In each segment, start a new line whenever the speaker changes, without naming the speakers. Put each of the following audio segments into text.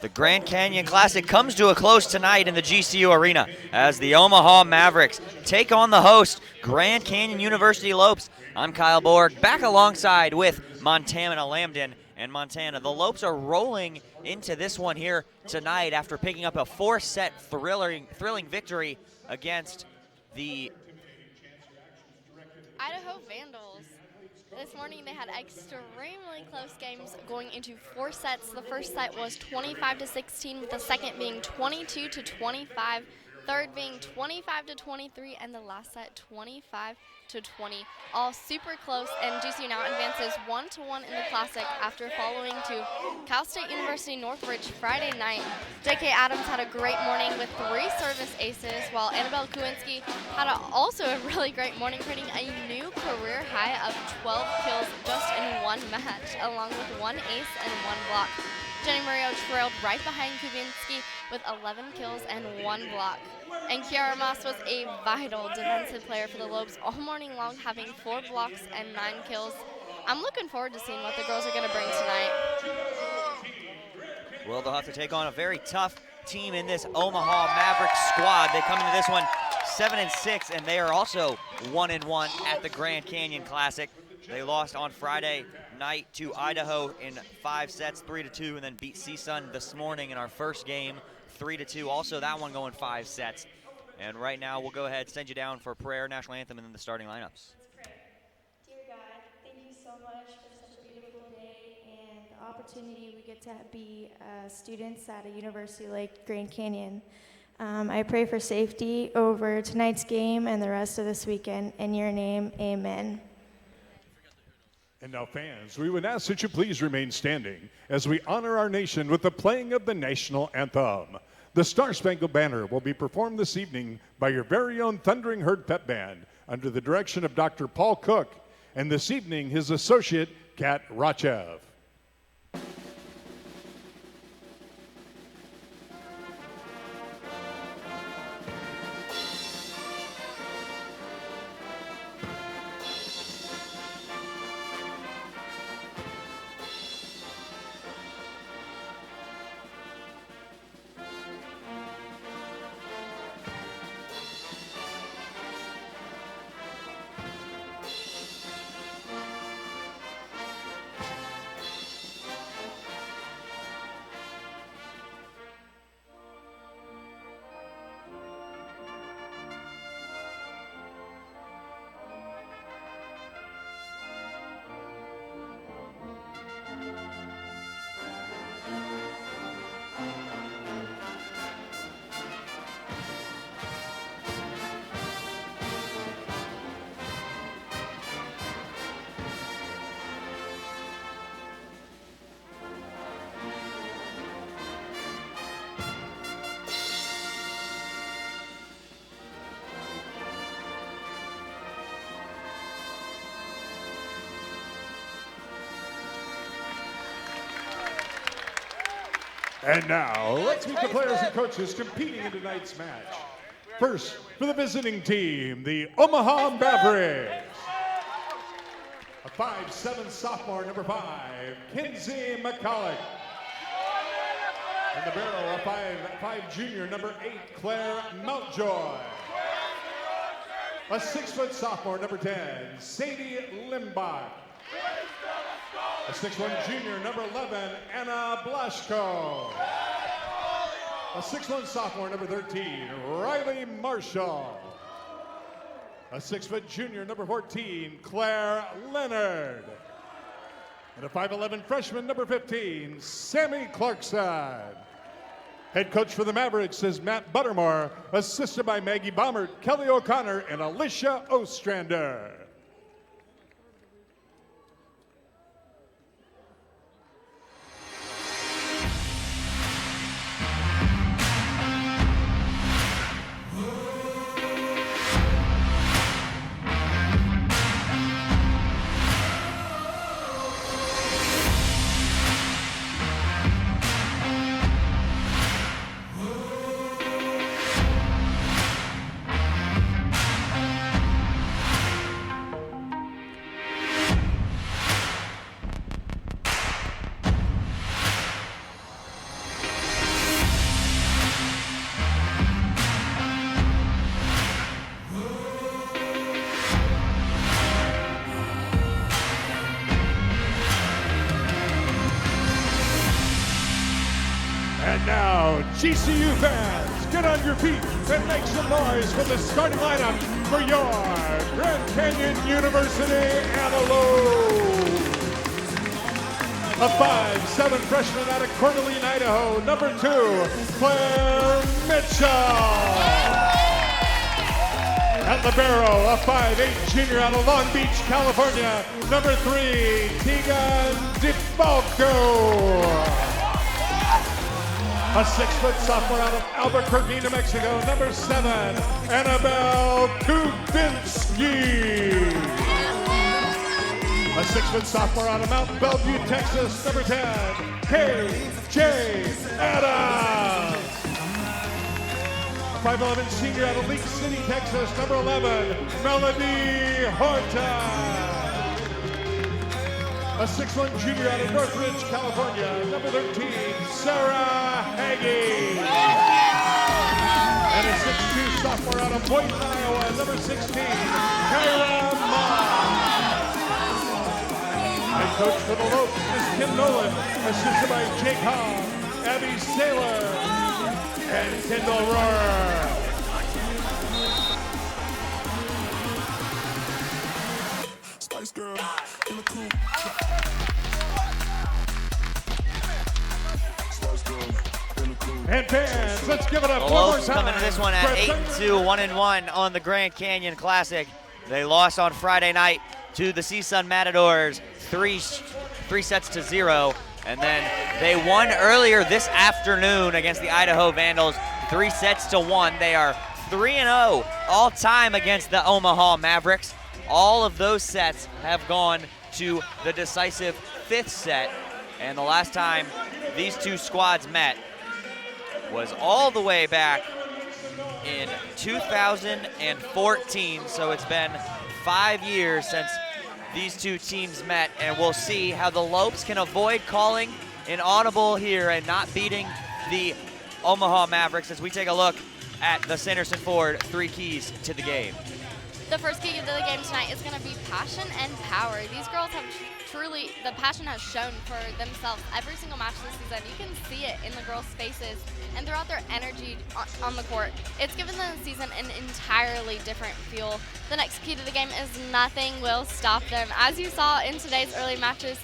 The Grand Canyon Classic comes to a close tonight in the GCU Arena as the Omaha Mavericks take on the host, Grand Canyon University Lopes. I'm Kyle Borg, back alongside with Montana Lambden and Montana. The Lopes are rolling into this one here tonight after picking up a 4-set thrilling victory against the
Idaho Vandals. This morning they had extremely close games going into 4 sets. The first set was 25-16, with the second being 22-25, third being 25-23, and the last set 25-20. All super close, and GCU now advances 1-1 in the Classic after falling to Cal State University Northridge Friday night. J.K. Adams had a great morning with 3 service aces, while Annabelle Kuwinski had also a really great morning, creating a new career high of 12 kills just in one match, along with 1 ace and 1 block. Jenny Murillo trailed right behind Kuwinski with 11 kills and 1 block. And Kiara Moss was a vital defensive player for the Lopes all morning long, having 4 blocks and 9 kills. I'm looking forward to seeing what the girls are going to bring tonight.
Well, they'll have to take on a very tough team in this Omaha Mavericks squad. They come into this one 7-6, and they are also 1-1 at the Grand Canyon Classic. They lost on Friday night to Idaho in 5 sets, 3-2, and then beat CSUN this morning in our first game, 3-2. Also, that one going 5 sets. And right now, we'll go ahead, send you down for prayer, national anthem, and then the starting lineups.
Let's pray. Dear God, thank you so much for such a beautiful day and the opportunity we get to be students at a university like Grand Canyon. I pray for safety over tonight's game and the rest of this weekend. In your name, amen.
And now, fans, we would ask that you please remain standing as we honor our nation with the playing of the national anthem. The Star Spangled Banner will be performed this evening by your very own Thundering Herd Pep Band under the direction of Dr. Paul Cook, and this evening his associate, Kat Rachev. And now, let's meet the players and coaches competing in tonight's match. First, for the visiting team, the Omaha Mavericks. A 5'7" sophomore, number 5, Kinsey McCulloch. In the barrel, a 5'5" junior, number 8, Claire Mountjoy. A 6' sophomore, number 10, Sadie Limbach. A 6'1" junior, number 11, Anna Blaschko. A 6'1" sophomore, number 13, Riley Marshall. A 6' junior, number 14, Claire Leonard. And a 5'11" freshman, number 15, Sammy Clarkson. Head coach for the Mavericks is Matt Buttermore, assisted by Maggie Baumert, Kelly O'Connor, and Alicia Ostrander. And now, GCU fans, get on your feet and make some noise for the starting lineup for your Grand Canyon University Antelope. A 5'7" freshman out of Coeur d'Alene, Idaho, number 2, Claire Mitchell. At libero, a 5'8" junior out of Long Beach, California, number 3, Tegan DeFalco. A 6' sophomore out of Albuquerque, New Mexico, number 7, Annabelle Kubinski. A 6' sophomore out of Mount Bellevue, Texas, number 10, KJ Adams. A 5'11" senior out of League City, Texas, number 11, Melody Horton. A 6'1" junior out of Northridge, California, number 13, Sarah Hagee. And a 6'2" sophomore out of Boynton, Iowa, number 16, Kyra Ma. Head coach for the Lopes is Kim Nolan, assisted by Jake Hall, Abby Saylor, and Kendall Rohr. Spice Girl in the cool. And fans, let's give it up.
The Lopes coming to this one at 8-2, 1-1 on the Grand Canyon Classic. They lost on Friday night to the CSUN Matadors, 3 sets to 0. And then they won earlier this afternoon against the Idaho Vandals, 3 sets to 1. They are 3-0 all time against the Omaha Mavericks. All of those sets have gone to the decisive 5th set. And the last time these two squads met was all the way back in 2014. So it's been 5 years since these two teams met, and we'll see how the Lopes can avoid calling an audible here and not beating the Omaha Mavericks as we take a look at the Sanderson Ford 3 keys to the game.
The first key to the game tonight is going to be passion and power. These girls have truly, the passion has shown for themselves every single match this season. You can see it in the girls' faces and throughout their energy on the court. It's given the season an entirely different feel. The next key to the game is nothing will stop them. As you saw in today's early matches,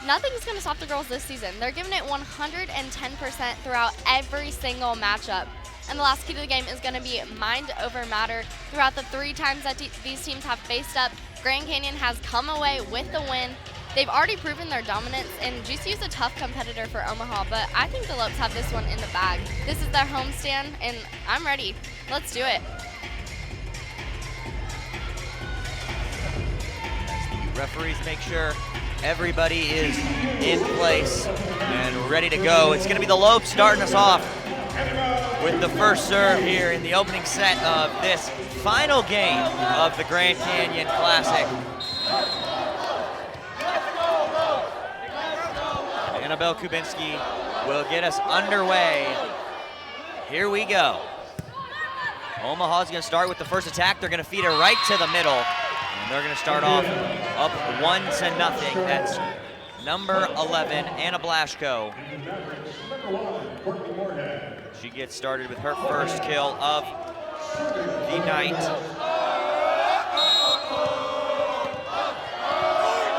nothing's going to stop the girls this season. They're giving it 110% throughout every single matchup. And the last key to the game is going to be mind over matter. Throughout the 3 times that these teams have faced up, Grand Canyon has come away with the win. They've already proven their dominance, and GCU is a tough competitor for Omaha, but I think the Lopes have this one in the bag. This is their homestand, and I'm ready. Let's do it.
Referees make sure everybody is in place and ready to go. It's going to be the Lopes starting us off with the first serve here in the opening set of this final game of the Grand Canyon Classic. Annabelle Kubinski will get us underway. Here we go. Omaha's going to start with the first attack. They're going to feed it right to the middle. And they're going to start off up 1-0. That's number 11, Anna Blaschko. She gets started with her first kill of the night.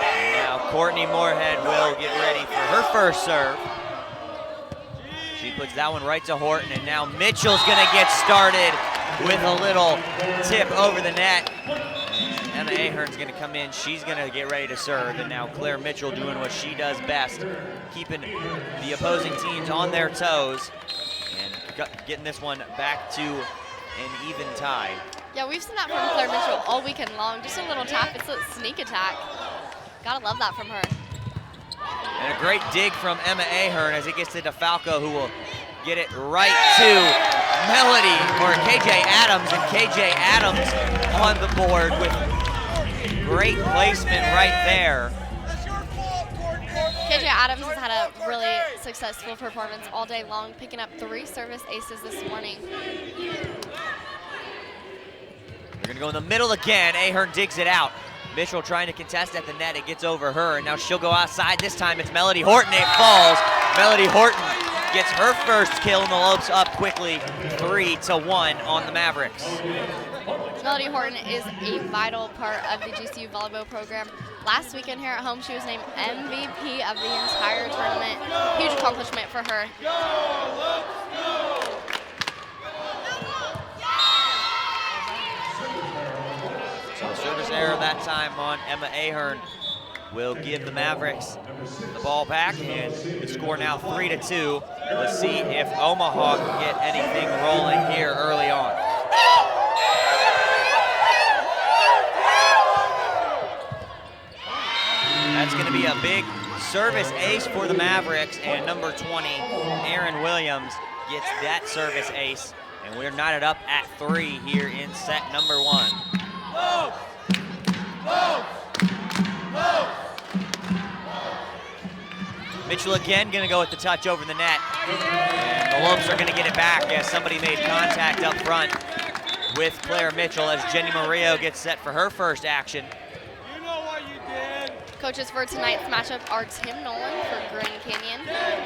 And now Courtney Moorhead will get ready for her first serve. She puts that one right to Horton, and now Mitchell's gonna get started with a little tip over the net. Emma Ahern's gonna come in, she's gonna get ready to serve, and now Claire Mitchell doing what she does best, keeping the opposing teams on their toes. Getting this one back to an even tie.
Yeah, we've seen that from Claire Mitchell all weekend long. Just a little tap, it's a sneak attack. Gotta love that from her.
And a great dig from Emma Ahern as it gets to DeFalco, who will get it right to Melody, or KJ Adams, and KJ Adams on the board with great placement right there.
KJ Adams has had a really successful performance all day long, picking up 3 service aces this morning.
They're gonna go in the middle again. Ahern digs it out. Mitchell trying to contest at the net. It gets over her, and now she'll go outside. This time it's Melody Horton. It falls. Melody Horton gets her first kill, and the Lopes up quickly, 3-1 on the Mavericks.
Melody Horton is a vital part of the GCU volleyball program. Last weekend here at home, she was named MVP of the entire tournament. Huge accomplishment for her.
So the service error that time on Emma Ahern will give the Mavericks the ball back, and the score now 3-2. Let's see if Omaha can get anything rolling here early on. That's going to be a big service ace for the Mavericks, and number 20, Aaron Williams, gets that service ace, and we're knotted up at 3 here in set number 1. Mitchell again going to go with the touch over the net, and the Lopes are going to get it back as somebody made contact up front with Claire Mitchell as Jenny Murillo gets set for her first action.
Coaches for tonight's matchup are Tim Nolan for Grand Canyon,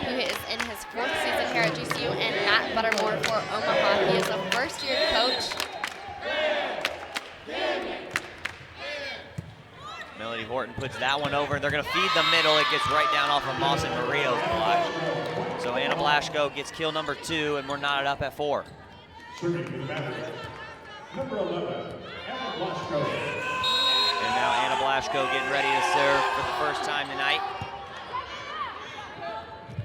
who is in his 4th season here at GCU, and Matt Buttermore for Omaha. He is a first-year coach.
Melody Horton puts that one over, and they're going to feed the middle. It gets right down off of Moss and Murillo's block. So Anna Blasco gets kill number 2, and we're knotted up at 4.
Number 11, Anna Blasco.
And now Anna Blasco getting ready to serve for the first time tonight.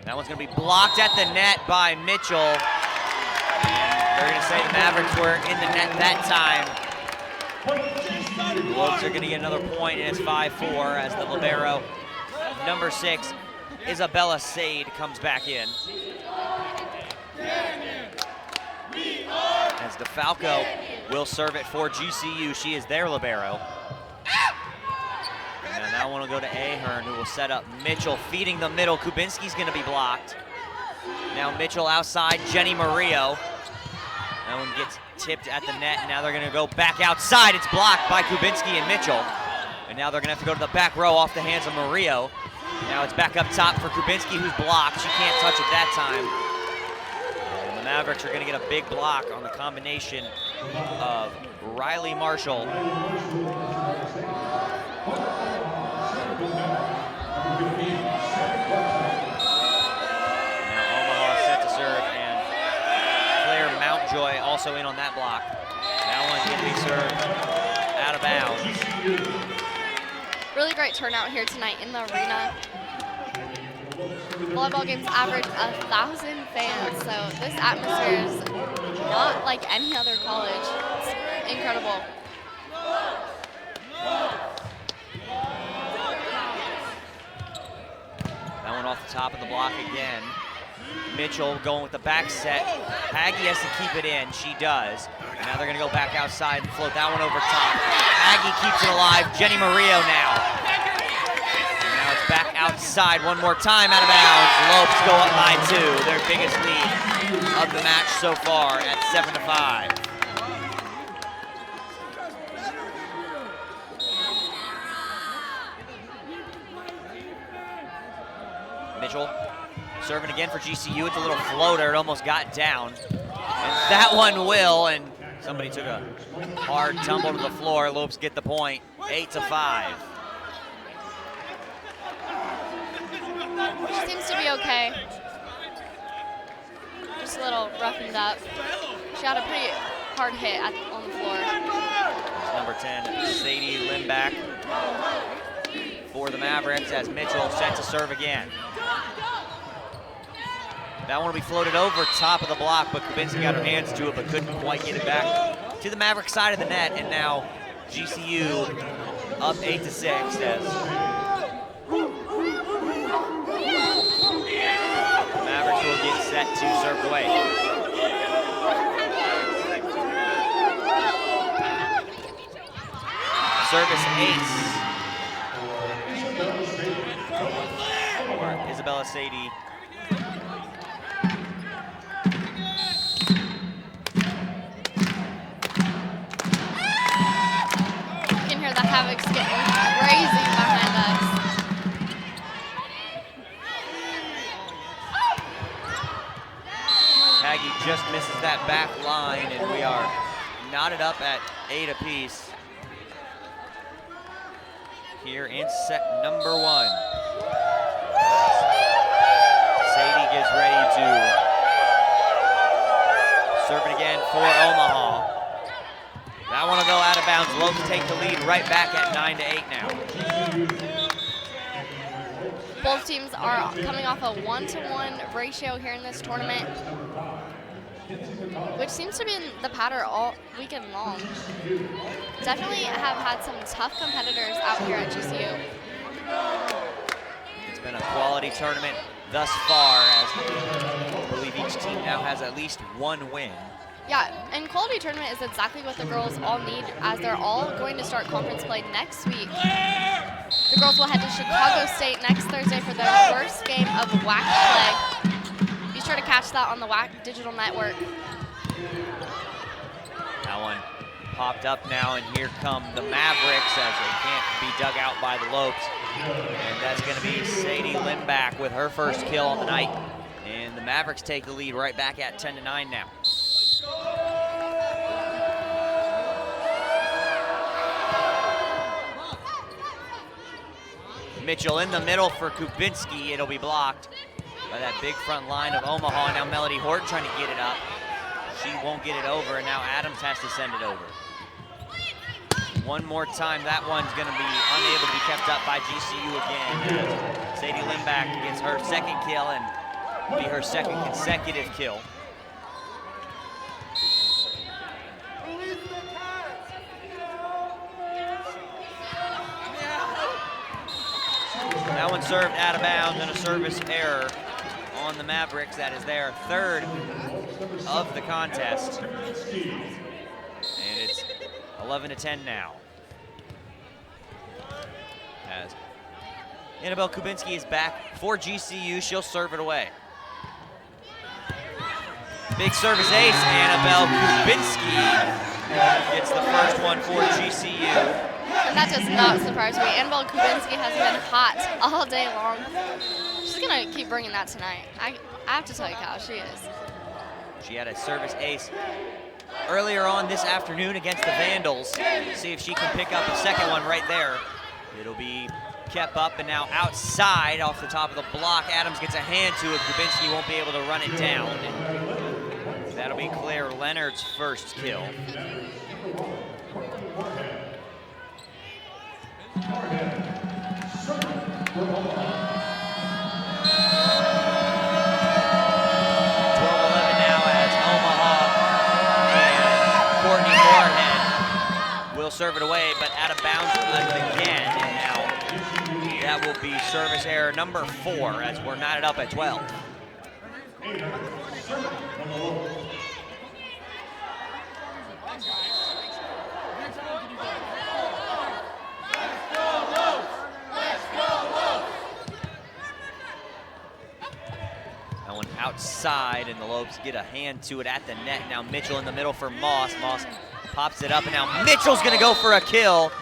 That one's going to be blocked at the net by Mitchell. And they're going to say the Mavericks were in the net that time. The Lopes are going to get another point, and it's 5-4 as the libero, number 6, Isabella Sade, comes back in. As DeFalco will serve it for GCU. She is their libero. And that one will go to Ahern, who will set up Mitchell, feeding the middle. Kubinski's going to be blocked. Now Mitchell outside, Jenny Murillo. That one gets tipped at the net, and now they're going to go back outside. It's blocked by Kubinski and Mitchell. And now they're going to have to go to the back row off the hands of Murillo. Now it's back up top for Kubinski, who's blocked. She can't touch it that time. And the Mavericks are going to get a big block on the combination of Riley Marshall Joy also in on that block. That one's going to be served out of bounds.
Really great turnout here tonight in the arena. Volleyball games average 1,000 fans, so this atmosphere is not like any other college. It's incredible.
That one off the top of the block again. Mitchell going with the back set. Haggie has to keep it in. She does. And now they're going to go back outside and float that one over top. Haggie keeps it alive. Jenny Murillo now. And now it's back outside one more time, out of bounds. Lopes go up by 2. Their biggest lead of the match so far at 7-5. Mitchell serving again for GCU. It's a little floater. It almost got down. And that one will, and somebody took a hard tumble to the floor. Lopes get the point, 8-5.
She seems to be okay. Just a little roughened up. She had a pretty hard hit on the floor.
Number 10, Sadie Limback for the Mavericks as Mitchell set to serve again. That one will be floated over top of the block, but Kubinski got her hands to it, but couldn't quite get it back to the Maverick side of the net. And now GCU up 8-6 as Mavericks will get set to serve away. Service ace for Isabella Sadie.
The Havoc's getting crazy behind us.
just misses that back line, and we are knotted up at 8 apiece here in set number 1. Sadie gets ready to serve it again for Omaha. That one will go out of bounds. Lopes take the lead right back at 9-8 now.
Both teams are coming off a 1-to-1 ratio here in this tournament, which seems to be the pattern all weekend long. Definitely have had some tough competitors out here at GCU.
It's been a quality tournament thus far, as I believe each team now has at least one win.
Yeah, and quality tournament is exactly what the girls all need, as they're all going to start conference play next week. The girls will head to Chicago State next Thursday for their first game of WAC play. Be sure to catch that on the WAC Digital Network.
That one popped up now, and here come the Mavericks as they can't be dug out by the Lopes. And that's going to be Sadie Limbach with her first kill on the night. And the Mavericks take the lead right back at 10-9 now. Mitchell in the middle for Kubinski. It'll be blocked by that big front line of Omaha. Now Melody Horton trying to get it up. She won't get it over, and now Adams has to send it over. One more time, that one's going to be unable to be kept up by GCU again. As Sadie Limbach gets her second kill and be her second consecutive kill. That one served out of bounds and a service error on the Mavericks. That is their third of the contest. And it's 11-10 now. As Annabelle Kubinski is back for GCU, she'll serve it away. Big service ace, Annabelle Kubinski gets the first one for GCU.
And that does not surprise me. Annabelle Kubinski has been hot all day long. She's going to keep bringing that tonight. I have to tell you, Kyle, she is.
She had a service ace earlier on this afternoon against the Vandals. See if she can pick up a second one right there. It'll be kept up, and now outside off the top of the block. Adams gets a hand to it. Kubinski won't be able to run it down. And that'll be Claire Leonard's first kill. Will serve it away, but out of bounds again, and now that will be service error number 4 as we're knotted up at 12. That one outside, and the Lopes get a hand to it at the net. Now Mitchell in the middle for Moss. Moss pops it up, and now Mitchell's gonna go for a kill.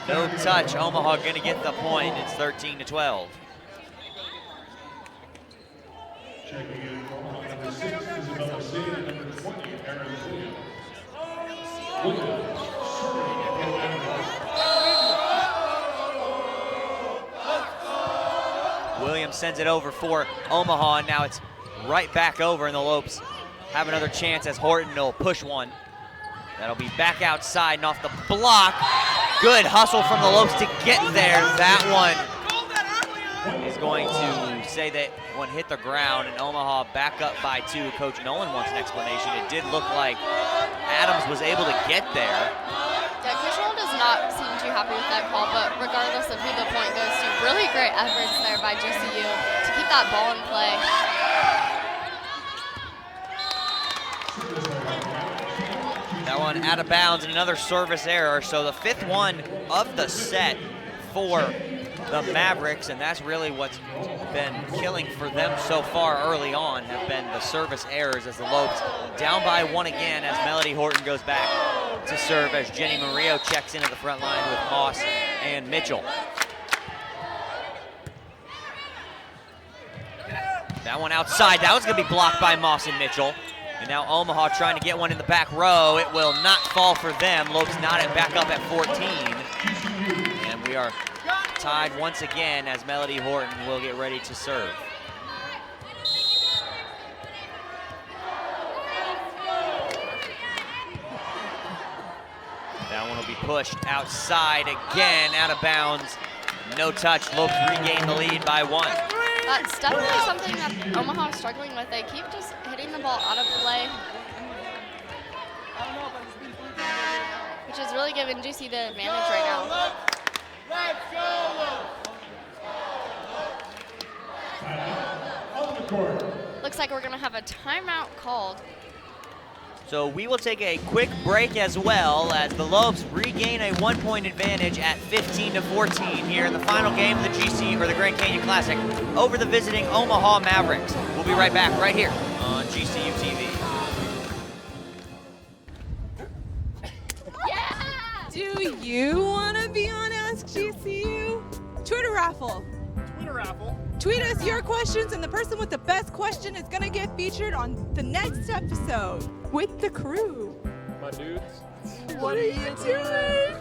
No touch, Omaha gonna get the point. It's 13-12. Williams sends it over for Omaha, and now it's right back over, and the Lopes have another chance as Horton will push one. That'll be back outside and off the block. Good hustle from the Lopes to get there. That one is going to say that one hit the ground, and Omaha back up by 2. Coach Nolan wants an explanation. It did look like Adams was able to get there.
Yeah, Coach Nolan does not seem too happy with that call, but regardless of who the point goes to, really great efforts there by GCU to keep that ball in play.
That one out of bounds and another service error. So the 5th one of the set for the Mavericks, and that's really what's been killing for them so far early on, have been the service errors as the Lopes down by 1 again as Melody Horton goes back to serve as Jenny Murillo checks into the front line with Moss and Mitchell. That one outside. That was going to be blocked by Moss and Mitchell. And now Omaha trying to get one in the back row. It will not fall for them. Lopes knotted back up at 14. And we are tied once again as Melody Horton will get ready to serve. That one will be pushed outside again, out of bounds. No touch. Lopes regain the lead by 1.
That's definitely something that Omaha is struggling with. They keep just hitting the ball out of play, which is really giving GC the advantage right now.
Let's go! On the court.
Looks like we're going to have a timeout called.
So we will take a quick break as well as the Lopes regain a 1-point advantage at 15-14 here in the final game of the GCU or the Grand Canyon Classic over the visiting Omaha Mavericks. We'll be right back right here on GCU TV.
Yeah!
Do you want to be on Ask GCU? Twitter raffle.
Twitter raffle.
Tweet us your questions, and the person with the best question is going to get featured on the next episode with the crew.
My dudes.
What are you doing?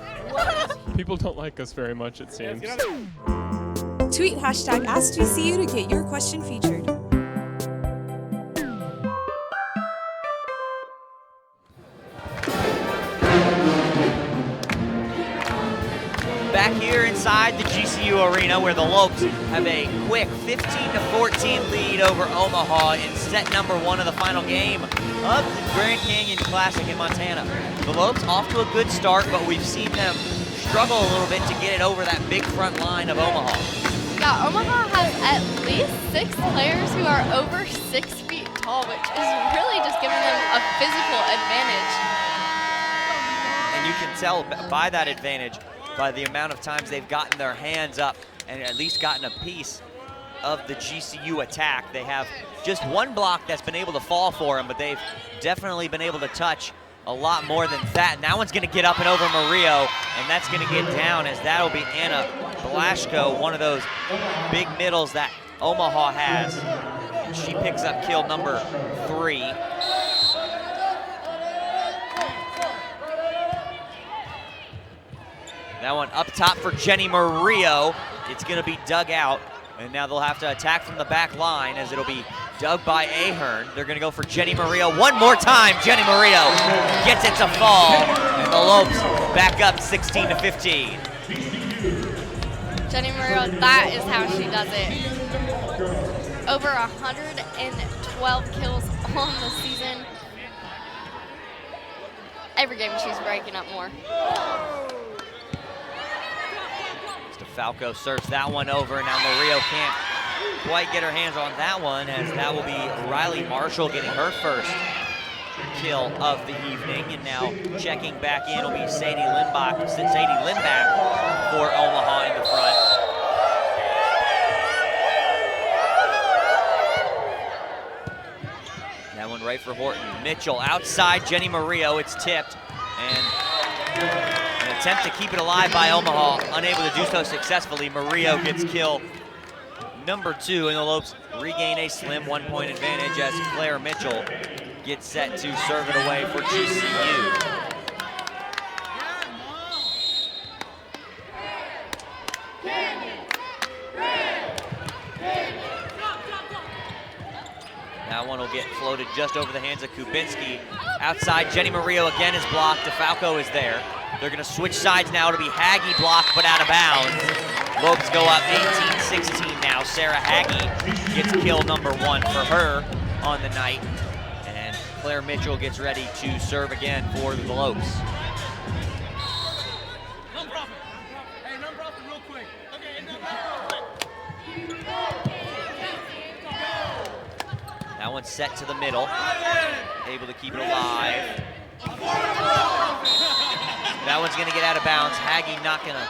People don't like us very much, it seems.
Tweet hashtag AskGCU to get your question featured.
Back here inside the GCU Arena where the Lopes have a quick 15-14 lead over Omaha in set number 1 of the final game of the Grand Canyon Classic in Montana. The Lopes off to a good start, but we've seen them struggle a little bit to get it over that big front line of Omaha.
Yeah, Omaha has at least 6 players who are over 6 feet tall, which is really just giving them a physical advantage.
And you can tell by that advantage by the amount of times they've gotten their hands up and at least gotten a piece of the GCU attack. They have just one block that's been able to fall for them, but they've definitely been able to touch a lot more than that. And that one's gonna get up and over Murillo, and that's gonna get down as that'll be Anna Blasco, one of those big middles that Omaha has. And she picks up kill number 3. That one up top for Jenny Murillo. It's gonna be dug out, and now they'll have to attack from the back line as it'll be dug by Ahern. They're gonna go for Jenny Murillo one more time. Jenny Murillo gets it to fall, and the Lopes back up 16-15.
Jenny Murillo, that is how she does it. Over 112 kills on the season. Every game she's breaking up more.
Falco serves that one over. Now Murillo can't quite get her hands on that one, as that will be Riley Marshall getting her first kill of the evening. And now checking back in will be Sadie Lindbach for Omaha in the front. That one right for Horton. Mitchell outside Jenny Murillo. It's tipped, and an attempt to keep it alive by Omaha, unable to do so successfully. Murillo gets kill number 2, and the Lopes regain a slim 1-point advantage as Claire Mitchell gets set to serve it away for GCU. That one will get floated just over the hands of Kubinski. Outside, Jenny Murillo again is blocked. DeFalco is there. They're gonna switch sides now. It'll be Haggie blocked, but out of bounds. Lopes go up 18-16 now. Sarah Haggie gets kill number 1 for her on the night. And Claire Mitchell gets ready to serve again for the Lopes. That one's set to the middle, able to keep it alive. That one's gonna get out of bounds. Haggie not gonna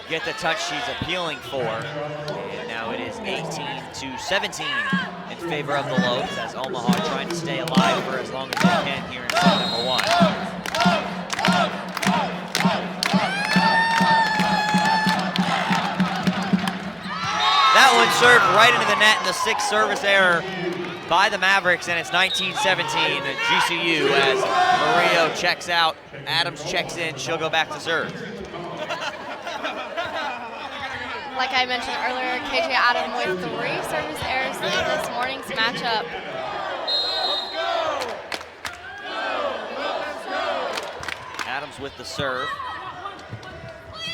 get the touch she's appealing for. And now it is 18-17 in favor of the Lopes, as Omaha trying to stay alive for as long as they can here in set number 1. That one's serve right into the net, and the 6th service error by the Mavericks, and it's 19-17 GCU as Murillo checks out. Adams checks in. She'll go back to serve.
Like I mentioned earlier, KJ Adams with 3 service errors in this morning's matchup.
Adams with the serve.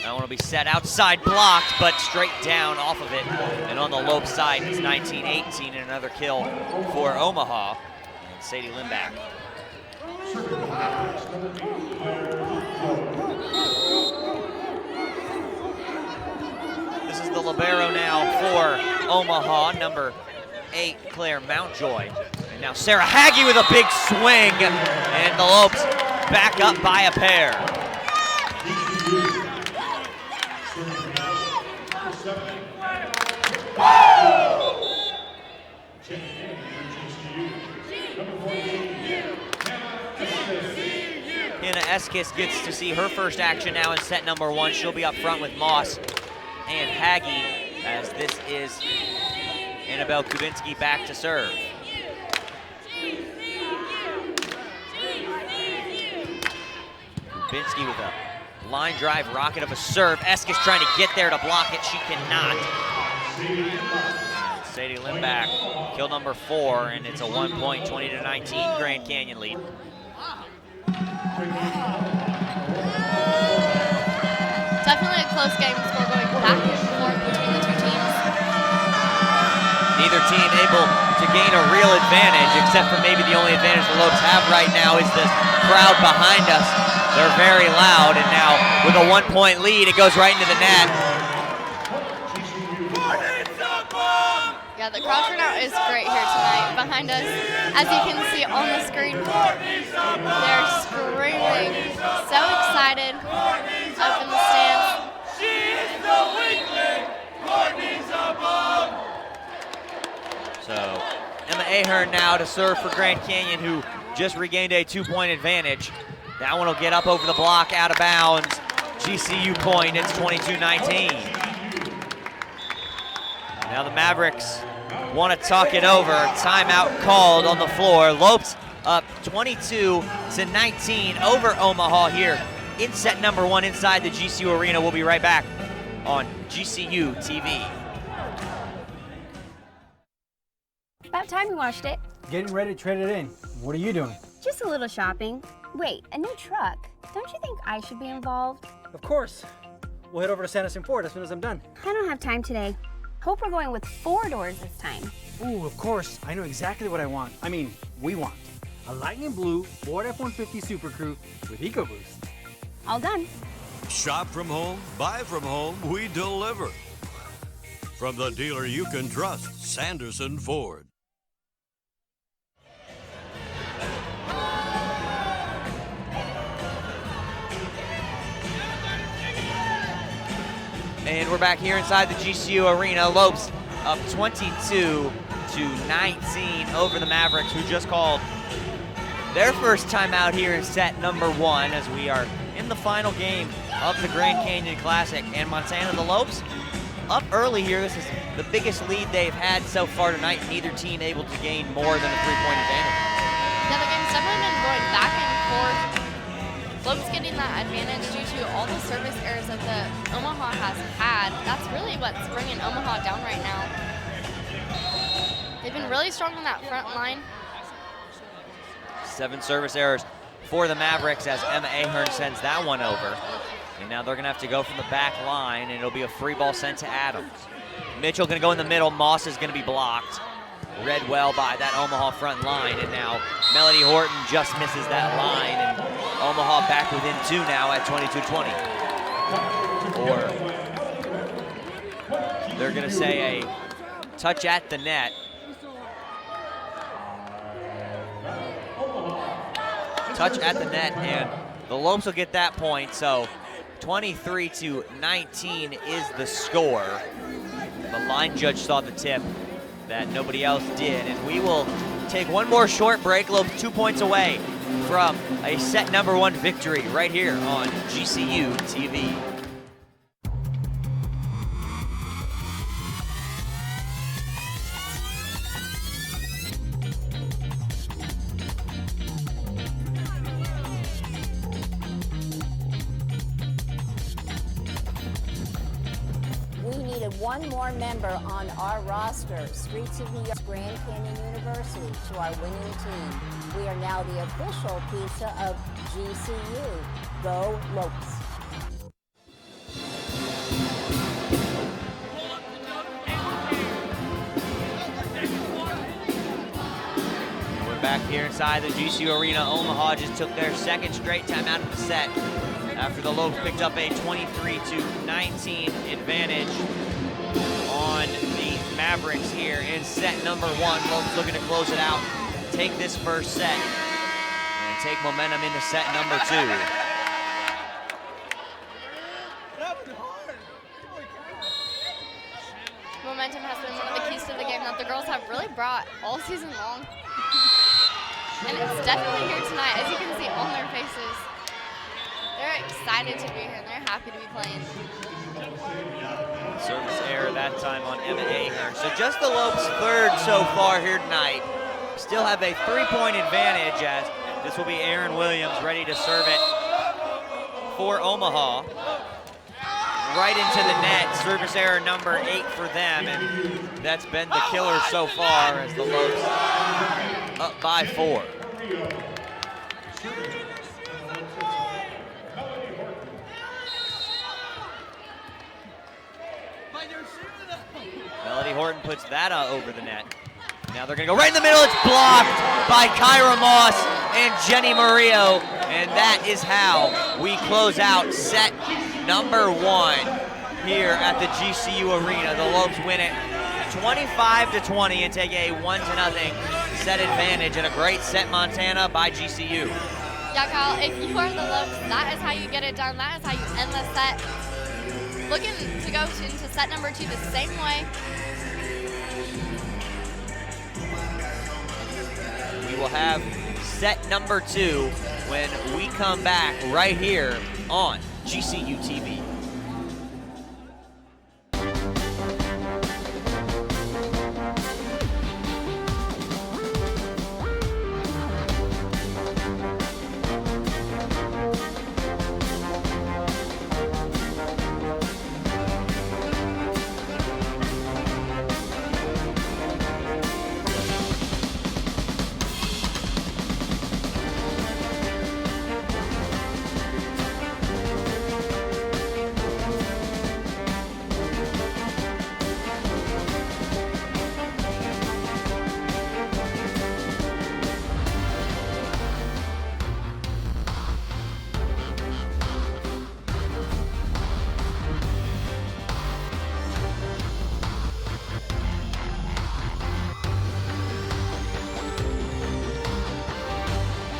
That one will be set outside, blocked, but straight down off of it. And on the Lope side, it's 19-18 and another kill for Omaha. And Sadie Limbach. This is the libero now for Omaha, number 8, Claire Mountjoy. And now Sarah Haggie with a big swing, and the Lopes back up by a pair. Hannah Eskis gets to see her first action now in set number 1. She'll be up front with Moss and Haggie, as this is Annabelle Kubinski back to serve. Kubinski with a line drive rocket of a serve. Eskis trying to get there to block it. She cannot. Sadie Limbach, kill number 4, and it's a 1-point, 20-19 Grand Canyon lead.
Definitely a close game score going back and forth between the two teams.
Neither team able to gain a real advantage, except for maybe the only advantage the Lopes have right now is the crowd behind us. They're very loud, and now with a 1-point lead, it goes right into the net.
Yeah, the crowd turnout is great here tonight behind us. As you can see on the screen, they're screaming, so excited up in the stands.
So Emma Ahern now to serve for Grand Canyon, who just regained a 2-point advantage. That one will get up over the block, out of bounds. GCU point, it's 22-19. Now the Mavericks want to talk it over. Timeout called on the floor. Lopes up 22-19 over Omaha here in set number 1 inside the GCU Arena. We'll be right back on GCU TV.
About time you washed it.
Getting ready to trade it in. What are you doing?
Just a little shopping. Wait, a new truck. Don't you think I should be involved?
Of course. We'll head over to Sanderson Ford as soon as I'm done.
I don't have time today. Hope we're going with 4 doors this time.
Ooh, of course. I know exactly what I want. I mean, we want. A lightning blue Ford F-150 Super Crew with EcoBoost.
All done.
Shop from home, buy from home, we deliver. From the dealer you can trust, Sanderson Ford.
And we're back here inside the GCU Arena. Lopes up 22-19 over the Mavericks, who just called their first timeout here in set number 1 as we are in the final game of the Grand Canyon Classic. And Montana, the Lopes up early here. This is the biggest lead they've had so far tonight. Neither team able to gain more than a 3-point advantage.
Yeah, the game's definitely been going back and forth. Lopes getting that advantage due to all the service errors that the Omaha has had. That's really what's bringing Omaha down right now. They've been really strong on that front line.
7 service errors for the Mavericks as Emma Ahern sends that one over. And now they're going to have to go from the back line, and it'll be a free ball sent to Adams. Mitchell going to go in the middle. Moss is going to be blocked. Read well by that Omaha front line, and now Melody Horton just misses that line, and Omaha back within 2 now at 22-20. Or they're going to say a touch at the net. Touch at the net, and the Lopes will get that point, so 23-19 is the score. The line judge saw the tip that nobody else did, and we will take one more short break. Lopes 2 points away from a set number 1 victory right here on GCU TV.
one more member on our roster, Streets of New York, Grand Canyon University, to our winning team. We are now the official pizza of GCU. Go Lopes.
We're back here inside the GCU Arena. Omaha just took their second straight time out of the set after the Lopes picked up a 23-19 advantage on the Mavericks here in set number one. Lopes looking to close it out, take this first set, and take momentum into set number two.
Momentum has been one of the keys to the game that the girls have really brought all season long. And it's definitely here tonight, as you can see on their faces. They're excited to be here and they're happy to be playing.
Service error that time on Emma Ahern. So just the Lopes' third so far here tonight. Still have a 3-point advantage, as this will be Aaron Williams ready to serve it for Omaha. Right into the net, service error number 8 for them, and that's been the killer so far as the Lopes up by 4. Melody Horton puts that over the net. Now they're gonna go right in the middle. It's blocked by Kyra Moss and Jenny Murillo, and that is how we close out set number 1 here at the GCU Arena. The Lopes win it 25-20 and take a 1-0 set advantage in a great set Montana by GCU.
Yeah, Kyle, if you are the Lopes, that is how you get it done. That is how you end the set. Looking to go into set number 2 the same way.
We will have set number 2 when we come back right here on GCU TV.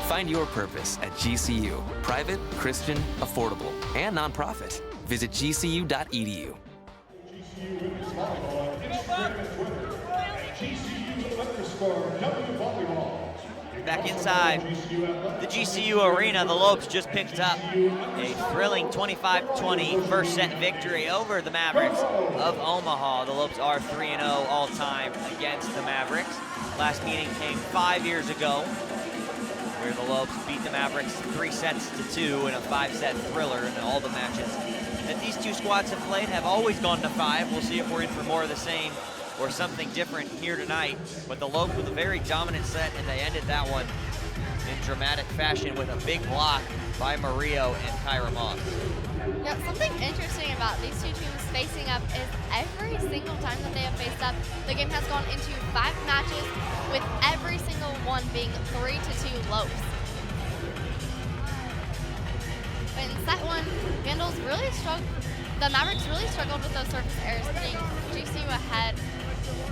Find your purpose at GCU. Private, Christian, affordable, and nonprofit. Visit gcu.edu.
GCU Women's Volleyball Instagram and Twitter. GCU_W Volleyball.
Back inside the GCU Arena, the Lopes just picked up a thrilling 25-20 first set victory over the Mavericks of Omaha. The Lopes are 3-0 all-time against the Mavericks. Last meeting came 5 years ago, where the Lopes beat the Mavericks 3-2 in a 5-set thriller in all the matches that these two squads have played have always gone to 5. We'll see if we're in for more of the same or something different here tonight. But the Lopes with a very dominant set, and they ended that one in dramatic fashion with a big block by Murillo and Kyra Moss.
Yeah, something interesting about these two teams facing up is every single time that they have faced up, the game has gone into 5 matches, with every single one being 3-2 Lopes. But in set 1, Vandals really struggled. The Mavericks really struggled with those surface errors, putting GCU ahead.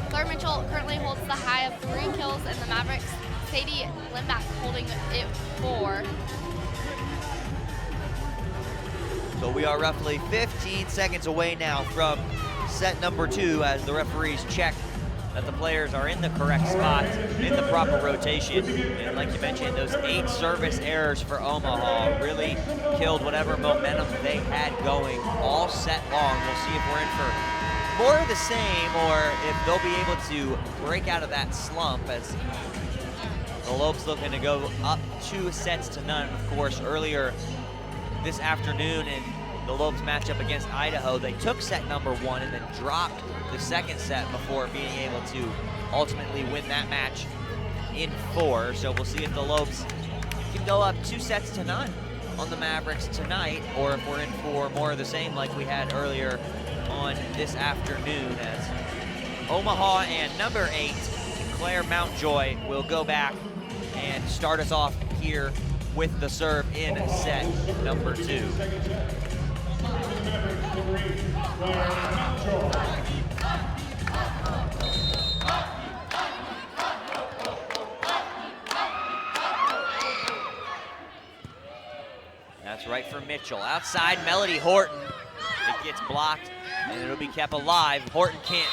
Claire Mitchell currently holds the high of 3 kills, and the Mavericks, Sadie Limbach holding it 4.
So we are roughly 15 seconds away now from set number 2 as the referees check that the players are in the correct spot, in the proper rotation. And like you mentioned, those 8 service errors for Omaha really killed whatever momentum they had going all set long. We'll see if we're in for more of the same or if they'll be able to break out of that slump, as the Lopes looking to go up 2-0. Of course, earlier this afternoon in the Lopes matchup against Idaho. They took set number 1 and then dropped the second set before being able to ultimately win that match in 4. So we'll see if the Lopes can go up 2-0 on the Mavericks tonight, or if we're in for more of the same like we had earlier on this afternoon, as Omaha and number 8, Claire Mountjoy, will go back and start us off here with the serve in set number 2. That's right for Mitchell. Outside, Melody Horton. It gets blocked, and it'll be kept alive. Horton can't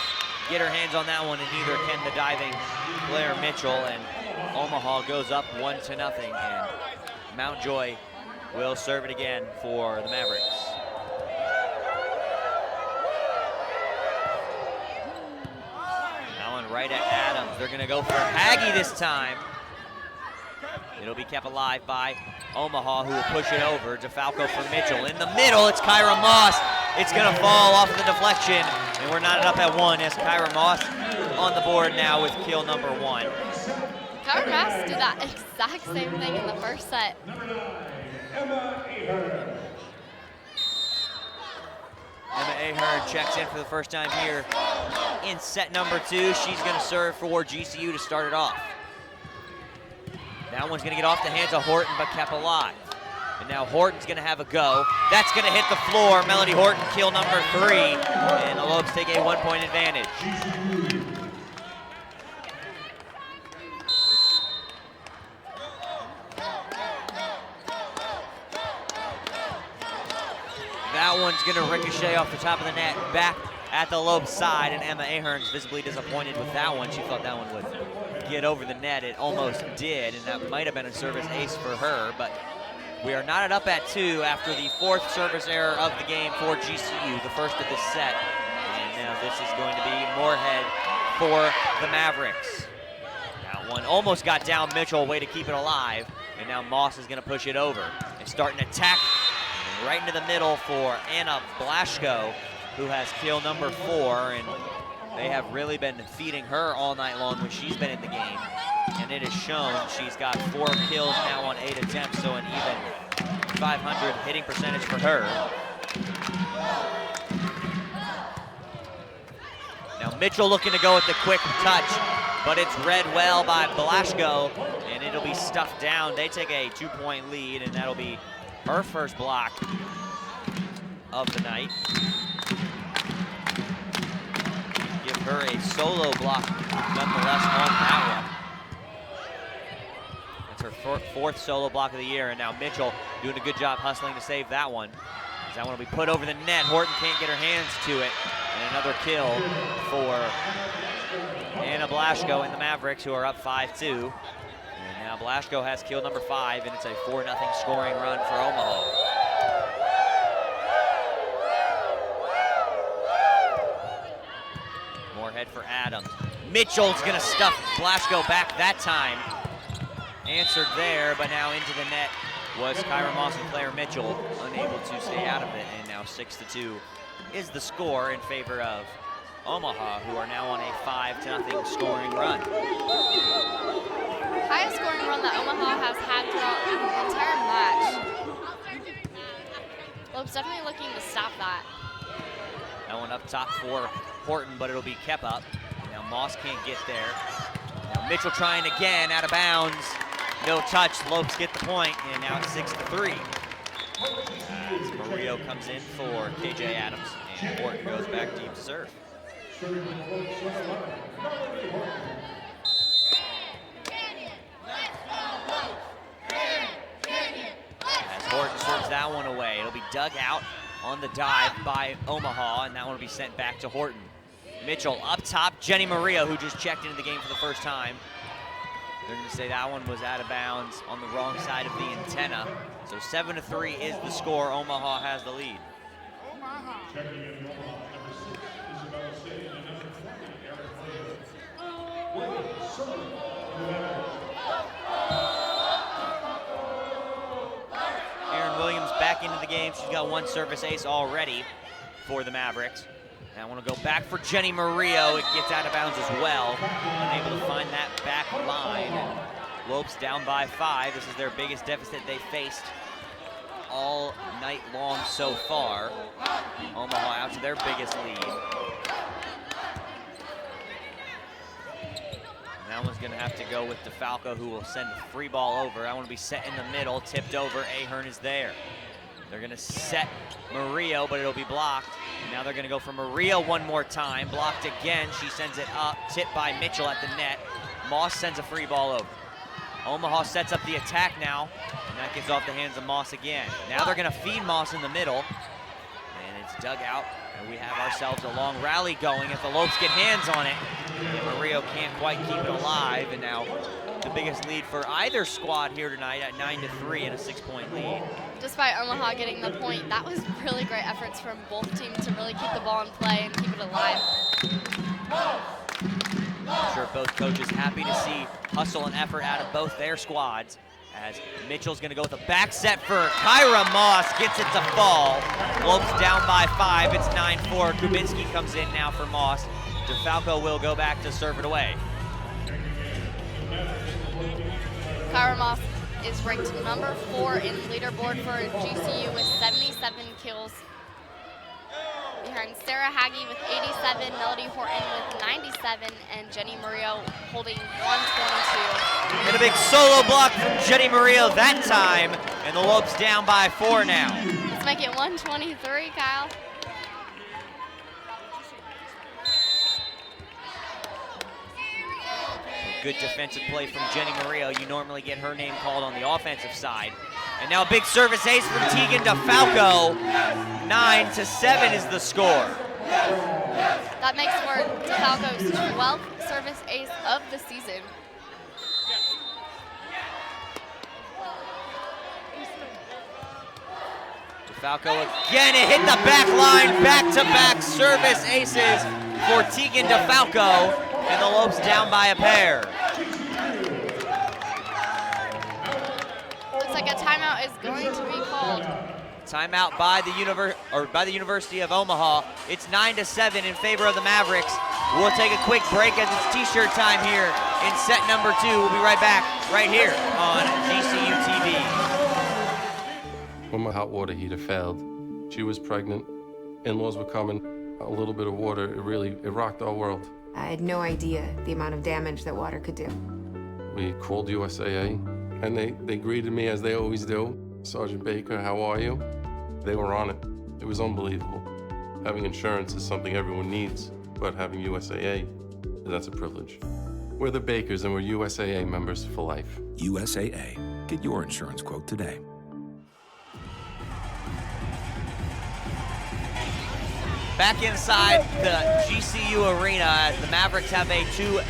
get her hands on that one, and neither can the diving Claire Mitchell, and Omaha goes up 1-0, and Mountjoy will serve it again for the Mavericks. That one right at Adams. They're gonna go for Haggy this time. It'll be kept alive by Omaha, who will push it over. DeFalco for Mitchell. In the middle, it's Kyra Moss. It's gonna fall off the deflection, and we're knotted up at 1 as Kyra Moss on the board now with kill number 1.
Kyra Moss did that exact same thing in the first set.
Emma Ahern checks in for the first time here in set number 2. She's gonna serve for GCU to start it off. That one's gonna get off the hands of Horton, but kept alive. And now Horton's gonna have a go. That's gonna hit the floor. Melody Horton, kill number 3. And the Lopes take a 1-point advantage. That one's gonna ricochet off the top of the net, back at the Lopes side, and Emma Ahern's visibly disappointed with that one. She thought that one would get over the net. It almost did, and that might have been a service ace for her, but we are knotted up at 2 after the 4th service error of the game for GCU, the first of this set. And now this is going to be Moorhead for the Mavericks. That one almost got down Mitchell, way to keep it alive, and now Moss is gonna push it over and start an attack right into the middle for Anna Blaschko, who has kill number 4, and they have really been feeding her all night long when she's been in the game. And it is shown. She's got 4 kills now on 8 attempts, so an even 500 hitting percentage for her. Now Mitchell looking to go with the quick touch, but it's read well by Blaschko, and it'll be stuffed down. They take a 2-point lead, and that'll be her first block of the night. Give her a solo block nonetheless on that one. That's her 4th solo block of the year, and now Mitchell doing a good job hustling to save that one. That one will be put over the net. Horton can't get her hands to it, and another kill for Anna Blaschko and the Mavericks, who are up 5-2. And now Blaschko has kill number 5, and it's a 4-0 scoring run for Omaha. Moorhead for Adams. Mitchell's gonna stuff Blaschko back that time. Answered there, but now into the net was Kyra Moss and Claire Mitchell, unable to stay out of it, and now 6-2 is the score in favor of Omaha, who are now on a 5-0 scoring run.
Highest scoring run that Omaha has had throughout the entire match. Lopes definitely looking to stop that.
That one up top for Horton, but it'll be kept up. Now Moss can't get there. Now Mitchell trying again, out of bounds. No touch, Lopes get the point, and now it's 6-3. As Murillo comes in for KJ Adams, and Horton goes back deep to serve. As Horton serves that one away, it'll be dug out on the dive by Omaha, and that one will be sent back to Horton. Mitchell up top, Jenny Murillo, who just checked into the game for the first time. They're going to say that one was out of bounds on the wrong side of the antenna. So 7-3 is the score. Omaha has the lead. Aaron Williams back back into the game. She's got 1 service ace already for the Mavericks. Now I want to go back for Jenny Murillo. It gets out of bounds as well. Unable to find that back line. Lopes down by 5. This is their biggest deficit they faced all night long so far. Omaha out to their biggest lead. That one's gonna have to go with DeFalco, who will send the free ball over. I want to be set in the middle, tipped over. Ahern is there. They're gonna set Murillo, but it'll be blocked. Now they're gonna go for Murillo one more time. Blocked again, she sends it up, tipped by Mitchell at the net. Moss sends a free ball over. Omaha sets up the attack now, and that gets off the hands of Moss again. Now they're gonna feed Moss in the middle, and it's dug out, and we have ourselves a long rally going. If the Lopes get hands on it, and Murillo can't quite keep it alive, and now the biggest lead for either squad here tonight at 9-3 and a 6-point lead.
Despite Omaha getting the point, that was really great efforts from both teams to really keep the ball in play and keep it alive.
I'm sure both coaches happy to see hustle and effort out of both their squads, as Mitchell's gonna go with a back set for Kyra Moss, gets it to fall. Lopes down by 5, it's 9-4. Kubinski comes in now for Moss. DeFalco will go back to serve it away.
Kyra Moss is ranked number 4 in leaderboard for GCU with 77 kills. Behind Sarah Haggie with 87, Melody Horton with 97, and Jenny Murillo holding 122.
And a big solo block from Jenny Murillo that time, and the Lopes down by 4 now.
Let's make it 123, Kyle.
Good defensive play from Jenny Murillo. You normally get her name called on the offensive side. And now a big service ace from Tegan DeFalco. 9-7 is the score.
That makes for DeFalco's 12th service ace of the season.
DeFalco again, it hit the back line, back-to-back service aces for Tegan DeFalco, and the Lopes down by a pair.
Looks like a timeout is going to be called.
Timeout by the University of Omaha. It's 9-7 in favor of the Mavericks. We'll take a quick break as it's t-shirt time here in set number 2. We'll be right back right here on GCU TV.
When my hot water heater failed, she was pregnant, in-laws were coming, a little bit of water, it rocked our world.
I had no idea the amount of damage that water could do.
We called USAA, and they greeted me as they always do. Sergeant Baker, how are you? They were on it. It was unbelievable. Having insurance is something everyone needs, but having USAA, that's a privilege. We're the Bakers, and we're USAA members for life.
USAA. Get your insurance quote today.
Back inside the GCU arena as the Mavericks have a 2-0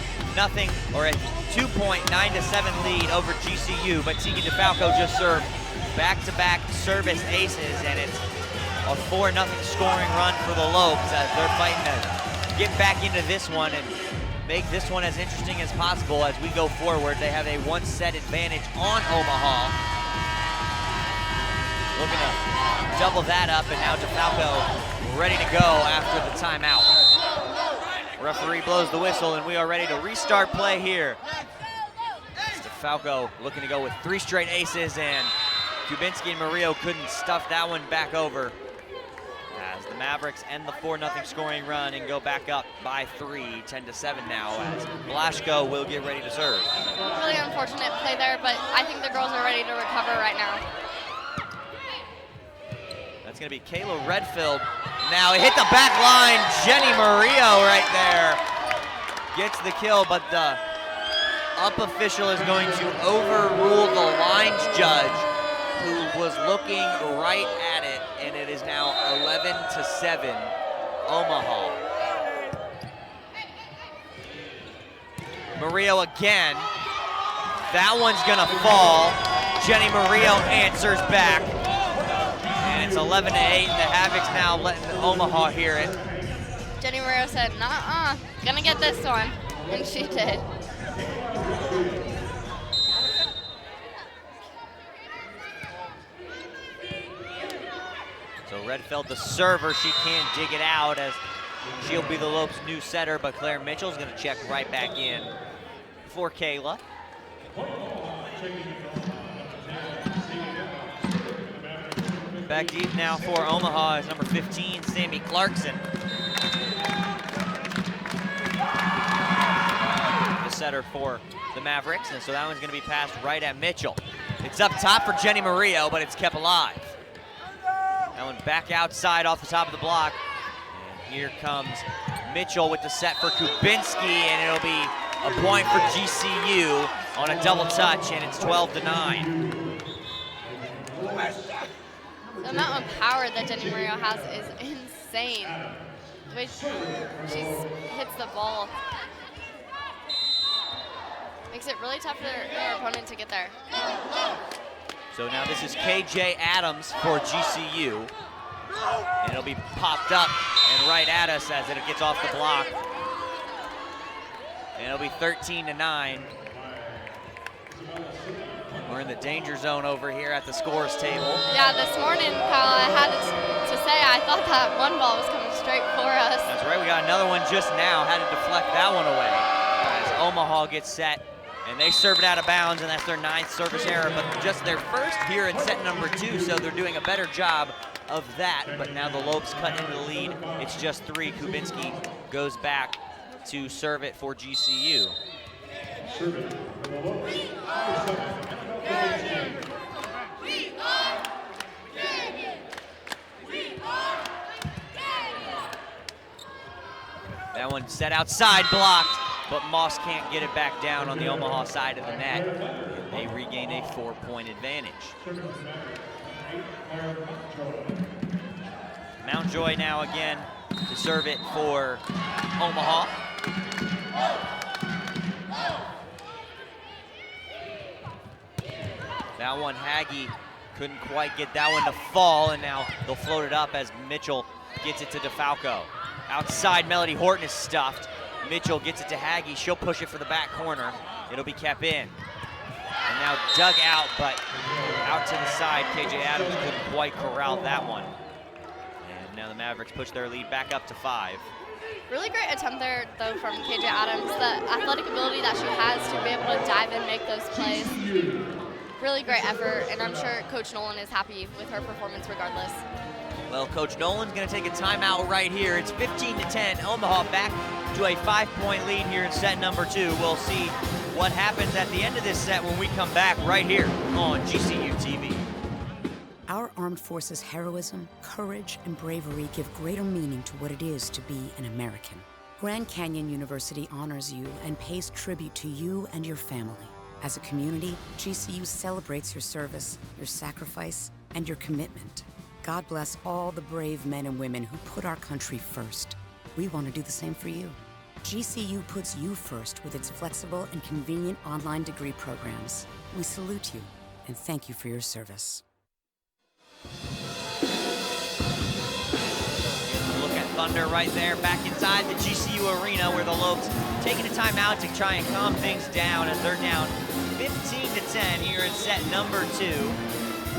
or a 2-point 9-7 lead over GCU, but Tegan DeFalco just served back-to-back service aces, and it's a 4-0 scoring run for the Lopes as they're fighting to get back into this one and make this one as interesting as possible as we go forward. They have a 1-set advantage on Omaha. Looking to double that up, and now DeFalco ready to go after the timeout. Referee blows the whistle, and we are ready to restart play here. DeFalco looking to go with 3 straight aces, and Kubinski and Murillo couldn't stuff that one back over as the Mavericks end the 4-0 scoring run and go back up by 3, 10-7 now, as Blaszko will get ready to serve.
Really unfortunate play there, but I think the girls are ready to recover right now.
That's gonna be Kayla Redfield. Now it hit the back line, Jenny Murillo right there. Gets the kill, but the up official is going to overrule the lines judge, who was looking right at it, and it is now 11-7, Omaha. Murillo again. That one's gonna fall. Jenny Murillo answers back. And it's 11-8, and the Havocs now letting Omaha hear it.
Jenny Murillo said, "Nuh-uh, gonna get this one," and she did.
So Redfeld, the server, she can't dig it out as she'll be the Lopes' new setter, but Claire Mitchell's gonna check right back in for Kayla. Back deep now for Omaha is number 15, Sammy Clarkson. The setter for the Mavericks, and so that one's gonna be passed right at Mitchell. It's up top for Jenny Murillo, but it's kept alive. That one back outside off the top of the block. And here comes Mitchell with the set for Kubinski, and it'll be a point for GCU on a double touch, and it's 12-9.
The amount of power that Jenny Murillo has is insane. The way she hits the ball makes it really tough for her opponent to get there.
So now this is KJ Adams for GCU. And it'll be popped up and right at us as it gets off the block. And it'll be 13-9. We're in the danger zone over here at the scores table.
Yeah, this morning, Kyle, I had to say I thought that one ball was coming straight for us.
That's right, we got another one just now. Had to deflect that one away as Omaha gets set. And they serve it out of bounds, and that's their 9th service error, but just their first here in set number 2, so they're doing a better job of that. But now the Lopes cut into the lead. It's just 3. Kubinski goes back to serve it for GCU. That one set outside, blocked. But Moss can't get it back down on the Omaha side of the net. And they regain a 4-point advantage. Mountjoy now again to serve it for Omaha. That one, Haggie couldn't quite get that one to fall, and now they'll float it up as Mitchell gets it to DeFalco. Outside, Melody Horton is stuffed. Mitchell gets it to Haggie. She'll push it for the back corner. It'll be kept in. And now dug out, but out to the side. KJ Adams couldn't quite corral that one. And now the Mavericks push their lead back up to 5.
Really great attempt there, though, from KJ Adams. The athletic ability that she has to be able to dive and make those plays. Really great effort, and I'm sure Coach Nolan is happy with her performance regardless.
Well, Coach Nolan's going to take a timeout right here. It's 15-10. Omaha back to a 5-point lead here in set number 2. We'll see what happens at the end of this set when we come back right here on GCU TV.
Our armed forces' heroism, courage, and bravery give greater meaning to what it is to be an American. Grand Canyon University honors you and pays tribute to you and your family. As a community, GCU celebrates your service, your sacrifice, and your commitment. God bless all the brave men and women who put our country first. We want to do the same for you. GCU puts you first with its flexible and convenient online degree programs. We salute you and thank you for your service.
Look at Thunder right there, back inside the GCU arena where the Lopes taking a timeout to try and calm things down as they're down 15-10 here in set number 2.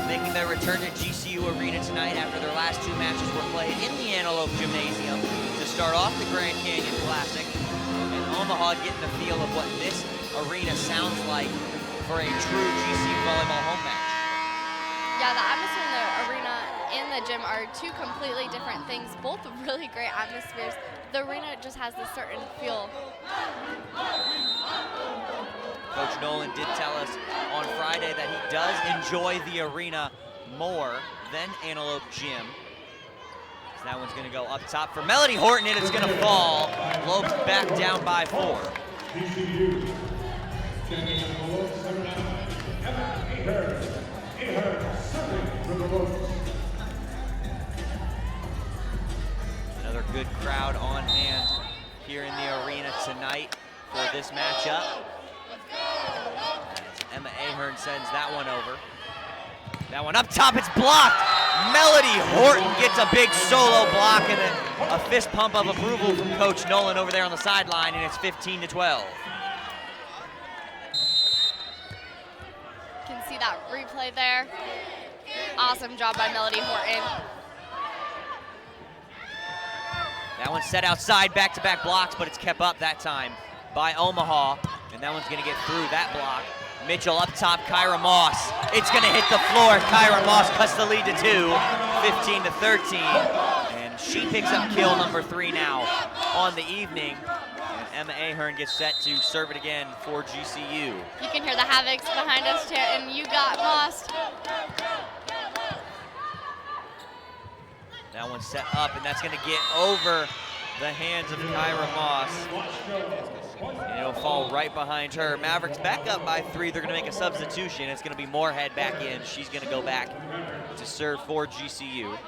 Making their return to GCU Arena tonight after their last 2 matches were played in the Antelope Gymnasium to start off the Grand Canyon Classic. And Omaha getting the feel of what this arena sounds like for a true GCU volleyball home match.
Yeah, the atmosphere in the arena and the gym are 2 completely different things, both really great atmospheres. The arena just has this certain feel.
Coach Nolan did tell us on Friday that he does enjoy the arena more than Antelope Gym. So that one's gonna go up top for Melody Horton, and it's gonna fall. Lopes back down by 4. Another good crowd on hand here in the arena tonight for this matchup. Emma Ahern sends that one over. That one up top, it's blocked. Melody Horton gets a big solo block and a fist pump of approval from Coach Nolan over there on the sideline, and it's 15-12.
You can see that replay there. Awesome job by Melody Horton.
That one's set outside, back-to-back blocks, but it's kept up that time by Omaha. And that one's gonna get through that block. Mitchell up top, Kyra Moss. It's gonna hit the floor. Kyra Moss cuts the lead to 2, 15-13. And she picks up kill number 3 now on the evening. And Emma Ahern gets set to serve it again for GCU.
You can hear the Havocs behind us, and you got Moss.
That one's set up, and that's gonna get over the hands of Kyra Moss. And it'll fall right behind her. Mavericks back up by 3. They're gonna make a substitution. It's gonna be Moorhead back in. She's gonna go back to serve for GCU.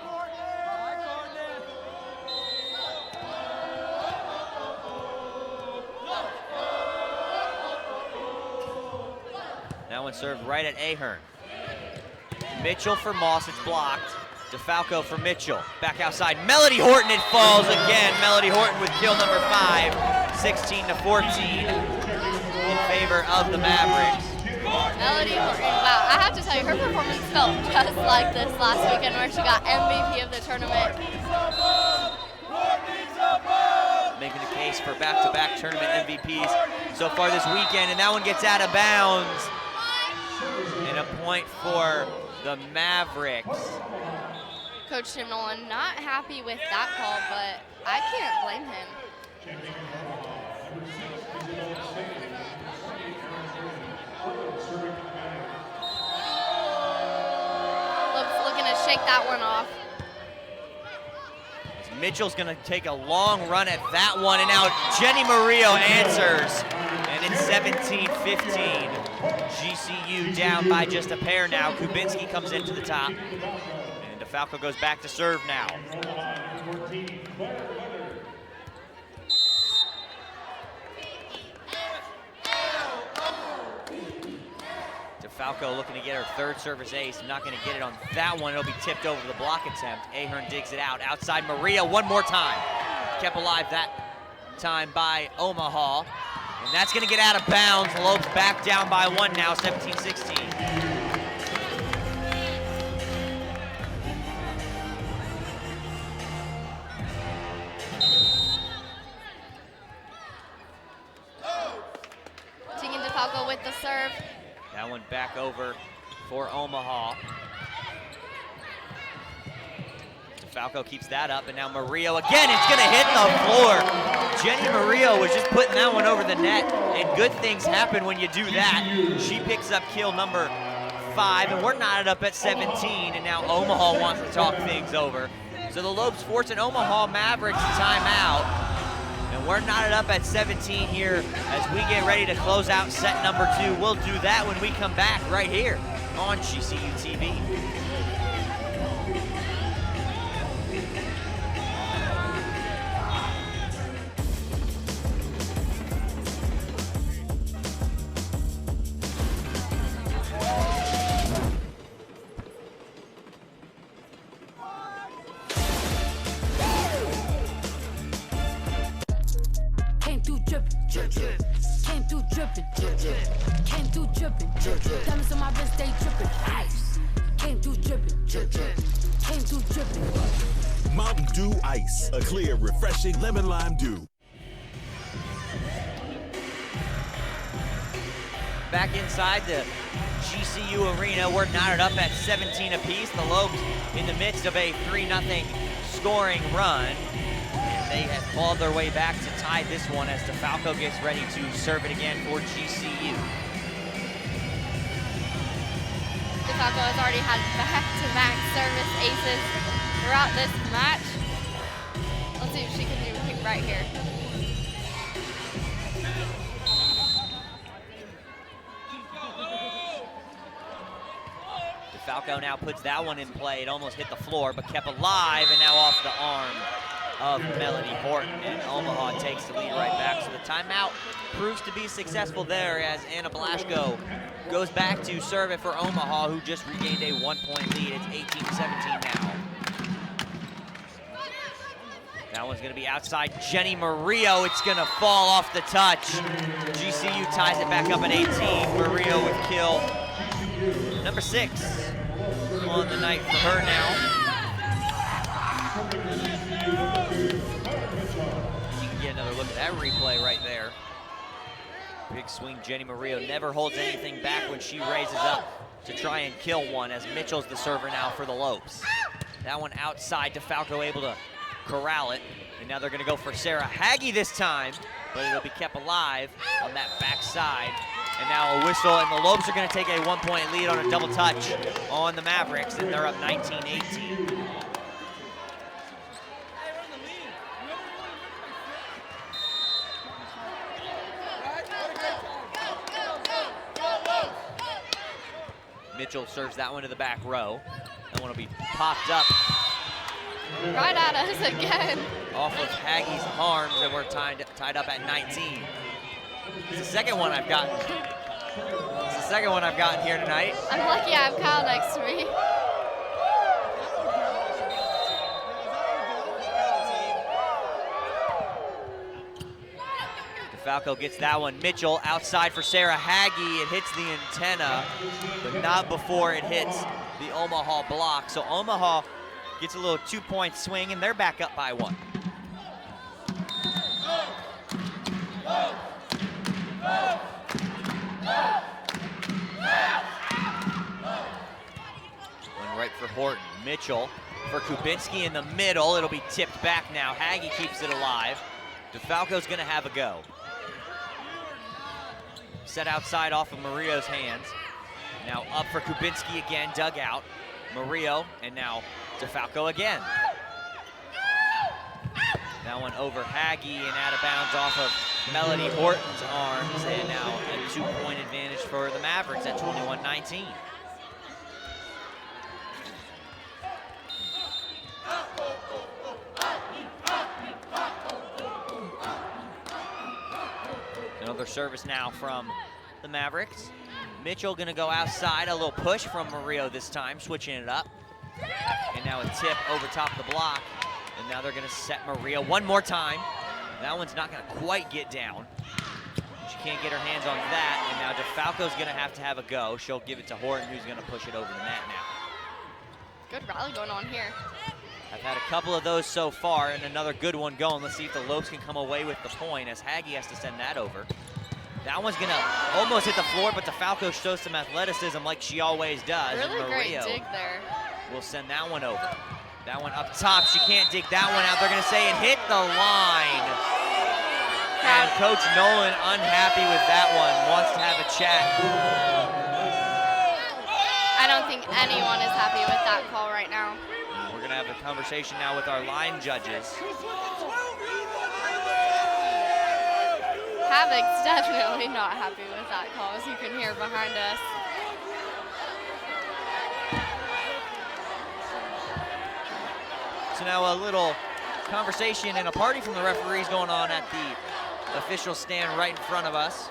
That one served right at Ahern. Mitchell for Moss, it's blocked. DeFalco for Mitchell, back outside. Melody Horton, it falls again. Melody Horton with kill number 5, 16-14 in favor of the Mavericks.
Melody Horton, wow, I have to tell you, her performance felt just like this last weekend where she got MVP of the tournament.
Making the case for back-to-back tournament MVPs so far this weekend, and that one gets out of bounds. And a point for the Mavericks.
Coach Tim Nolan not happy with that call, but I can't blame him. Looking to shake that one off.
Mitchell's gonna take a long run at that one, and now Jenny Murillo answers, and it's 17-15. GCU down by just a pair now. Kubinski comes into the top. DeFalco goes back to serve now. DeFalco looking to get her 3rd service ace. Not going to get it on that one. It'll be tipped over the block attempt. Ahern digs it out. Outside Maria one more time. Kept alive that time by Omaha. And that's going to get out of bounds. Lopes back down by 1 now, 17-16.
With the serve.
That one back over for Omaha. DeFalco keeps that up, and now Murillo again, it's gonna hit the floor. Jenny Murillo was just putting that one over the net, and good things happen when you do that. She picks up kill number 5, and we're knotted up at 17, and now Omaha wants to talk things over. So the Lopes force an Omaha Mavericks timeout. And we're knotted up at 17 here as we get ready to close out set number 2. We'll do that when we come back right here on GCU TV.
Diamonds on my wrist, they dripping. Ice. Came through dripping. Came through dripping.
Mountain Dew Ice, a clear, refreshing lemon lime dew.
Back inside the GCU arena, we're knotted up at 17 apiece. The Lopes in the midst of a 3-0 scoring run. And they have clawed their way back to tie this one as DeFalco gets ready to serve it again for GCU.
DeFalco has already had back-to-back service aces throughout this match. Let's see what she can do right here.
DeFalco now puts that one in play. It almost hit the floor, but kept alive, and now off the arm of Melody Horton, and Omaha takes the lead right back. So the timeout proves to be successful there as Anna Blasco goes back to serve it for Omaha, who just regained a 1-point lead. It's 18-17 now. That one's gonna be outside Jenny Murillo. It's gonna fall off the touch. GCU ties it back up at 18. Murillo with kill number 6 on the night for her now. Another look at that replay right there. Big swing, Jenny Murillo never holds anything back when she raises up to try and kill one, as Mitchell's the server now for the Lopes. That one outside, DeFalco able to corral it. And now they're gonna go for Sarah Haggie this time, but it'll be kept alive on that backside. And now a whistle, and the Lopes are gonna take a 1-point lead on a double touch on the Mavericks, and they're up 19-18. Mitchell serves that one to the back row. That one will be popped up.
Right at us again.
Off of Haggie's arms, and we're tied up at 19. It's the second one I've gotten. It's the second one I've gotten here tonight.
I'm lucky I have Kyle next to me.
DeFalco gets that one. Mitchell outside for Sarah Haggie. It hits the antenna, but not before it hits the Omaha block. So Omaha gets a little 2-point swing, and they're back up by 1. One right for Horton. Mitchell for Kubinski in the middle. It'll be tipped back now. Haggie keeps it alive. DeFalco's gonna have a go. Set outside off of Murillo's hands. Now up for Kubinski again, dug out. Murillo, and now DeFalco again. That one over Haggie and out of bounds off of Melody Horton's arms, and now a 2-point advantage for the Mavericks at 21-19. Another service now from the Mavericks. Mitchell gonna go outside, a little push from Murillo this time, switching it up. And now a tip over top of the block. And now they're gonna set Murillo one more time. That one's not gonna quite get down. She can't get her hands on that. And now DeFalco's gonna have a go. She'll give it to Horton, who's gonna push it over the net now.
Good rally going on here.
I've had a couple of those so far, and another good one going. Let's see if the Lopes can come away with the point, as Haggie has to send that over. That one's gonna almost hit the floor, but DeFalco shows some athleticism like she always does.
Really great dig there.
We'll send that one over. That one up top, she can't dig that one out. They're gonna say it hit the line. And Coach Nolan, unhappy with that one, wants to have a chat.
I don't think anyone is happy with that call right now.
We're gonna have a conversation now with our line judges.
Havoc's definitely not happy with that call, as you can hear behind us.
So now a little conversation and a party from the referees going on at the official stand right in front of us.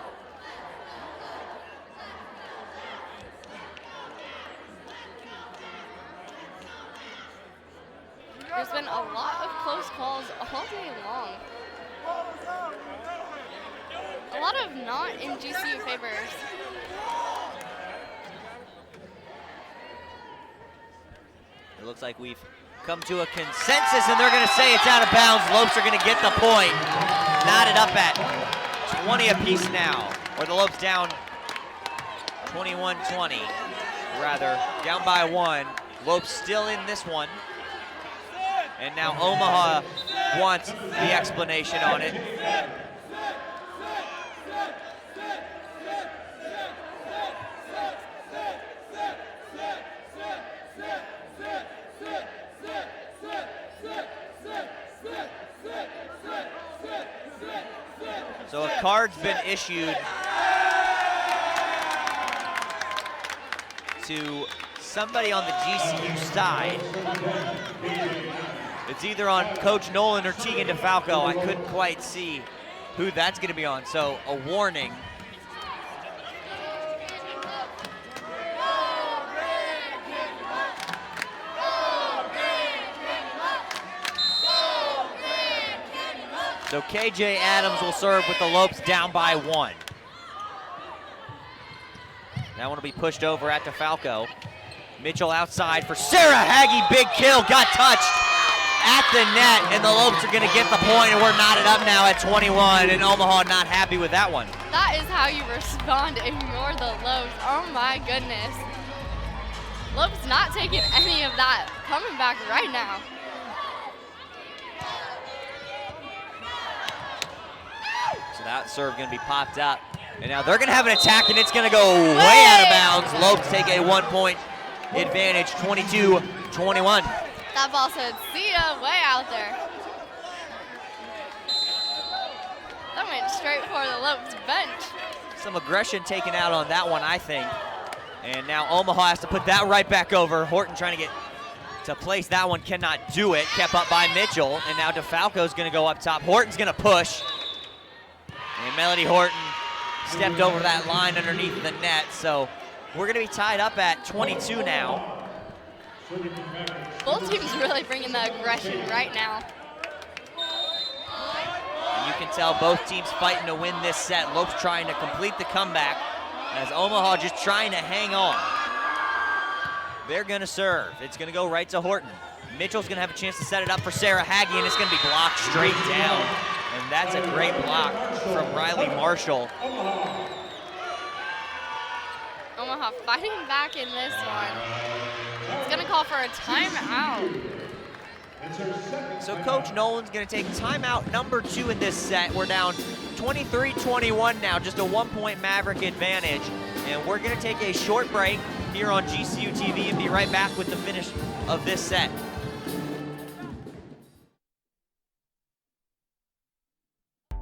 There's been a lot of close calls all day long. A lot of not in GCU favors.
It looks like we've come to a consensus, and they're going to say it's out of bounds. Lopes are going to get the point. Knotted up at 20 apiece now, or the Lopes down 21-20, rather, down by 1. Lopes still in this one. And now Omaha wants the explanation on it. So a card's been issued to somebody on the GCU side. It's either on Coach Nolan or Tegan DeFalco. I couldn't quite see who that's going to be on. So a warning. So KJ Adams will serve with the Lopes down by 1. That one will be pushed over at DeFalco. Mitchell outside for Sarah Haggie, big kill, got touched. at the net, and the Lopes are going to get the point, and we're knotted up now at 21, and Omaha not happy with that one.
That is how you respond to ignore the Lopes. Oh my goodness. Lopes not taking any of that. Coming back right now.
So that serve going to be popped up. And now they're going to have an attack, and it's going to go way out of bounds. Lopes take a 1-point advantage, 22-21.
That ball said, see ya, way out there. That went straight for the Lopes bench.
Some aggression taken out on that one, I think. And now Omaha has to put that right back over. Horton trying to get to place that one, cannot do it. Kept up by Mitchell, and now DeFalco's going to go up top. Horton's going to push. And Melody Horton stepped over that line underneath the net, so we're going to be tied up at 22 now.
Both teams really bringing the aggression right now.
And you can tell both teams fighting to win this set. Lopes trying to complete the comeback as Omaha just trying to hang on. They're going to serve. It's going to go right to Horton. Mitchell's going to have a chance to set it up for Sarah Haggy, and it's going to be blocked straight down. And that's a great block from Riley Marshall.
Omaha fighting back in this one. It's going to call for a timeout.
So Coach Nolan's going to take timeout number 2 in this set. We're down 23-21 now, just a 1-point Maverick advantage. And we're going to take a short break here on GCU TV and be right back with the finish of this set.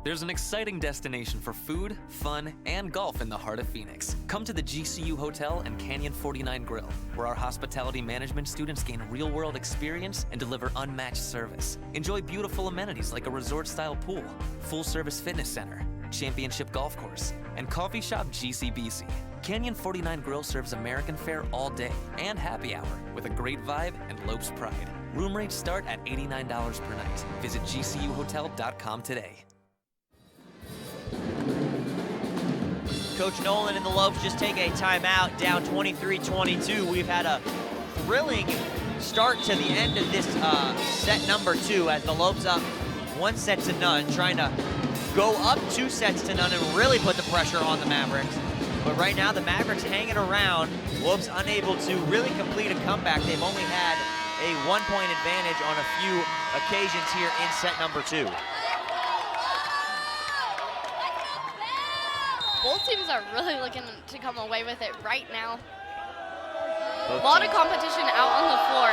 There's an exciting destination for food, fun, and golf in the heart of Phoenix. Come to the GCU Hotel and Canyon 49 Grill, where our hospitality management students gain real-world experience and deliver unmatched service. Enjoy beautiful amenities like a resort-style pool, full-service fitness center, championship golf course, and coffee shop GCBC. Canyon 49 Grill serves American fare all day and happy hour with a great vibe and Lopes pride. Room rates start at $89 per night. Visit gcuhotel.com today.
Coach Nolan and the Lopes just take a timeout, down 23-22. We've had a thrilling start to the end of this set number 2 as the Lopes up 1-0, trying to go up 2-0 and really put the pressure on the Mavericks. But right now the Mavericks hanging around. Lopes unable to really complete a comeback. They've only had a 1-point advantage on a few occasions here in set number 2.
Both teams are really looking to come away with it right now.
Both
a lot
teams
of competition out on the floor.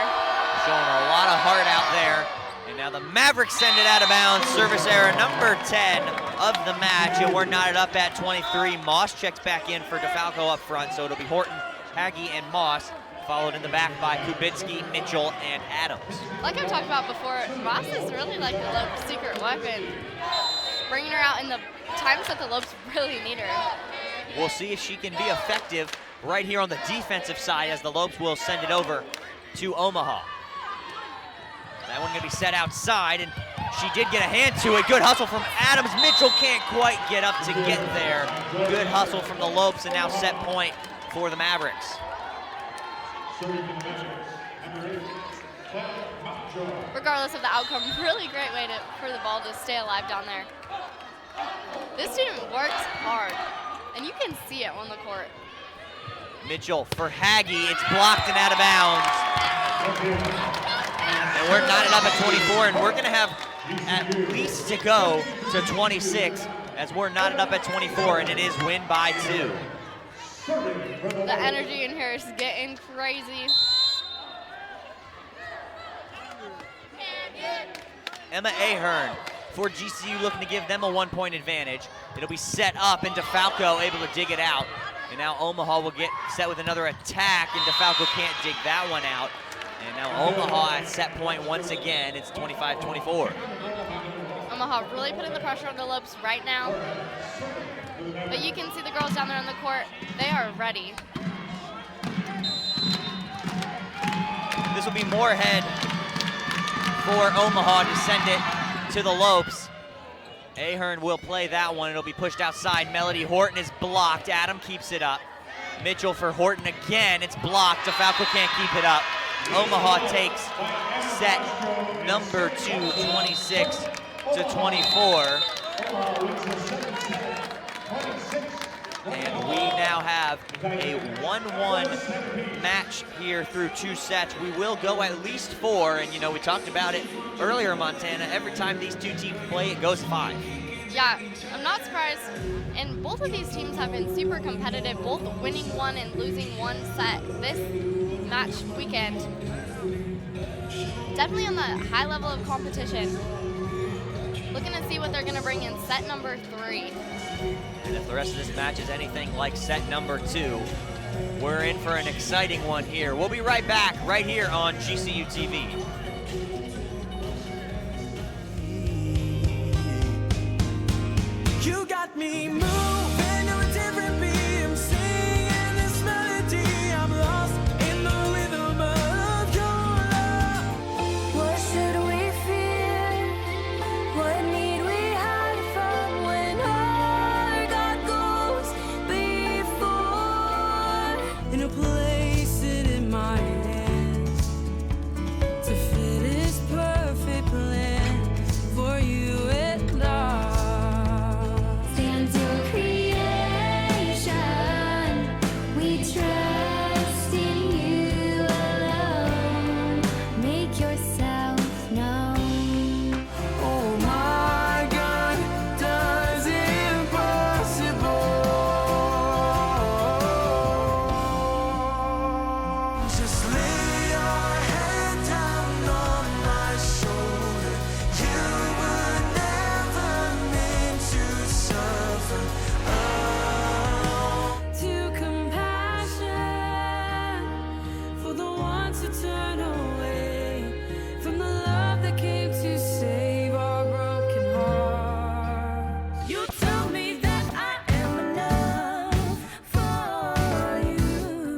Showing a lot of heart out there. And now the Mavericks send it out of bounds. Service error number 10 of the match. And we're knotted up at 23. Moss checks back in for DeFalco up front. So it'll be Horton, Haggy, and Moss, followed in the back by Kubitsky, Mitchell, and Adams.
Like I've talked about before, Moss is really like the Lopes' secret weapon. Bringing her out in the times that the Lopes really need her.
We'll see if she can be effective right here on the defensive side as the Lopes will send it over to Omaha. That one gonna be set outside, and she did get a hand to it. Good hustle from Adams. Mitchell can't quite get up to get there. Good hustle from the Lopes, and now set point for the Mavericks.
Regardless of the outcome, really great way for the ball to stay alive down there. This team works hard, and you can see it on the court.
Mitchell for Haggy, it's blocked and out of bounds. And we're knotted up at 24, and we're gonna have at least to go to 26 as we're knotted up at 24, and it is win by 2.
The energy in here is getting crazy.
Emma Ahern for GCU looking to give them a 1-point advantage. It'll be set up, and DeFalco able to dig it out. And now Omaha will get set with another attack, and DeFalco can't dig that one out. And now Omaha at set point once again. It's 25-24.
Omaha really putting the pressure on the Lopes right now. But you can see the girls down there on the court. They are ready.
This will be Moorhead for Omaha to send it to the Lopes. Ahern will play that one. It'll be pushed outside. Melody Horton is blocked. Adam keeps it up. Mitchell for Horton again. It's blocked. DeFalco can't keep it up. Omaha takes set number 2, 26-24. And we now have a 1-1 match here through 2 sets. We will go at least 4, and you know, we talked about it earlier, Montana. Every time these two teams play, it goes 5.
Yeah, I'm not surprised. And both of these teams have been super competitive, both winning 1 and losing 1 set this match weekend. Definitely on the high level of competition. Looking to see what they're going to bring in set number 3.
And if the rest of this match is anything like set number 2, we're in for an exciting one here. We'll be right back right here on GCU TV.
You got me moving to a different beat. I'm singing this melody. I'm lost in the rhythm of your love. What should we fear? What need we hide from when our God goes before? In a place in my hands to fit His perfect plan for you and I. Stand to creation, we trust in you alone. Make yourself known. Oh my God, does impossible. Just lay your head down on my shoulder. You were never meant to suffer. To compassion for the ones who turn away from the love that came to save our broken hearts. You tell me that I am enough for you,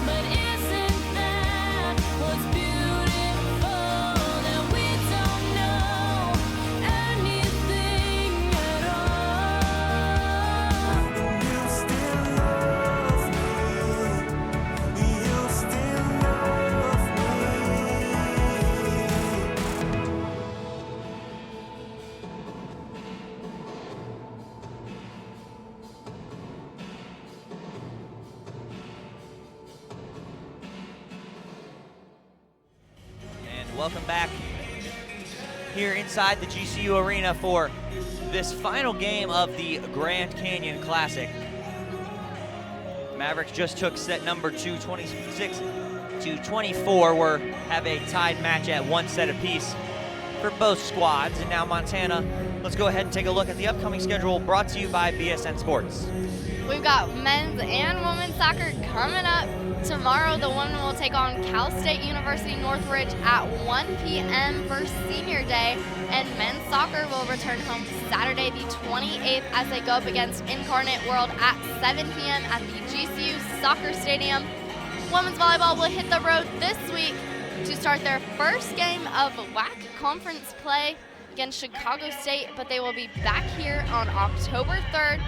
But isn't that what's beautiful? That we don't know anything at all. You still love me. You still love
And welcome back here inside the GCU Arena for this final game of the Grand Canyon Classic. Mavericks just took set number 2, 26-24. We have a tied match at 1 set apiece for both squads. And now Montana, let's go ahead and take a look at the upcoming schedule brought to you by BSN Sports.
We've got men's and women's soccer coming up. Tomorrow, the women will take on Cal State University Northridge at 1 p.m. for Senior Day, and men's soccer will return home Saturday the 28th as they go up against Incarnate World at 7 p.m. at the GCU Soccer Stadium. Women's volleyball will hit the road this week to start their first game of WAC conference play against Chicago State, but they will be back here on October 3rd,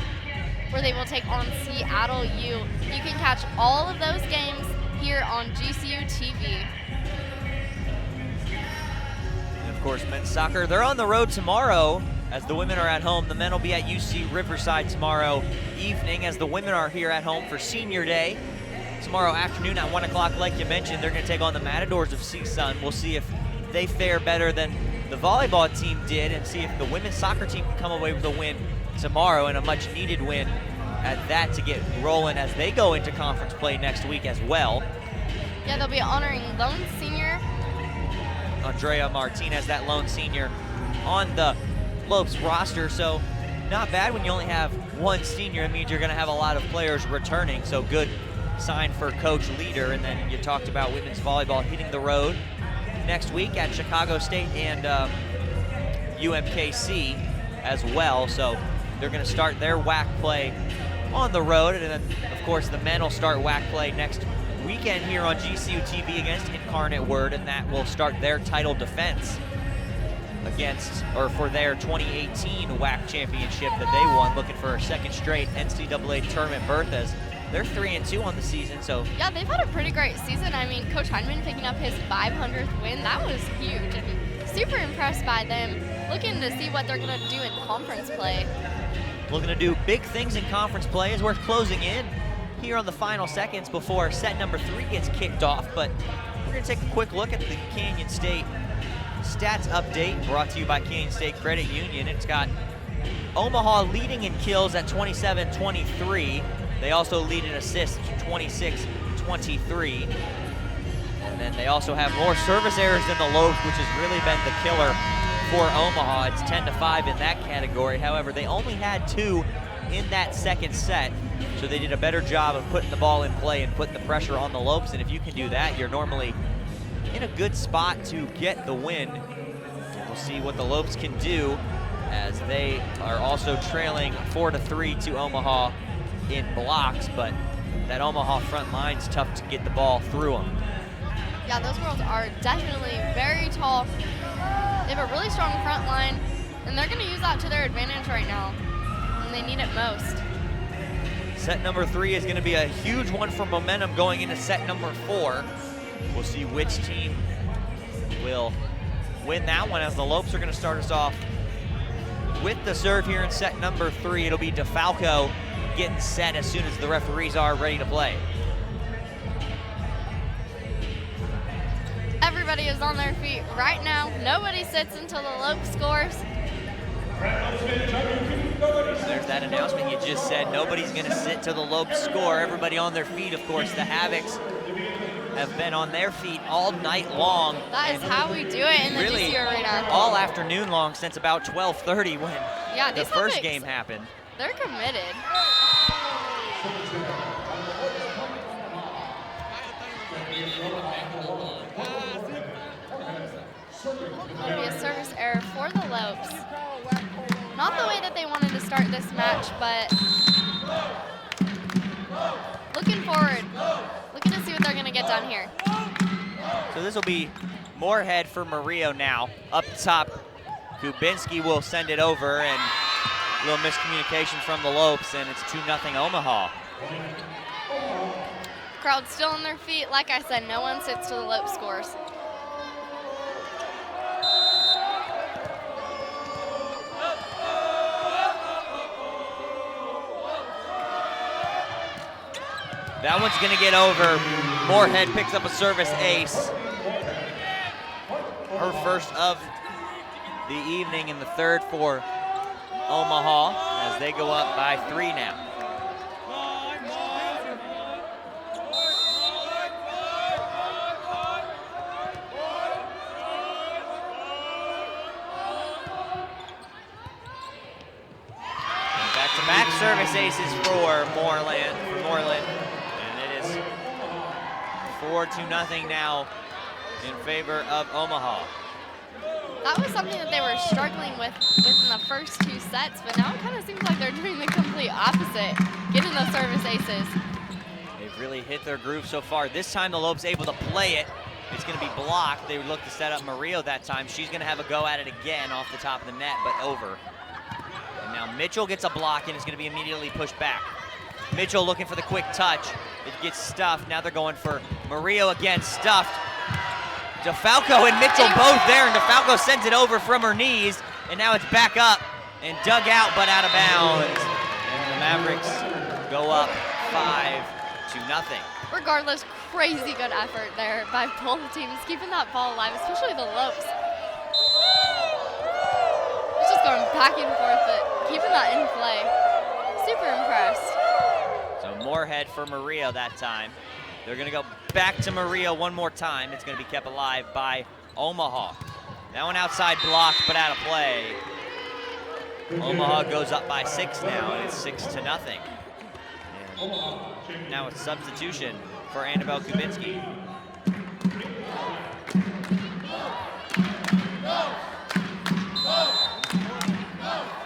where they will take on Seattle U. You can catch all of those games here on GCU TV.
And of course, men's soccer, they're on the road tomorrow as the women are at home. The men will be at UC Riverside tomorrow evening as the women are here at home for Senior Day. Tomorrow afternoon at 1 o'clock, like you mentioned, they're going to take on the Matadors of CSUN. We'll see if they fare better than the volleyball team did and see if the women's soccer team can come away with a win tomorrow, and a much needed win at that to get rolling as they go into conference play next week as well.
Yeah, they'll be honoring lone senior
Andrea Martinez, that lone senior on the Lopes roster, so not bad when you only have one senior. It means you're going to have a lot of players returning, so good sign for Coach Leader. And then you talked about women's volleyball hitting the road next week at Chicago State and UMKC as well, so they're going to start their WAC play on the road, and then of course the men will start WAC play next weekend here on GCU TV against Incarnate Word, and that will start their title defense for their 2018 WAC championship that they won, looking for a second straight NCAA tournament berth as They're 3-2 on the season, so.
Yeah, they've had a pretty great season. I mean, Coach Heineman picking up his 500th win, that was huge. And super impressed by them. Looking to see what they're going to do in conference play.
Looking to do big things in conference play as we're closing in here on the final seconds before set number 3 gets kicked off. But we're going to take a quick look at the Canyon State stats update brought to you by Canyon State Credit Union. It's got Omaha leading in kills at 27-23. They also lead in assists 26-23. And then they also have more service errors than the Lopes, which has really been the killer for Omaha. It's 10-5 in that category. However, they only had 2 in that second set, so they did a better job of putting the ball in play and putting the pressure on the Lopes. And if you can do that, you're normally in a good spot to get the win. We'll see what the Lopes can do as they are also trailing 4-3 to Omaha in blocks, but that Omaha front line's tough to get the ball through them.
Yeah, those girls are definitely very tall. They have a really strong front line, and they're going to use that to their advantage right now, and they need it most.
Set number 3 is going to be a huge one for momentum going into set number 4. We'll see which team will win that one, as the Lopes are going to start us off with the serve here in set number 3. It'll be DeFalco getting set as soon as the referees are ready to play.
Everybody is on their feet right now. Nobody sits until the Lopes scores.
There's that announcement you just said. Nobody's going to sit till the Lopes score. Everybody on their feet, of course. The Havocs have been on their feet all night long.
That is how we do it in the
really
GCU arena.
All afternoon long since about 12:30 when the first game happened.
They're committed. It'll be a service error for the Lopes. Not the way that they wanted to start this match, but looking forward. Looking to see what they're going to get done here.
So this will be Moorhead for Murillo now. Up top, Kubinski will send it over, and a little miscommunication from the Lopes, and it's 2-0 Omaha.
Crowd still on their feet. Like I said, no one sits till the Lopes scores.
That one's going to get over. Moorhead picks up a service ace. Her first of the evening and the third for Omaha as they go up by 3 now. Back-to-back service aces for Moreland. And it is 4-0 now in favor of Omaha.
That was something that they were struggling with in the first 2 sets, but now it kind of seems like they're doing the complete opposite, getting those service aces.
They've really hit their groove so far. This time the Lopes able to play it. It's going to be blocked. They would look to set up Murillo that time. She's going to have a go at it again off the top of the net, but over. And now Mitchell gets a block, and it's going to be immediately pushed back. Mitchell looking for the quick touch. It gets stuffed. Now they're going for Murillo again, stuffed. DeFalco and Mitchell both there, and DeFalco sends it over from her knees, and now it's back up and dug out, but out of bounds. And the Mavericks go up 5-0.
Regardless, crazy good effort there by both teams, keeping that ball alive, especially the Lopes. It's just going back and forth, but keeping that in play. Super impressed.
So Moorhead for Murillo that time. They're going to go back to Murillo one more time. It's going to be kept alive by Omaha. That one outside blocked, but out of play. Omaha goes up by 6 now, and it's 6-0. And now it's substitution for Annabelle Kubinski.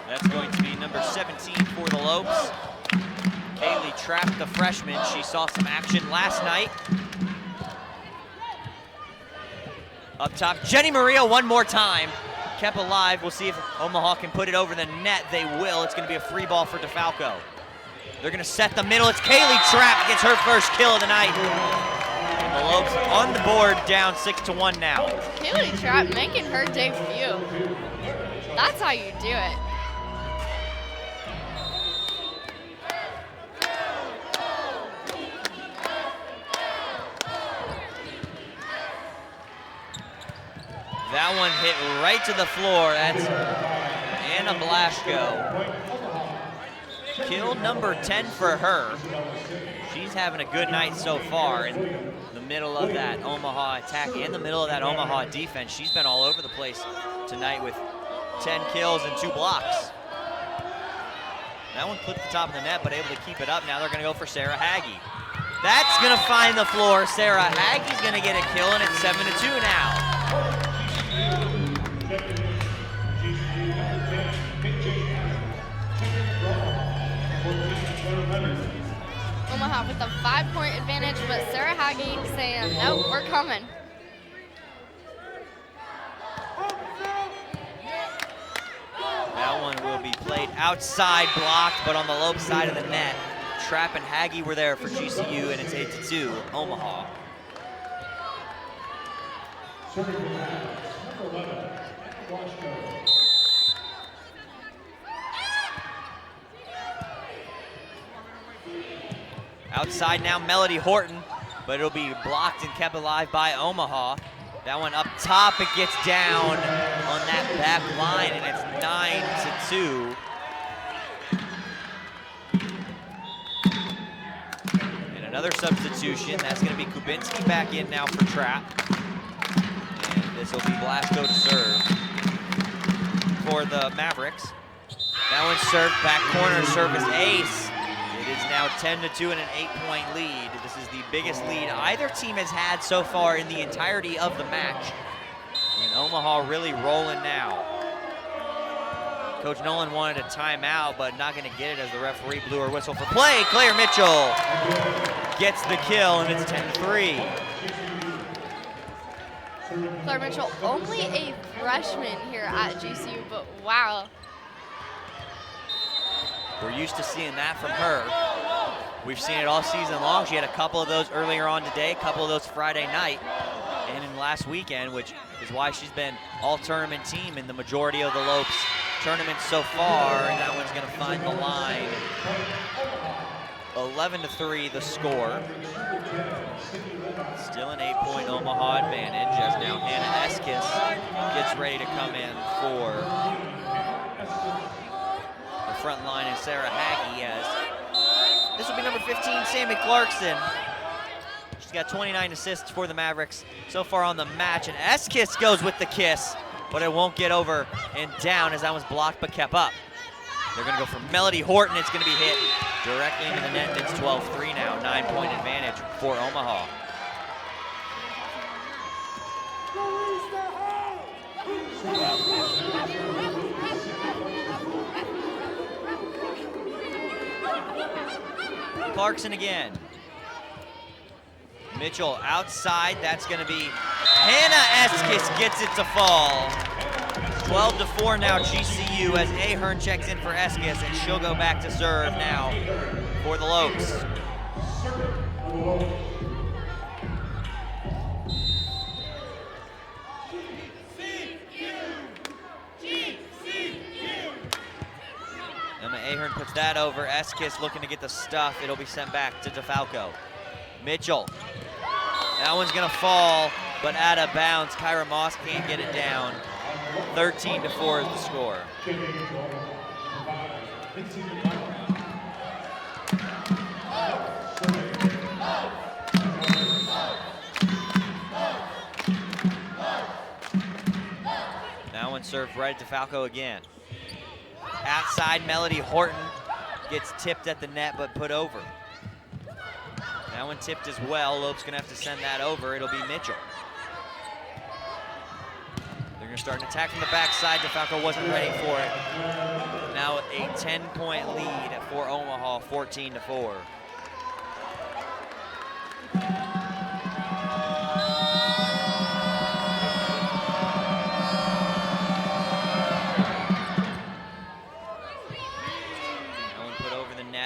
That's going to be number 17 for the Lopes. Kaylee Trapp, the freshman. She saw some action last night. Up top, Jenny Murillo one more time. Kept alive. We'll see if Omaha can put it over the net. They will. It's going to be a free ball for DeFalco. They're gonna set the middle. It's Kaylee Trapp gets her first kill of the night. And the Lopes on the board, down 6-1 now.
Kaylee Trapp making her debut. That's how you do it.
That one hit right to the floor. That's Anna Blaschko. Kill number 10 for her. She's having a good night so far in the middle of that Omaha attack and the middle of that Omaha defense. She's been all over the place tonight with 10 kills and 2 blocks. That one clipped the top of the net, but able to keep it up. Now they're gonna go for Sarah Haggie. That's gonna find the floor. Sarah Haggie's gonna get a kill, and it's 7-2 now.
Omaha with a 5-point advantage, but Sarah Haggie saying, nope, we're coming.
That one will be played outside, blocked, but on the Lope side of the net. Trapp and Haggie were there for GCU, and it's 8-2, Omaha. Outside now, Melody Horton, but it'll be blocked and kept alive by Omaha. That one up top, it gets down on that back line, and it's 9-2. And another substitution. That's going to be Kubinski back in now for Trapp. And this will be Blaschko to serve for the Mavericks. That one served back corner, service ace. It is now 10-2 and an 8-point lead. This is the biggest lead either team has had so far in the entirety of the match. And Omaha really rolling now. Coach Nolan wanted a timeout, but not gonna get it as the referee blew her whistle for play. Claire Mitchell gets the kill, and it's 10-3.
Claire Mitchell, only a freshman here at GCU, but wow.
We're used to seeing that from her. We've seen it all season long. She had a couple of those earlier on today, a couple of those Friday night, and in last weekend, which is why she's been all-tournament team in the majority of the Lopes tournaments so far, and that one's gonna find the line. 11-3 the score. Still an 8-point Omaha advantage as now Hannah Eskis gets ready to come in for the front line, and Sarah Haggie as this will be number 15, Sammy Clarkson. She's got 29 assists for the Mavericks so far on the match, and Eskis goes with the kiss, but it won't get over and down as that was blocked but kept up. They're gonna go for Melody Horton. It's gonna be hit directly into the net, and it's 12-3 now, 9-point advantage for Omaha. Clarkson again. Mitchell outside, that's gonna be Hannah Eskis gets it to fall. 12-4 now GCU as Ahern checks in for Eskis, and she'll go back to serve now for the Lopes. Emma Ahern puts that over. Eskis looking to get the stuff. It'll be sent back to DeFalco. Mitchell. That one's gonna fall, but out of bounds. Kyra Moss can't get it down. 13-4 is the score. That one served right to Falco again. Outside, Melody Horton gets tipped at the net but put over. That one tipped as well. Lope's gonna have to send that over. It'll be Mitchell. They're gonna start an attack from the backside. DeFalco wasn't ready for it. Now a 10-point lead for Omaha, 14-4.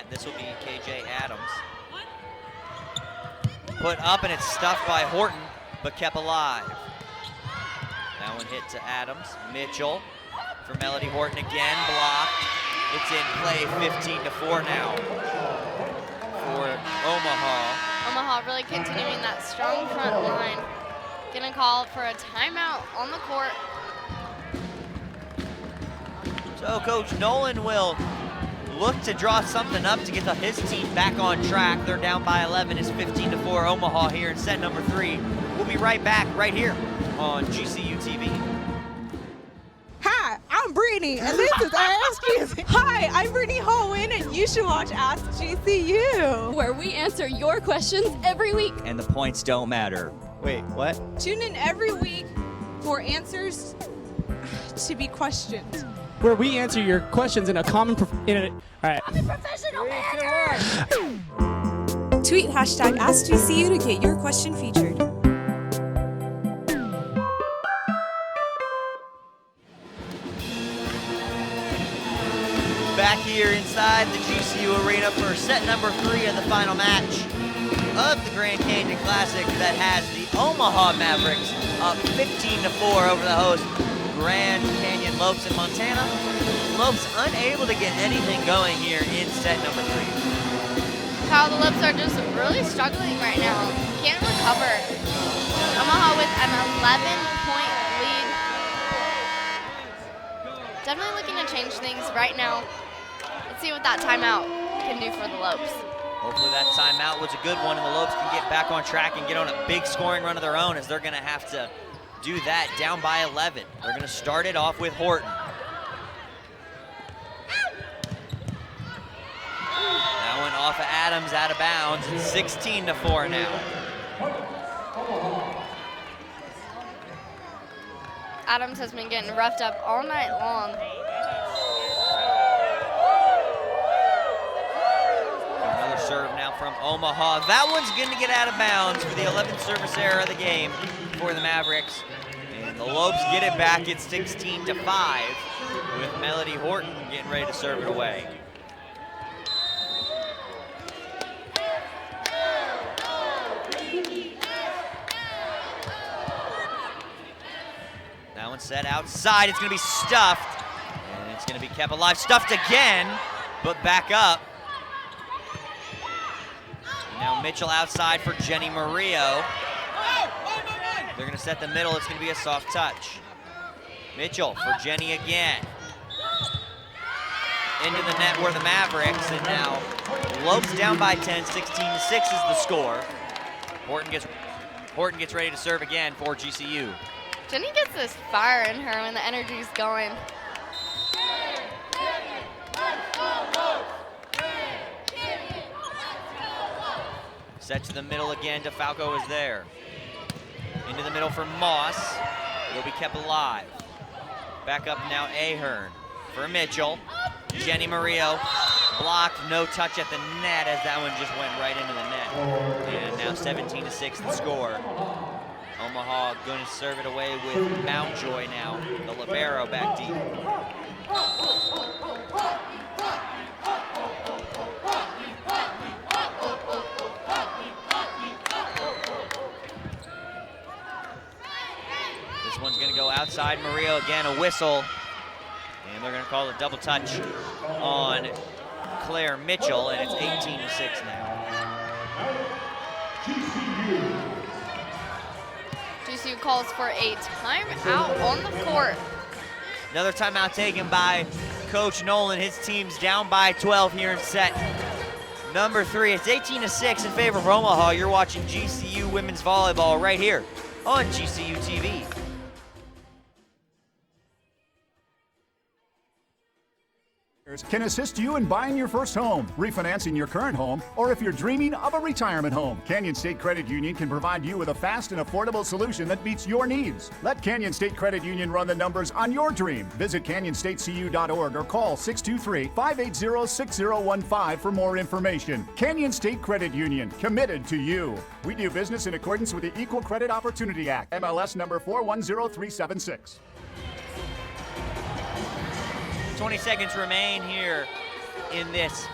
This will be put up, and it's stuffed by Horton, but kept alive. That one hit to Adams. Mitchell for Melody Horton again, blocked. It's in play, 15-4 now for Omaha.
Omaha really continuing that strong front line. Gonna call for a timeout on the court.
So Coach Nolan will look to draw something up to get his team back on track. They're down by 11. It's 15-4 Omaha here in set number 3. We'll be right back right here on GCU TV.
Hi, I'm Brittany, and this is Ask GCU. Hi, I'm Brittany Holwyn, and you should watch Ask GCU,
where we answer your questions every week.
And the points don't matter. Wait, what?
Tune in every week for answers to be questioned.
Where we answer your questions in a common, all right.
I'm a professional answer.
Tweet hashtag AskGCU to get your question featured.
Back here inside the GCU Arena for set number 3 of the final match of the Grand Canyon Classic that has the Omaha Mavericks up 15-4 over the host Grand Canyon Lopes in Montana. Lopes unable to get anything going here in set number 3.
Kyle, the Lopes are just really struggling right now. Can't recover. Omaha with an 11-point lead. Definitely looking to change things right now. Let's see what that timeout can do for the Lopes.
Hopefully that timeout was a good one and the Lopes can get back on track and get on a big scoring run of their own, as they're going to have to do that down by 11. They're going to start it off with Horton. That one off of Adams, out of bounds. It's 16-4 now.
Adams has been getting roughed up all night long.
Another serve now from Omaha. That one's going to get out of bounds for the 11th service error of the game for the Mavericks. And the Lopes get it back. It's 16-5 with Melody Horton getting ready to serve it away. That one set outside. It's going to be stuffed. And it's going to be kept alive. Stuffed again, but back up. And now Mitchell outside for Jenny Murillo. They're going to set the middle. It's going to be a soft touch. Mitchell for Jenny again. Into the net were the Mavericks, and now Lopes down by 10, 16-6 is the score. Horton gets ready to serve again for GCU.
Jenny gets this fire in her when the energy's going.
Set to the middle again. DeFalco is there. Into the middle for Moss. It'll be kept alive. Back up now, Ahern for Mitchell. Jenny Murillo blocked, no touch at the net, as that one just went right into the net. And now 17-6 the score. Omaha going to serve it away with Mountjoy now, the libero back deep. This one's going to go outside Murillo again, a whistle. And they're going to call a double touch on Claire Mitchell, and it's 18-6 now.
GCU calls for a timeout on the court.
Another timeout taken by Coach Nolan. His team's down by 12 here in set number 3. It's 18-6 in favor of Omaha. You're watching GCU Women's Volleyball right here on GCU TV.
Can assist you in buying your first home, refinancing your current home, or if you're dreaming of a retirement home. Canyon State Credit Union can provide you with a fast and affordable solution that meets your needs. Let Canyon State Credit Union run the numbers on your dream. Visit canyonstatecu.org or call 623-580-6015 for more information. Canyon State Credit Union, committed to you. We do business in accordance with the Equal Credit Opportunity Act, MLS number 410376.
20 seconds remain here in this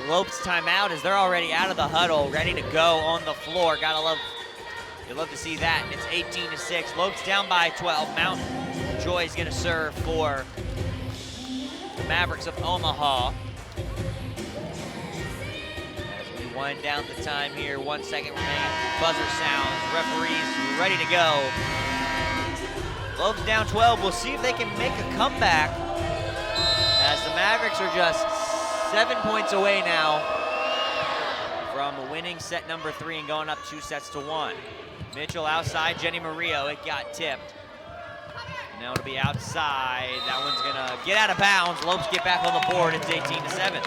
Lopes timeout as they're already out of the huddle, ready to go on the floor. You'd love to see that. And it's 18-6. Lopes down by 12. Mountjoy's gonna serve for the Mavericks of Omaha. As we wind down the time here, 1 second remaining. Buzzer sounds, referees ready to go. Lopes down 12. We'll see if they can make a comeback as the Mavericks are just 7 points away now from winning set number 3 and going up 2-1. Mitchell outside, Jenny Murillo, it got tipped. Now it'll be outside. That one's gonna get out of bounds. Lopes get back on the board, it's 18-7.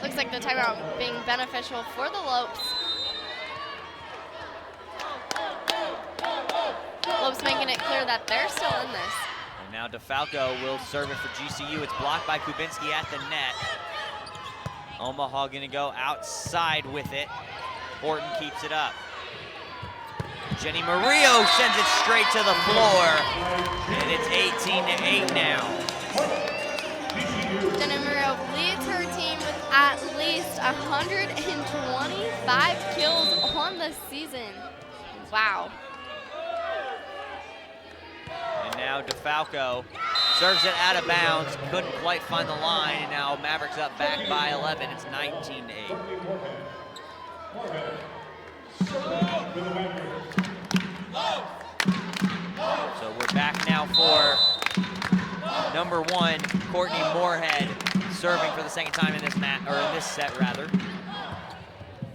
Looks like the timeout being beneficial for the Lopes. Lopes making it clear that they're still in this.
And now DeFalco will serve it for GCU. It's blocked by Kubinski at the net. Omaha gonna go outside with it. Horton keeps it up. Jenny Murillo sends it straight to the floor. And it's 18-8 now.
Jenny Murillo leads her team with at least 125 kills on the season. Wow.
And now DeFalco serves it out of bounds, couldn't quite find the line, and now Mavericks up back by 11. It's 19-8. So we're back now for number 1, Courtney Moorhead, serving for the second time in this set rather.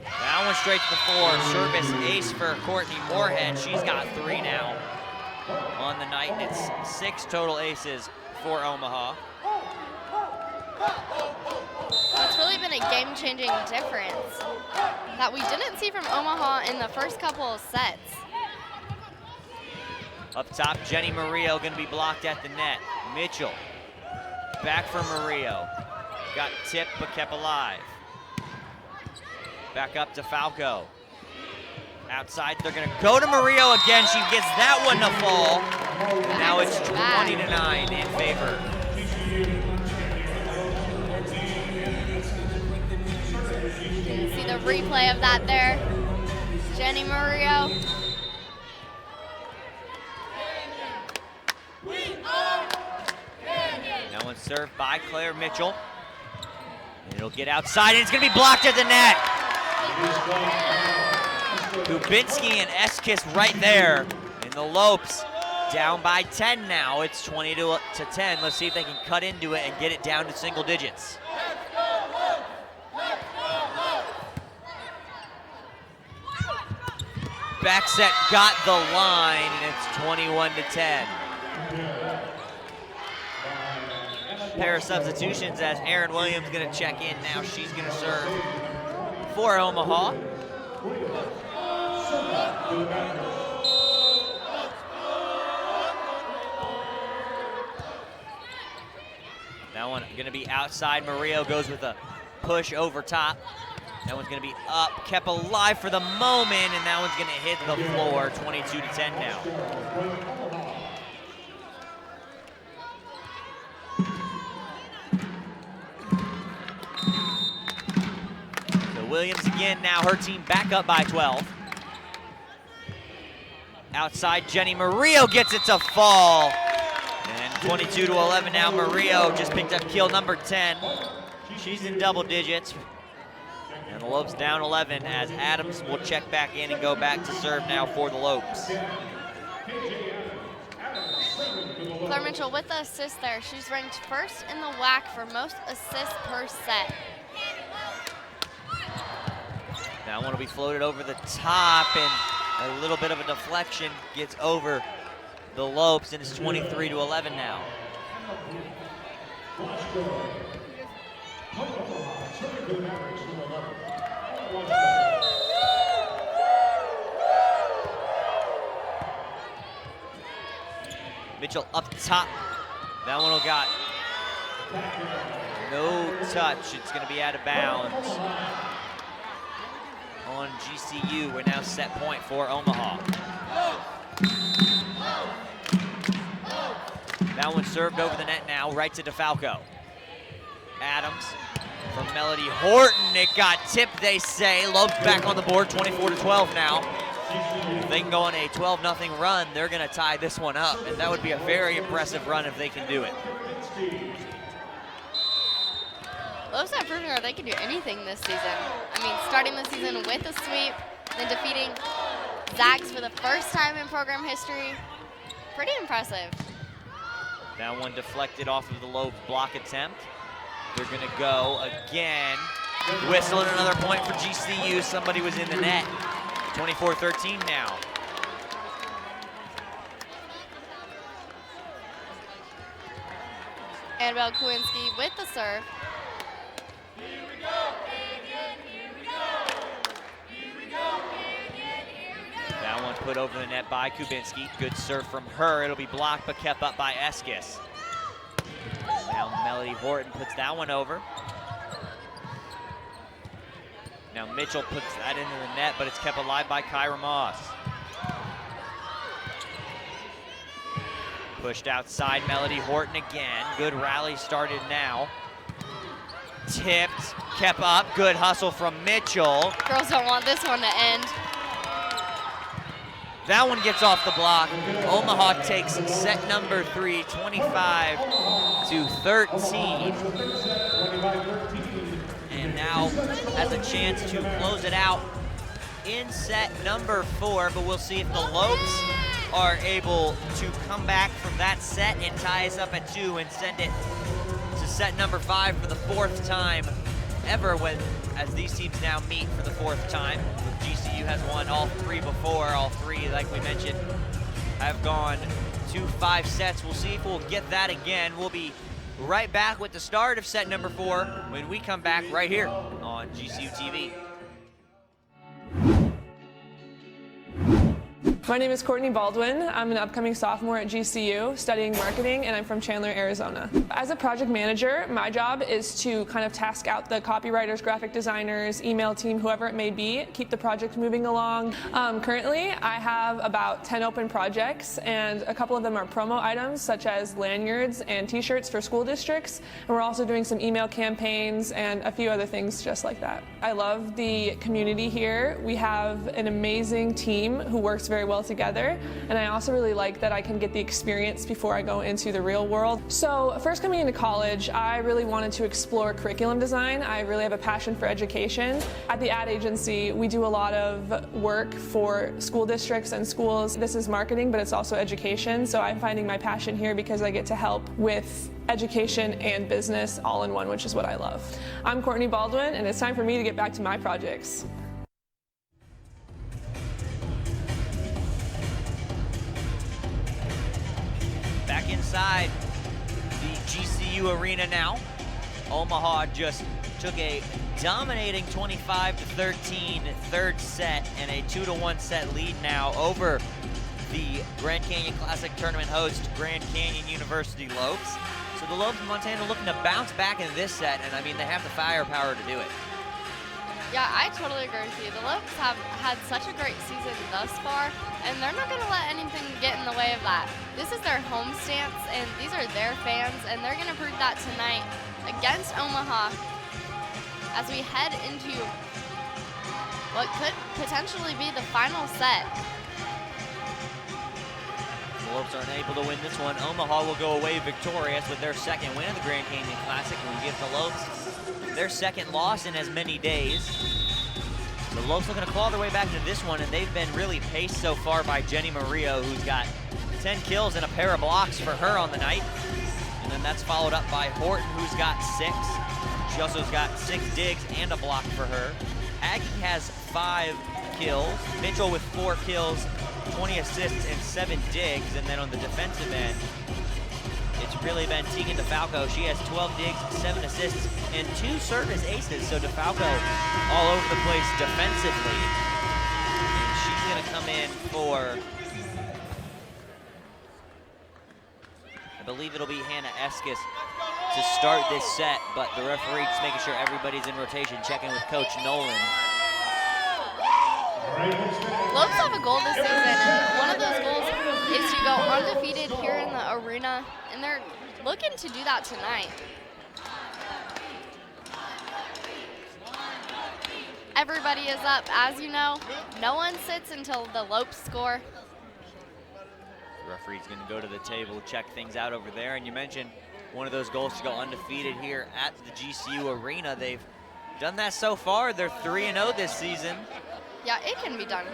That one straight to the floor. Service ace for Courtney Moorhead. She's got 3 now on the night, and it's 6 total aces for Omaha.
It's really been a game-changing difference that we didn't see from Omaha in the first couple of sets.
Up top, Jenny Murillo gonna be blocked at the net. Mitchell, back for Murillo. Got tipped but kept alive. Back up to Falco. Outside, they're gonna go to Murillo again. She gets that one to fall. And now it's 20-9 in favor.
You can see the replay of that there. Jenny Murillo.
That one's served by Claire Mitchell. And it'll get outside, and it's gonna be blocked at the net. Kubinski and Eskis right there. And the Lopes down by 10 now. It's 20-10. Let's see if they can cut into it and get it down to single digits. Back set got the line, and it's 21-10. Pair of substitutions as Erin Williams gonna check in now. She's gonna serve for Omaha. That one gonna be outside. Murillo goes with a push over top. That one's gonna be up, kept alive for the moment, and that one's gonna hit the floor, 22-10 now. So Williams again now, her team back up by 12. Outside, Jenny Murillo gets it to fall. And 22-11 now, Murillo just picked up kill number 10. She's in double digits. And the Lopes down 11 as Adams will check back in and go back to serve now for the Lopes.
Claire Mitchell with the assist there. She's ranked first in the WAC for most assists per set.
That one will be floated over the top, and a little bit of a deflection gets over the Lopes, and it's 23-11 now. Mitchell up top. That one will got no touch. It's going to be out of bounds on GCU. We're now set point for Omaha. That one served over the net now, right to DeFalco. Adams from Melody Horton. It got tipped, they say. Lopes back on the board, 24-12 now. If they can go on a 12-0 run, they're going to tie this one up, and that would be a very impressive run if they can do it.
Lopes have proven that they can do anything this season. I mean, starting the season with a sweep, then defeating Zags for the first time in program history. Pretty impressive.
That one deflected off of the Lopes block attempt. They're going to go again. Whistle and another point for GCU. Somebody was in the net. 24-13 now.
Annabelle Kowinski with the serve.
That one put over the net by Kubinski. Good serve from her. It'll be blocked but kept up by Eskis. Now Melody Horton puts that one over. Now Mitchell puts that into the net, but it's kept alive by Kyra Moss. Pushed outside, Melody Horton again. Good rally started now. Tipped, kept up. Good hustle from Mitchell.
Girls don't want this one to end.
That one gets off the block. Omaha takes set number 3, 25-13. And now has a chance to close it out in set number 4, but we'll see if the Lopes are able to come back from that set and tie us up at 2 and send it to set number 5 for the 4th time ever, as these teams now meet for the 4th time. GCU has won all 3 before. All 3, like we mentioned, have gone to 5 sets. We'll see if we'll get that again. We'll be right back with the start of set number 4 when we come back right here on GCU TV.
My name is Courtney Baldwin. I'm an upcoming sophomore at GCU studying marketing, and I'm from Chandler, Arizona. As a project manager, my job is to kind of task out the copywriters, graphic designers, email team, whoever it may be, keep the project moving along. Currently, I have about 10 open projects, and a couple of them are promo items, such as lanyards and t-shirts for school districts, and we're also doing some email campaigns and a few other things just like that. I love the community here. We have an amazing team who works very well together, and I also really like that I can get the experience before I go into the real world. So first coming into college, I really wanted to explore curriculum design. I really have a passion for education. At the ad agency, we do a lot of work for school districts and schools. This is marketing, but it's also education, so I'm finding my passion here because I get to help with education and business all in one, which is what I love. I'm Courtney Baldwin, and it's time for me to get back to my projects.
Back inside the GCU arena now. Omaha just took a dominating 25-13 third set and a 2-1 set lead now over the Grand Canyon Classic tournament host, Grand Canyon University Lopes. So the Lopes of Montana looking to bounce back in this set, and I mean, they have the firepower to do it.
Yeah, I totally agree with you. The Lopes have had such a great season thus far, and they're not going to let anything get in the way of that. This is their home stance, and these are their fans, and they're going to prove that tonight against Omaha as we head into what could potentially be the final set.
The Lopes aren't able to win this one. Omaha will go away victorious with their second win of the Grand Canyon Classic, and we give the Lopes their second loss in as many days. The Lopes looking to claw their way back into this one, and they've been really paced so far by Jenny Murillo, who's got 10 kills and a pair of blocks for her on the night. And then that's followed up by Horton, who's got 6. She also's got 6 digs and a block for her. Aggie has 5 kills. Mitchell with 4 kills, 20 assists, and 7 digs. And then on the defensive end, it's really been Tegan DeFalco. She has 12 digs, 7 assists, and 2 service aces. So DeFalco all over the place defensively. And she's going to come in for, I believe it'll be Hannah Eskis to start this set, but the referee just making sure everybody's in rotation, checking with Coach Nolan.
Lopes have a goal this season, and one of those goals is to go undefeated here in the arena. Arena, and they're looking to do that tonight. Everybody is up. As you know, no one sits until the Lopes score.
The referee's going to go to the table, check things out over there. And you mentioned one of those goals to go undefeated here at the GCU Arena. They've done that so far. They're 3-0 this season.
Yeah, it can be done.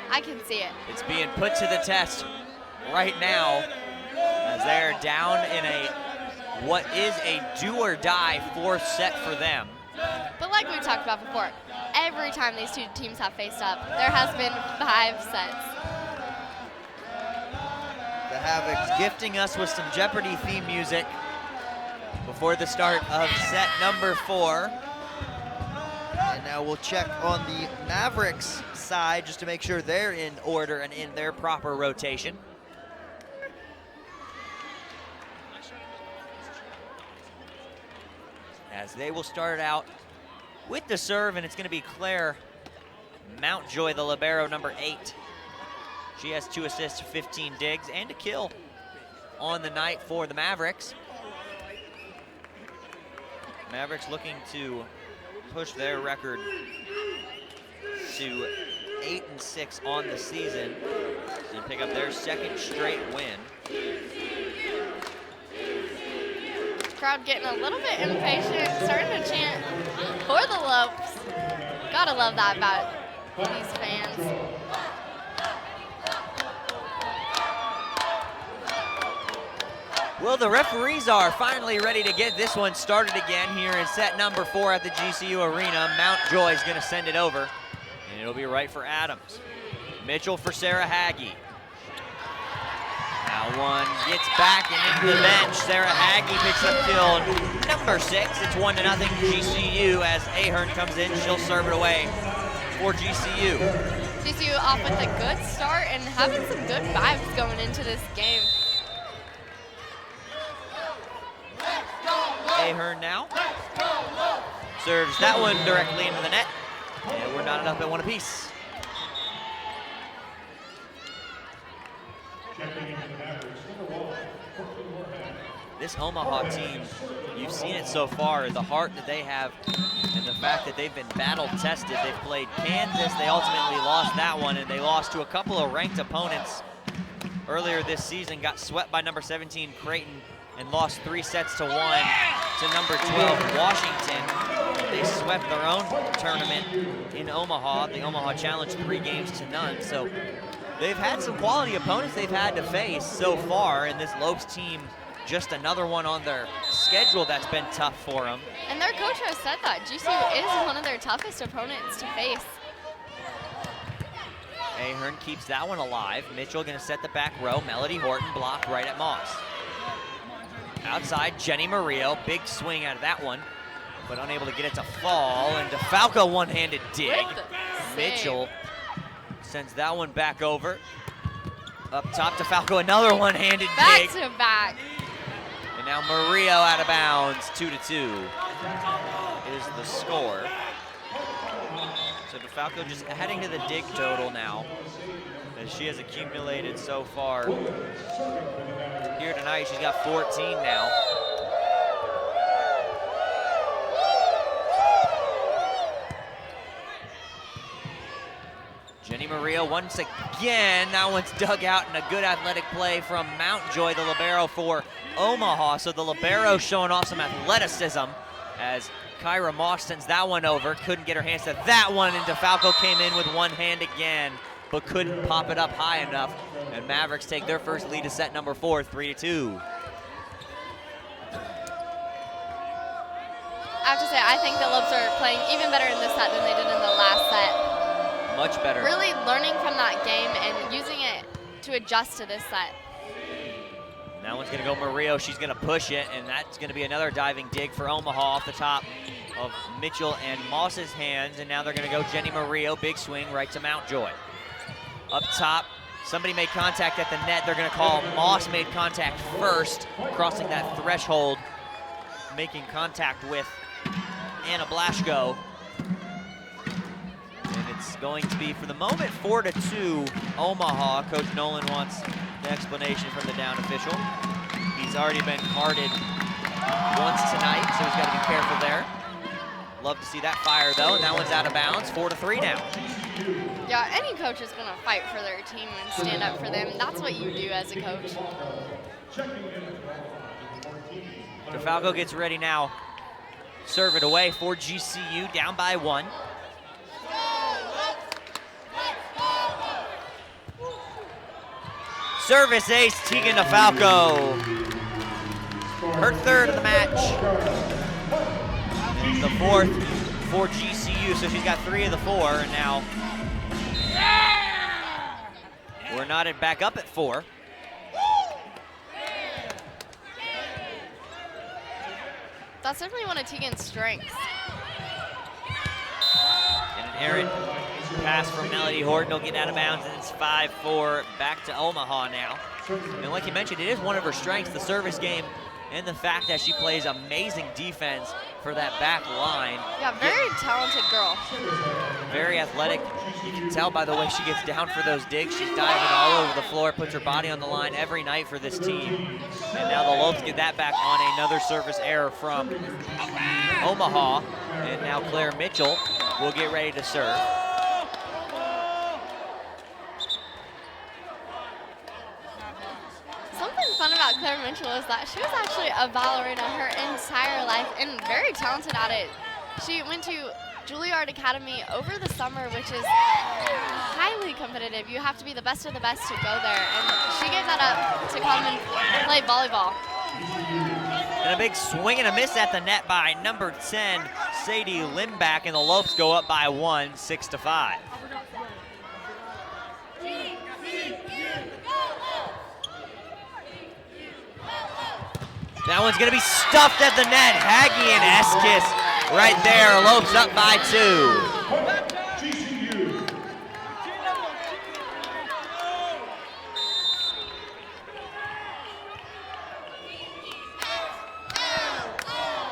I can see it.
It's being put to the test right now as they're down in what is a do-or-die fourth set for them.
But like we talked about before, every time these two teams have faced up, there has been 5 sets.
The Havocs gifting us with some Jeopardy theme music before the start of set number 4.
And now we'll check on the Mavericks side just to make sure they're in order and in their proper rotation.
As they will start out with the serve, and it's going to be Claire Mountjoy, the libero, number 8. She has 2 assists, 15 digs, and a kill on the night for the Mavericks. Mavericks looking to push their record to 8-6 on the season and pick up their 2nd straight win.
Crowd getting a little bit impatient, starting to chant for the Lopes. Gotta love that about these fans.
Well, the referees are finally ready to get this one started again here in set number 4 at the GCU Arena. Mountjoy is going to send it over, and it'll be right for Adams. Mitchell for Sarah Haggie. Now one gets back and into the bench. Sarah Haggie picks up kill number 6. It's 1-0 GCU as Ahern comes in. She'll serve it away for GCU.
GCU off with a good start and having some good vibes going into this game.
Ahern now serves that one directly into the net. And we're knotted up at 1 apiece. This Omaha team, you've seen it so far, the heart that they have and the fact that they've been battle tested. They've played Kansas, they ultimately lost that one, and they lost to a couple of ranked opponents earlier this season, got swept by number 17 Creighton and lost 3 sets to 1 to number 12 Washington. They swept their own tournament in Omaha, the Omaha Challenge, 3 games to none. So they've had some quality opponents they've had to face so far, and this Lopes team, just another one on their schedule that's been tough for them.
And their coach has said that GCU is one of their toughest opponents to face.
Ahern keeps that one alive. Mitchell gonna set the back row. Melody Horton blocked right at Moss. Outside, Jenny Murillo, big swing out of that one, but unable to get it to fall, and DeFalco one-handed dig. Mitchell sends that one back over. Up top, DeFalco, another one-handed dig.
Back to back.
And now Murillo out of bounds, 2-2 is the score. So DeFalco just heading to the dig total now, as she has accumulated so far here tonight. She's got 14 now. Jenny Murillo once again. That one's dug out in a good athletic play from Mountjoy, the libero for Omaha. So the libero showing off some athleticism as Kyra Moss sends that one over. Couldn't get her hands to that one, and DeFalco came in with one hand again, but couldn't pop it up high enough. And Mavericks take their first lead to set number 4, 3-2.
I have to say, I think the Lopes are playing even better in this set than they did in the last set.
Much better.
Really learning from that game and using it to adjust to this set.
That one's gonna go Murillo. She's gonna push it, and that's gonna be another diving dig for Omaha off the top of Mitchell and Moss's hands. And now they're gonna go Jenny Murillo, big swing right to Mountjoy. Up top, somebody made contact at the net. They're gonna call Moss made contact first, crossing that threshold, making contact with Anna Blaschko. And it's going to be, for the moment, 4-2 Omaha. Coach Nolan wants the explanation from the down official. He already been carded once tonight, so he's got to be careful there. Love to see that fire, though, and that one's out of bounds. 4-3 now.
Yeah, any coach is going to fight for their team and stand up for them. That's what you do as a coach.
DeFalco gets ready now. Serve it away for GCU, down by 1. Service ace, Tegan DeFalco. Her third of the match. The fourth for GCU, so she's got 3 of the 4, and now we're knotted back up at 4.
That's definitely one of Tegan's strengths.
And an errant pass from Melody Horton will get out of bounds, and it's 5-4 back to Omaha now. And like you mentioned, it is one of her strengths, the service game, and the fact that she plays amazing defense for that back line.
Yeah, very talented girl.
Very athletic. You can tell by the way she gets down for those digs. She's diving all over the floor, puts her body on the line every night for this team. And now the Lopes get that back on another service error from Omaha. And now Claire Mitchell will get ready to serve.
Something fun about Claire Mitchell is that she was actually a ballerina her entire life and very talented at it. She went to Juilliard Academy over the summer, which is highly competitive. You have to be the best of the best to go there, and she gave that up to come and play volleyball.
And a big swing and a miss at the net by number 10, Sadie Limback, and the Lopes go up by 1, 6-5. That one's gonna be stuffed at the net. Haggy and Eskis right there. Lopes up by 2.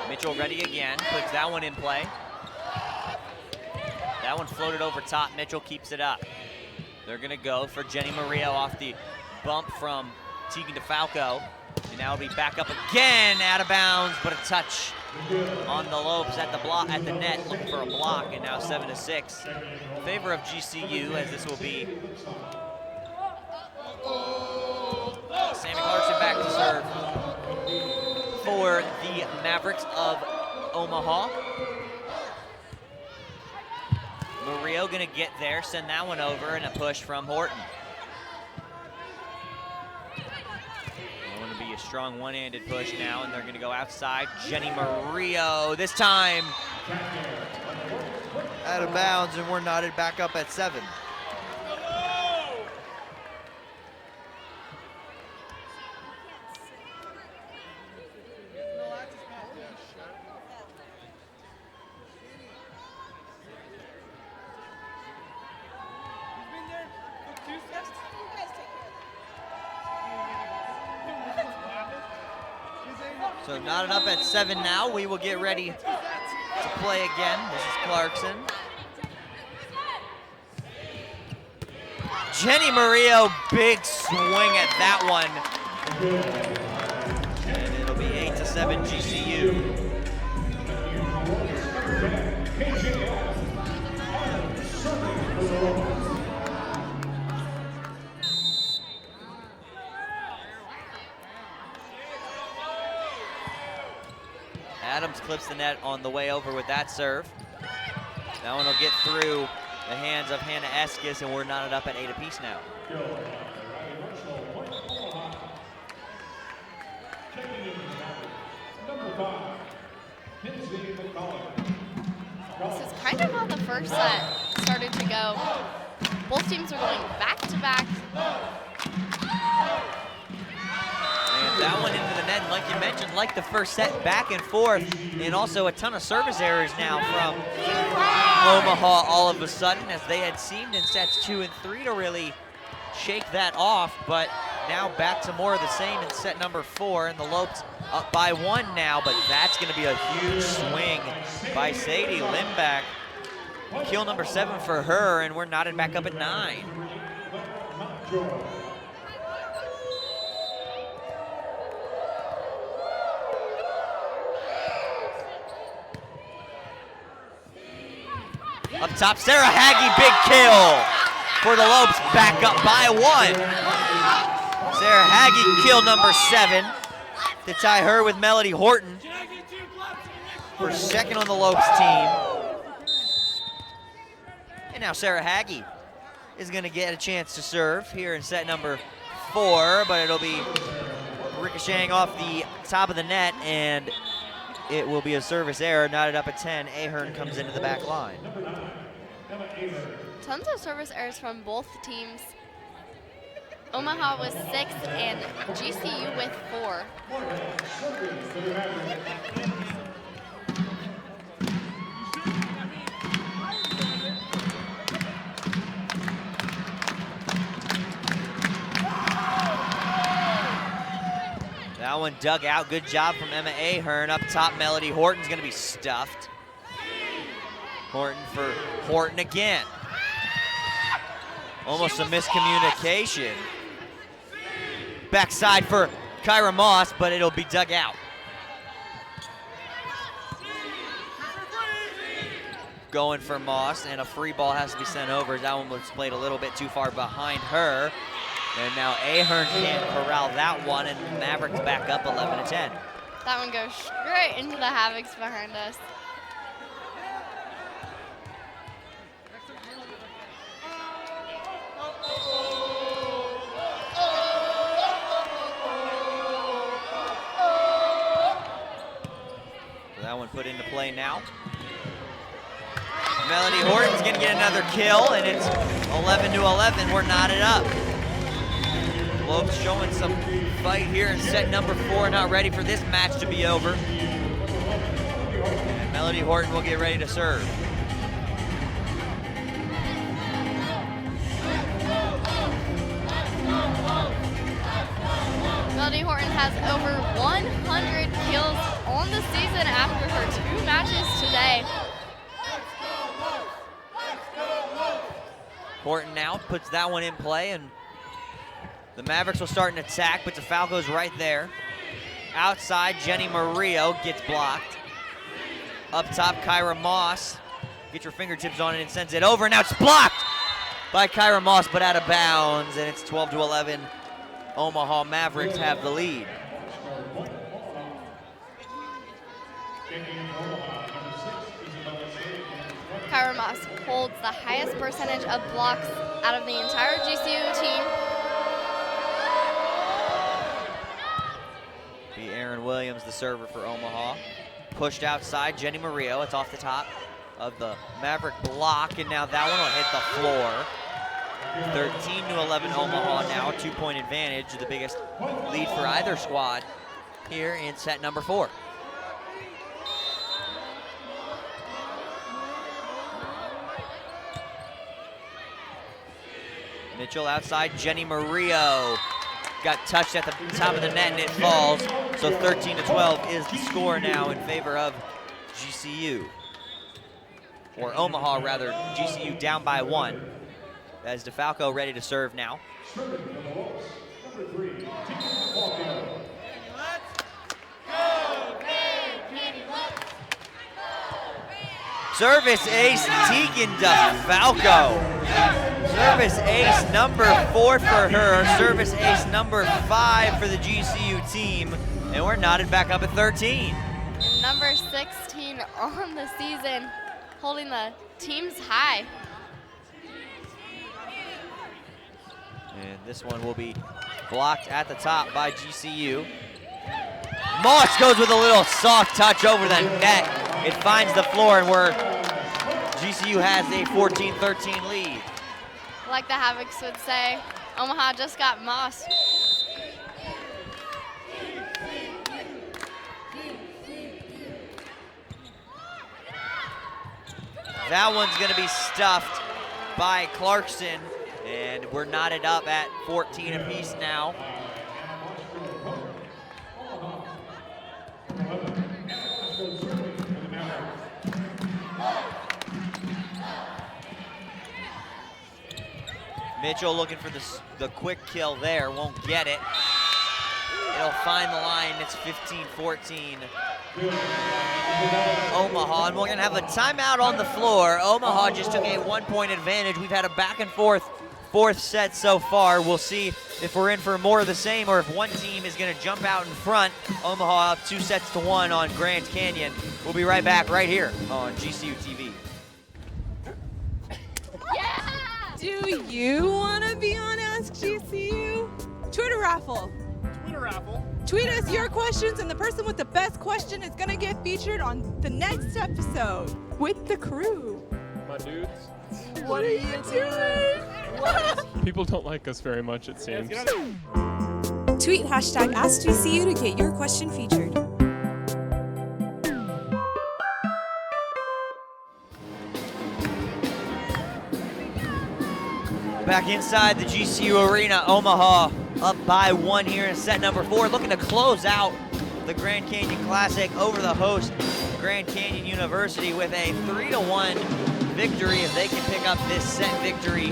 Mitchell ready again, puts that one in play. That one floated over top. Mitchell keeps it up. They're gonna go for Jenny Murillo off the bump from Tegan DeFalco. And now it'll be back up again, out of bounds, but a touch on the Lopes at the block, at the net, looking for a block, and now 7-6 in favor of GCU, as this will be Sammy Clarkson back to serve for the Mavericks of Omaha. Murillo gonna get there, send that one over, and a push from Horton. A strong one-handed push now, and they're going to go outside. Jenny Murillo this time
out of bounds, and we're knotted back up at 7.
So knotted up at 7 now. We will get ready to play again. This is Clarkson. Jenny Murillo, big swing at that one. And it'll be 8-7 GCU. Adams clips the net on the way over with that serve. That one will get through the hands of Hannah Eskis, and we're knotted up at 8 apiece now.
This is kind of how the first set started to go. Both teams were going back to back.
And that one into the net, and like you mentioned, like the first set, back and forth, and also a ton of service errors now from Omaha all of a sudden, as they had seemed in sets 2 and 3 to really shake that off, but now back to more of the same in set number 4, and the Lopes up by 1 now, but that's gonna be a huge swing by Sadie Limback. Kill number 7 for her, and we're knotted back up at 9. Up top, Sarah Haggy, big kill for the Lopes, back up by 1. Sarah Haggy, kill number 7 to tie her with Melody Horton for second on the Lopes team. And now Sarah Haggy is gonna get a chance to serve here in set number 4, but it'll be ricocheting off the top of the net, and it will be a service error, knotted up at 10. Ahern comes into the back line.
Tons of service errors from both teams. Omaha with 6 and GCU with 4.
That one dug out. Good job from Emma Ahern. Up top, Melody Horton's going to be stuffed. Horton for Horton again. Almost a miscommunication. Backside for Kyra Moss, but it'll be dug out. Going for Moss, and a free ball has to be sent over. That one was played a little bit too far behind her. And now Ahern can't corral that one, and Mavericks back up 11-10.
That one goes straight into the Havocs behind us.
That one put into play now. Melody Horton's gonna get another kill, and it's 11-11. We're knotted up. Lopes showing some fight here in set number 4, not ready for this match to be over. And Melody Horton will get ready to serve.
Melody Horton has over 100 kills on the season after her 2 matches today.
Horton now puts that one in play, and the Mavericks will start an attack, but DeFalco's right there. Outside, Jenny Murillo gets blocked. Up top, Kyra Moss. Get your fingertips on it and sends it over. Now it's blocked by Kyra Moss, but out of bounds, and it's 12-11. Omaha Mavericks have the lead.
Kyra Moss holds the highest percentage of blocks out of the entire GCU team.
Aaron Williams, the server for Omaha. Pushed outside, Jenny Murillo. It's off the top of the Maverick block, and now that one will hit the floor. 13-11 Omaha now, 2-point advantage, the biggest lead for either squad here in set number 4. Mitchell outside, Jenny Murillo. Got touched at the top of the net and it falls. So 13-12 is the score now in favor of GCU. Or Omaha rather, GCU down by 1. As DeFalco ready to serve now. Service ace, Tegan DeFalco. Service ace number 4 for her. Service ace number 5 for the GCU team. And we're knotted back up at 13.
Number 16 on the season, holding the team's high.
And this one will be blocked at the top by GCU. Moss goes with a little soft touch over the net. It finds the floor, and GCU has a 14-13 lead.
Like the Havocs would say, Omaha just got Moss.
That one's gonna be stuffed by Clarkson, and we're knotted up at 14 apiece now. Mitchell looking for the quick kill there, won't get it. It'll find the line. It's 15-14. Omaha, and we're going to have a timeout on the floor. Omaha just took a 1-point advantage. We've had a back and forth fourth set so far. We'll see if we're in for more of the same or if one team is going to jump out in front. Omaha up 2-1 on Grand Canyon. We'll be right back right here on GCU TV.
Do you want to be on Ask GCU? Twitter raffle.
Twitter raffle.
Tweet us your questions, and the person with the best question is going to get featured on the next episode with the crew.
My dudes.
What are you doing?
People don't like us very much, it seems.
Tweet hashtag Ask GCU to get your question featured.
Back inside the GCU Arena, Omaha up by 1 here in set number 4, looking to close out the Grand Canyon Classic over the host, Grand Canyon University, with a 3-1 victory if they can pick up this set victory,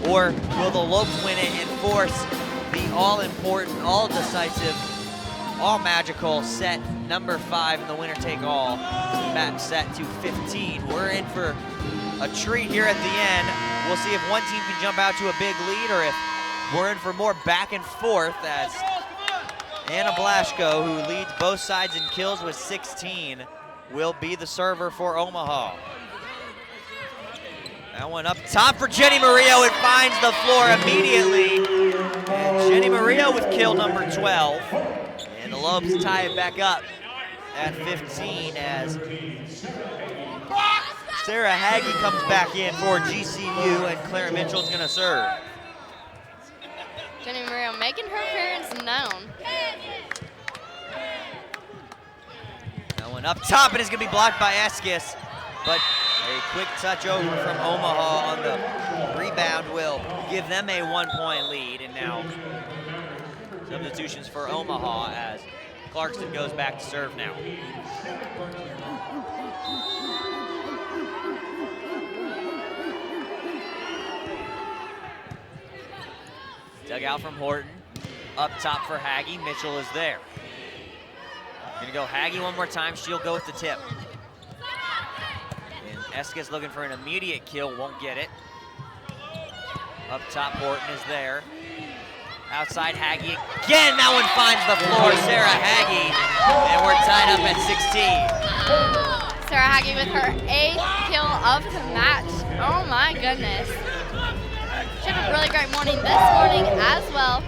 or will the Lopes win it and force the all-important, all-decisive, all-magical set number 5 in the winner-take-all match set to 15. We're in for a treat here at the end. We'll see if one team can jump out to a big lead or if we're in for more back and forth, as Anna Blaschko, who leads both sides in kills with 16, will be the server for Omaha. That one up top for Jenny Murillo. It finds the floor immediately. And Jenny Murillo with kill number 12. And the Lopes tie it back up at 15 as Sarah Haggie comes back in for GCU, and Clara Mitchell's gonna serve.
Jenny Murillo making her appearance known.
That one up top, and it's gonna be blocked by Eskis, but a quick touch over from Omaha on the rebound will give them a 1-point lead. And now substitutions for Omaha as Clarkson goes back to serve now. Dug out from Horton. Up top for Haggie. Mitchell is there. Gonna go Haggie one more time. She'll go with the tip. And Eskis looking for an immediate kill. Won't get it. Up top, Horton is there. Outside, Haggie again. That one finds the floor. Sarah Haggie. And we're tied up at 16.
Sarah Haggie with her 8th kill of the match. Oh my goodness. She had a really great morning this morning as well.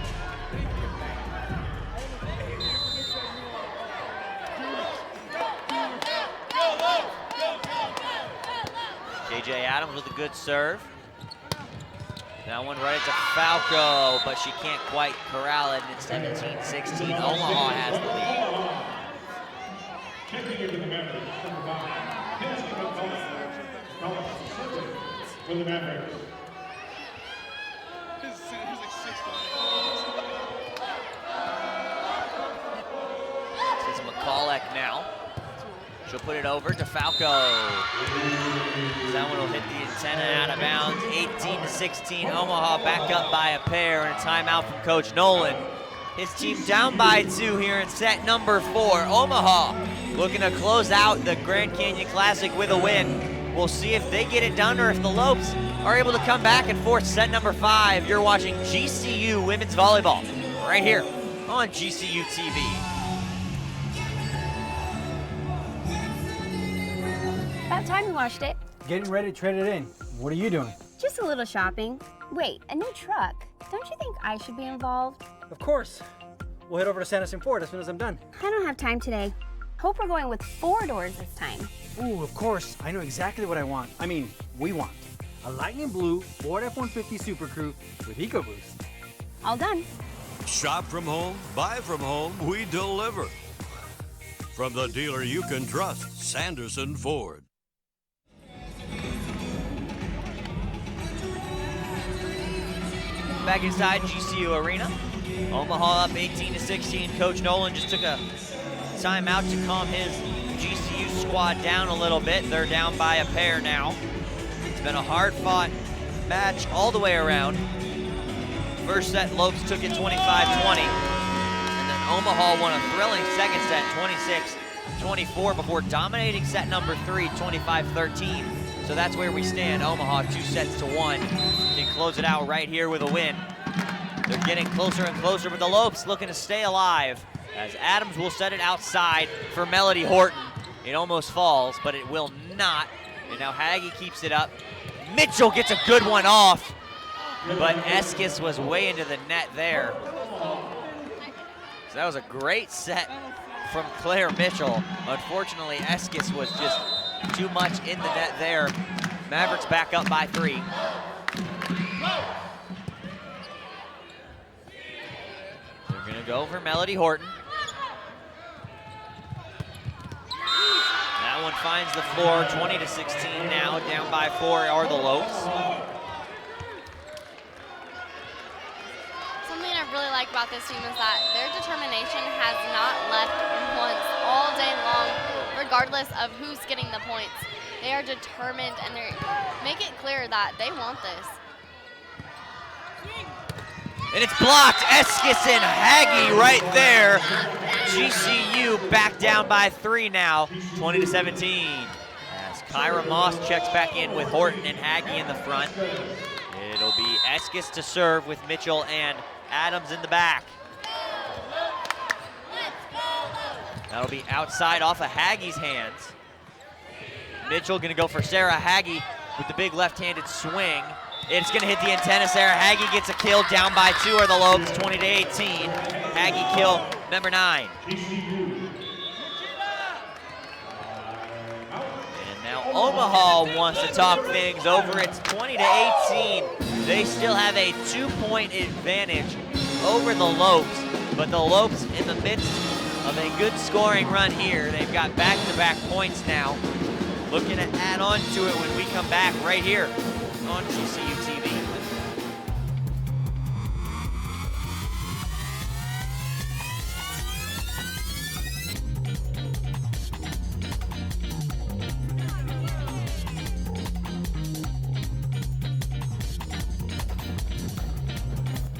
JJ Adams with a good serve. That one right to Falco, but she can't quite corral it, and it's 17-16. Omaha has the lead. It's McCulloch now. She'll put it over to Falco. That one will hit the antenna out of bounds. 18-16. Omaha back up by a pair, and a timeout from Coach Nolan. His team down by 2 here in set number 4. Omaha looking to close out the Grand Canyon Classic with a win. We'll see if they get it done or if the Lopes are able to come back and force set number 5. You're watching GCU Women's Volleyball right here on GCU TV.
About time you washed it.
Getting ready to trade it in. What are you doing?
Just a little shopping. Wait, a new truck. Don't you think I should be involved?
Of course. We'll head over to Sanderson Ford as soon as I'm done.
I don't have time today. Hope we're going with 4 doors this time.
Ooh, of course. I know exactly what I want. I mean, we want. A lightning blue Ford F-150 Super Crew with EcoBoost.
All done.
Shop from home, buy from home, we deliver. From the dealer you can trust, Sanderson Ford.
Back inside GCU Arena. Omaha up 18-16. Coach Nolan just took a timeout to calm his GCU squad down a little bit. They're down by a pair now. It's been a hard-fought match all the way around. First set, Lopes took it 25-20. And then Omaha won a thrilling second set, 26-24, before dominating set number 3, 25-13. So that's where we stand. Omaha 2-1. Can close it out right here with a win. They're getting closer and closer, but the Lopes looking to stay alive as Adams will set it outside for Melody Horton. It almost falls, but it will not. And now Haggie keeps it up. Mitchell gets a good one off, but Eskis was way into the net there. So that was a great set from Claire Mitchell. Unfortunately, Eskis was just too much in the net there. Mavericks back up by 3. They're gonna go for Melody Horton. That one finds the floor, 20-16 now, down by 4 are the Lopes.
Something I really like about this team is that their determination has not left once all day long, regardless of who's getting the points. They are determined and they make it clear that they want this.
And it's blocked. Eskis and Haggie right there. GCU back down by 3 now, 20-17. As Kyra Moss checks back in with Horton and Haggie in the front. It'll be Eskis to serve with Mitchell and Adams in the back. That'll be outside off of Haggie's hands. Mitchell gonna go for Sarah Haggie with the big left-handed swing. It's gonna hit the antenna. Sarah Haggie gets a kill, down by 2 are the Lopes, 20-18. Haggie kill number 9. And now Omaha wants to talk things over. It's 20-18. They still have a 2-point advantage over the Lopes, but the Lopes in the midst of a good scoring run here. They've got back-to-back points now. Looking to add on to it when we come back right here on GCU TV.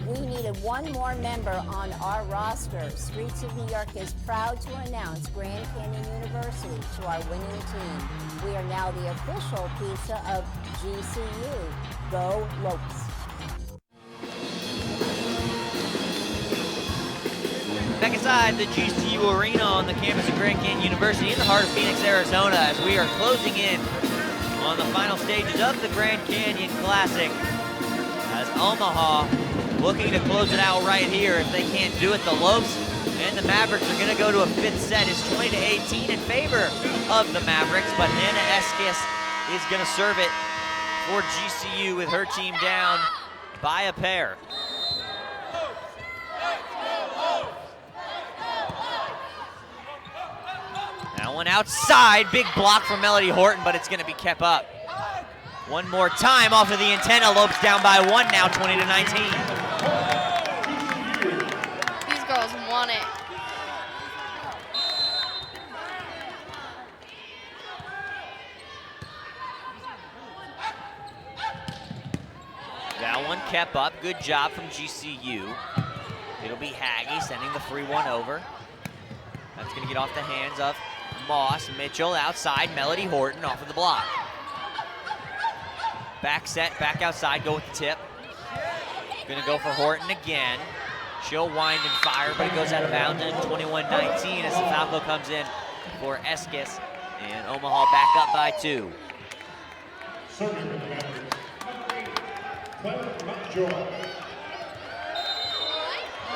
We needed one more member on our roster. Streets of New York is proud to announce Grand Canyon University to our winning team. We are now the official pizza of GCU. Go Lopes.
Back inside the GCU Arena on the campus of Grand Canyon University in the heart of Phoenix, Arizona, as we are closing in on the final stages of the Grand Canyon Classic. As Omaha looking to close it out right here. If they can't do it, the Lopes and the Mavericks are going to go to a 5th set. It's 20-18 in favor of the Mavericks, but Hannah Eskis is going to serve it for GCU with her team down by a pair. That one outside, big block from Melody Horton, but it's going to be kept up. One more time off of the antenna. Lopes down by 1 now, 20-19.
These girls want it.
That one kept up. Good job from GCU. It'll be Haggie sending the free one over. That's going to get off the hands of Moss. Mitchell outside. Melody Horton off of the block. Back set, back outside, go with the tip. Gonna go for Horton again. She'll wind and fire, but it goes out of bounds in 21-19 as the foul comes in for Eskis. And Omaha back up by 2.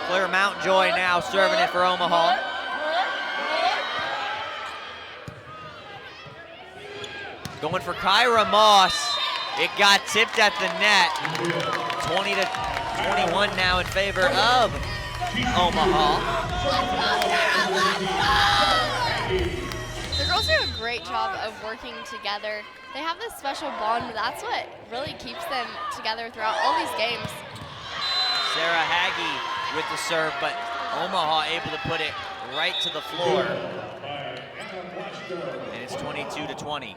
Claire Mountjoy now serving it for Omaha. Going for Kyra Moss. It got tipped at the net. 20-21 now in favor of Omaha.
The girls do a great job of working together. They have this special bond. That's what really keeps them together throughout all these games.
Sarah Haggie with the serve, but Omaha able to put it right to the floor. And it's 22-20.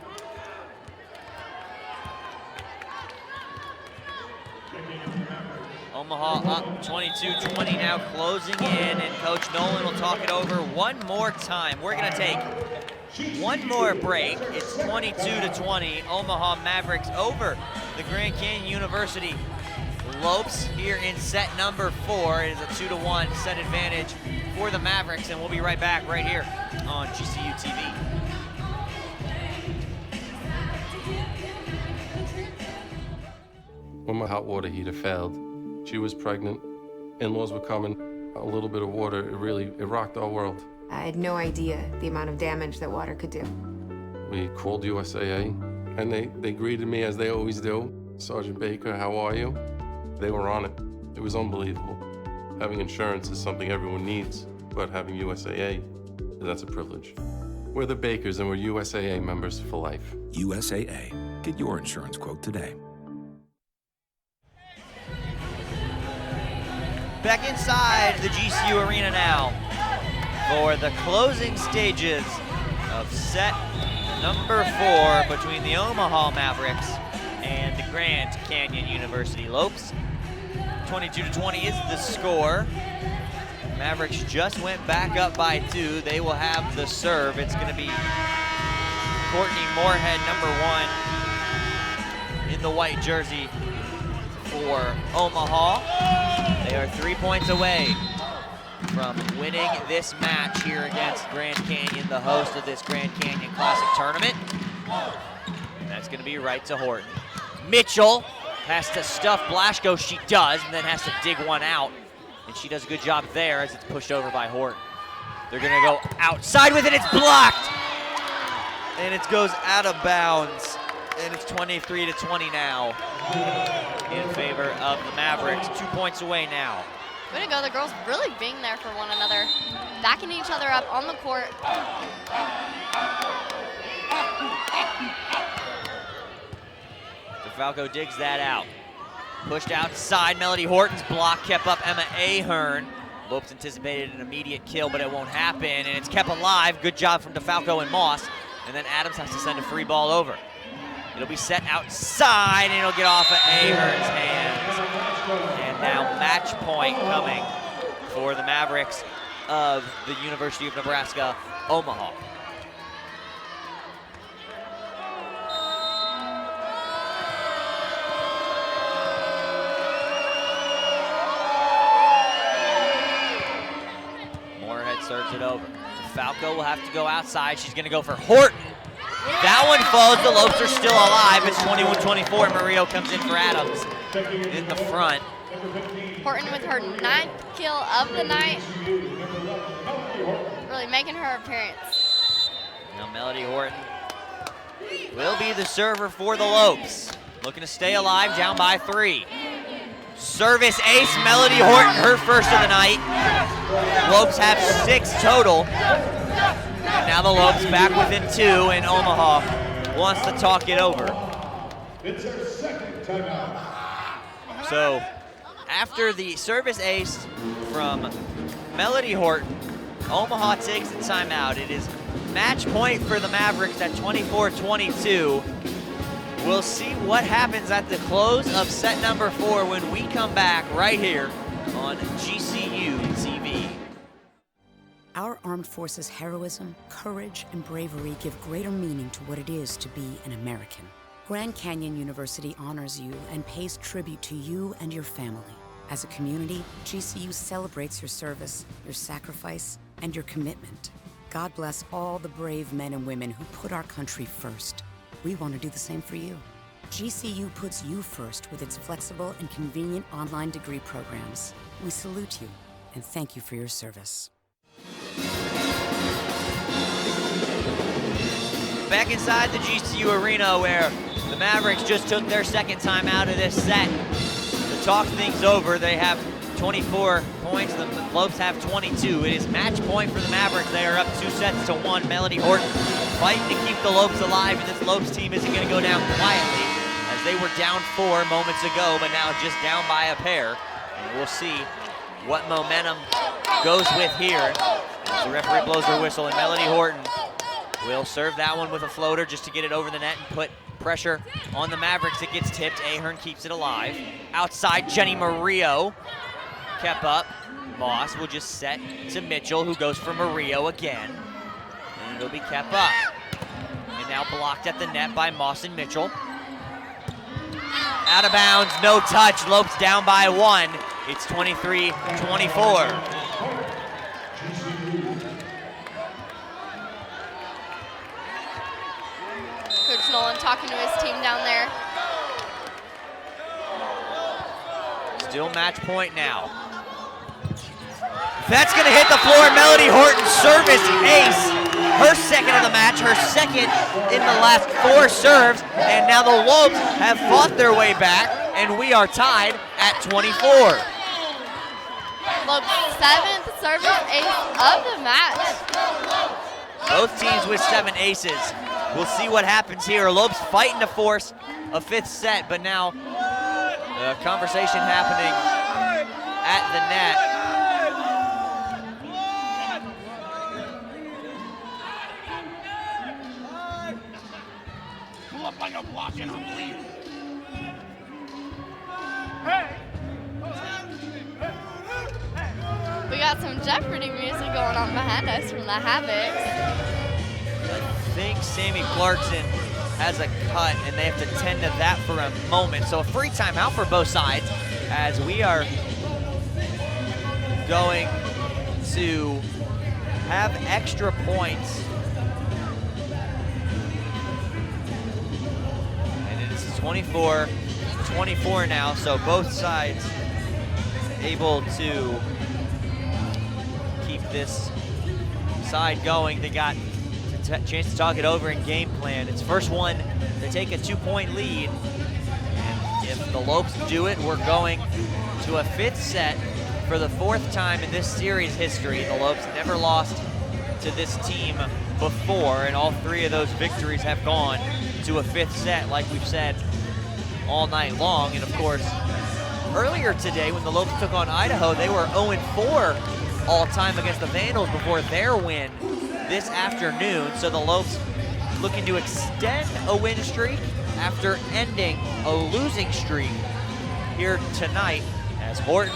Omaha up 22-20 now, closing in, and Coach Nolan will talk it over one more time. We're gonna take one more break. It's 22-20, Omaha Mavericks over the Grand Canyon University Lopes here in set number 4. It is a 2-1 set advantage for the Mavericks, and we'll be right back right here on GCU TV.
When my hot water heater failed, she was pregnant, in-laws were coming, a little bit of water, it rocked our world.
I had no idea the amount of damage that water could do.
We called USAA, and they greeted me as they always do. Sergeant Baker, how are you? They were on it. It was unbelievable. Having insurance is something everyone needs, but having USAA, that's a privilege. We're the Bakers, and we're USAA members for life.
USAA. Get your insurance quote today.
Back inside the GCU Arena now for the closing stages of set number 4 between the Omaha Mavericks and the Grand Canyon University Lopes. 22-20 is the score. Mavericks just went back up by 2. They will have the serve. It's going to be Courtney Moorhead, number 1 in the white jersey for Omaha. They are 3 points away from winning this match here against Grand Canyon, the host of this Grand Canyon Classic tournament. And that's going to be right to Horton. Mitchell has to stuff Blaschko. She does, and then has to dig one out. And she does a good job there as it's pushed over by Horton. They're going to go outside with it. It's blocked. And it goes out of bounds. And it's 23-20 now in favor of the Mavericks. 2 points away now.
Way to go, the girls really being there for one another, backing each other up on the court.
DeFalco digs that out. Pushed outside, Melody Horton's block kept up Emma Ahern. Lopes anticipated an immediate kill, but it won't happen, and it's kept alive. Good job from DeFalco and Moss. And then Adams has to send a free ball over. It'll be set outside, and it'll get off of Ahern's hands. And now match point coming for the Mavericks of the University of Nebraska, Omaha. Moorhead serves it over. DeFalco will have to go outside. She's going to go for Horton. That one falls. The Lopes are still alive. It's 21-24. Murillo comes in for Adams in the front.
Horton with her 9th kill of the night. Really making her appearance.
Now Melody Horton will be the server for the Lopes. Looking to stay alive, down by 3. Service ace, Melody Horton, her first of the night. Lopes have 6 total. And now the Lopes back within 2, and Omaha wants to talk it over.
It's our second timeout.
So after the service ace from Melody Horton, Omaha takes the timeout. It is match point for the Mavericks at 24-22. We'll see what happens at the close of set number 4 when we come back right here on GCU TV.
Our armed forces' heroism, courage, and bravery give greater meaning to what it is to be an American. Grand Canyon University honors you and pays tribute to you and your family. As a community, GCU celebrates your service, your sacrifice, and your commitment. God bless all the brave men and women who put our country first. We want to do the same for you. GCU puts you first with its flexible and convenient online degree programs. We salute you and thank you for your service.
Back inside the GCU Arena where the Mavericks just took their second time out of this set. To talk things over, they have 24 points, the Lopes have 22. It is match point for the Mavericks. They are up 2-1. Melody Horton fighting to keep the Lopes alive, and this Lopes team isn't going to go down quietly as they were down 4 moments ago, but now just down by a pair. And we'll see what momentum goes with here. As the referee blows her whistle, and Melody Horton will serve that one with a floater just to get it over the net and put Pressure on the Mavericks. It gets tipped. Ahern keeps it alive. Outside, Jenny Murillo kept up. Moss will just set to Mitchell, who goes for Murillo again. And it'll be kept up. And now blocked at the net by Moss and Mitchell. Out of bounds, no touch. Lopes down by 1. It's 23-24.
Coach Nolan talking to his team down there.
Still match point now. That's gonna hit the floor. Melody Horton service ace. Her second of the match, her second in the last 4 serves. And now the Lopes have fought their way back, and we are tied at 24.
Lopes' 7th service ace of the match.
Both teams with 7 aces. We'll see what happens here. Lopes fighting to force a 5th set, but now the conversation happening at the net.
Pull up like a block and I'm leaving.
We got some Jeopardy music going on behind us from the Havocs.
I think Sammy Clarkson has a cut, and they have to tend to that for a moment. So a free timeout for both sides as we are going to have extra points. And it is 24-24 now, so both sides able to keep this side going. They got a chance to talk it over in game plan. It's first one to take a 2-point lead. And if the Lopes do it, we're going to a 5th set for the 4th time in this series history. The Lopes never lost to this team before, and all 3 of those victories have gone to a 5th set, like we've said all night long. And of course, earlier today when the Lopes took on Idaho, they were 0-4 all time against the Vandals before their win this afternoon. So the Lopes looking to extend a win streak after ending a losing streak here tonight, as Horton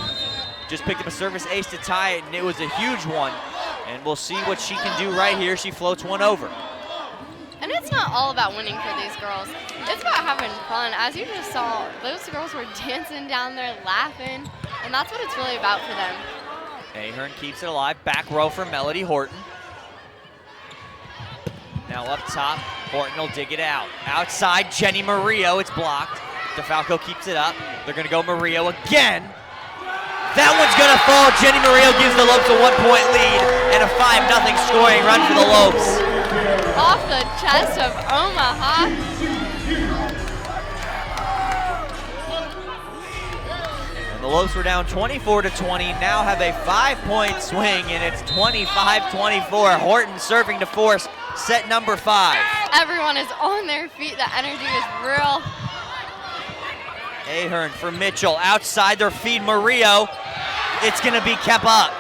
just picked up a service ace to tie it, and it was a huge one. And we'll see what she can do right here. She floats one over.
And it's not all about winning for these girls. It's about having fun. As you just saw, those girls were dancing down there, laughing, and that's what it's really about for them.
Ahern keeps it alive. Back row for Melody Horton. Now up top, Horton will dig it out. Outside, Jenny Murillo, it's blocked. DeFalco keeps it up. They're gonna go Murillo again. That one's gonna fall. Jenny Murillo gives the Lopes a 1-point lead and a 5-0 scoring run for the Lopes.
Off the chest of Omaha.
And the Lopes were down 24-20, now have a 5-point swing, and it's 25-24. Horton serving to force set number 5.
Everyone is on their feet. The energy is real.
Ahern for Mitchell, outside their feed Murillo. It's gonna be kept up.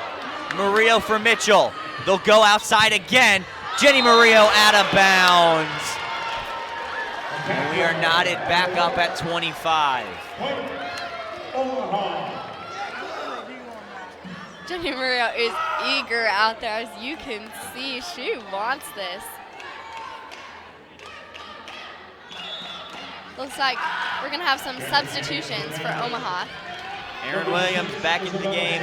Murillo for Mitchell. They'll go outside again. Jenny Murillo out of bounds. And we are knotted back up at 25.
Jenny Murillo is eager out there, as you can see. She wants this. Looks like we're gonna have some substitutions for Omaha.
Erin Williams back into the game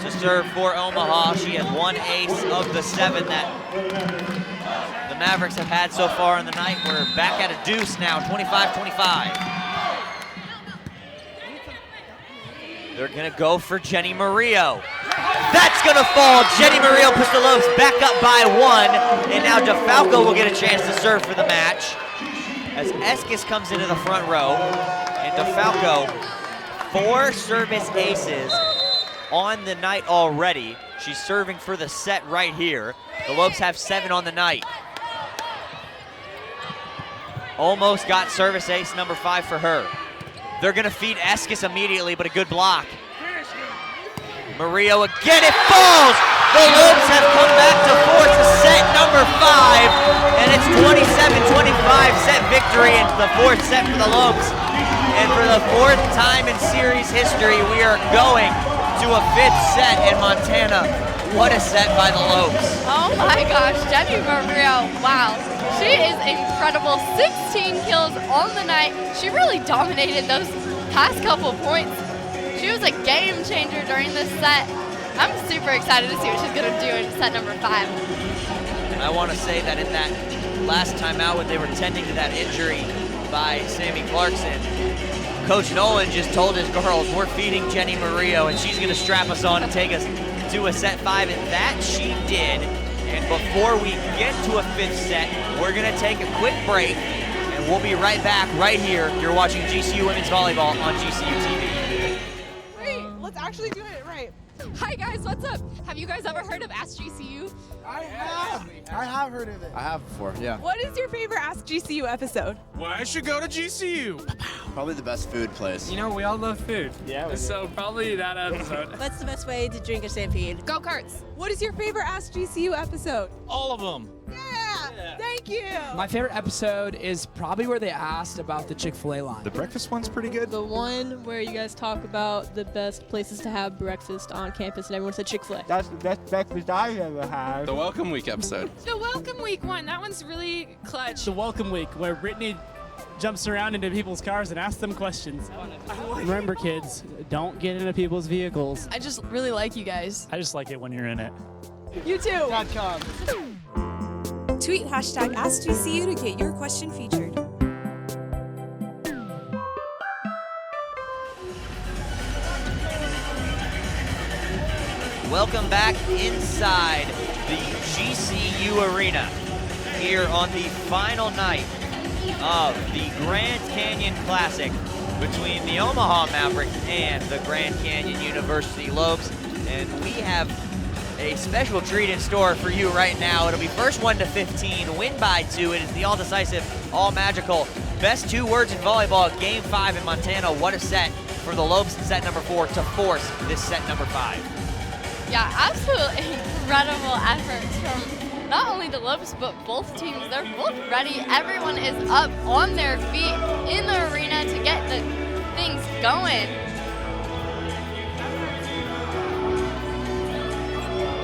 to serve for Omaha. She has 1 ace of the 7 that the Mavericks have had so far in the night. We're back at a deuce now, 25-25. They're gonna go for Jenny Murillo. That's gonna fall. Jenny Murillo puts the Lopes back up by 1, and now DeFalco will get a chance to serve for the match as Eskis comes into the front row, and DeFalco, 4 service aces on the night already. She's serving for the set right here. The Lopes have 7 on the night. Almost got service ace number 5 for her. They're gonna feed Eskis immediately, but a good block. Murillo again, it falls! The Lopes have come back to force set number 5, and it's 27-25 set victory into the 4th set for the Lopes. And for the 4th time in series history, we are going to a 5th set in Montana. What a set by the Lopes.
Oh my gosh, Jenny Murillo, wow. She is incredible. 16 kills on the night. She really dominated those past couple points. She was a game changer during this set. I'm super excited to see what she's going to do in set number 5.
I want to say that in that last time out when they were tending to that injury by Sammy Clarkson, Coach Nolan just told his girls, we're feeding Jenny Murillo and she's going to strap us on and take us to a set 5, and that she did. And before we get to a 5th set, we're going to take a quick break, and we'll be right back right here. You're watching GCU Women's Volleyball on GCU TV.
Wait, let's actually do it right.
Hi guys, what's up? Have you guys ever heard of Ask GCU?
I have heard of it. I have before, yeah.
What is your favorite Ask GCU episode?
Why I should go to GCU? Probably the best food place.
You know, we all love food. Yeah. So probably that episode.
What's the best way to drink a stampede?
Go-karts. What is your favorite Ask GCU episode?
All of them.
Yeah, thank you.
My favorite episode is probably where they asked about the Chick-fil-A line.
The breakfast one's pretty good.
The one where you guys talk about the best places to have breakfast on campus and everyone said Chick-fil-A.
That's the best breakfast I've ever had.
The Welcome Week episode.
The Welcome Week one, that one's really clutch.
The Welcome Week, where Brittany jumps around into people's cars and asks them questions. Remember, kids, don't get into people's vehicles.
I just really like you guys.
I just like it when you're in it.
You too.
Tweet hashtag AskGCU to get your question featured.
Welcome back inside the GCU Arena here on the final night of the Grand Canyon Classic between the Omaha Mavericks and the Grand Canyon University Lopes. And we have a special treat in store for you right now. It'll be first 1 to 15, win by 2. It is the all-decisive, all-magical, best 2 words in volleyball, Game 5 in Montana. What a set for the Lopes in set number 4 to force this set number 5.
Yeah, absolutely incredible efforts from not only the Lopes, but both teams. They're both ready. Everyone is up on their feet in the arena to get the things going.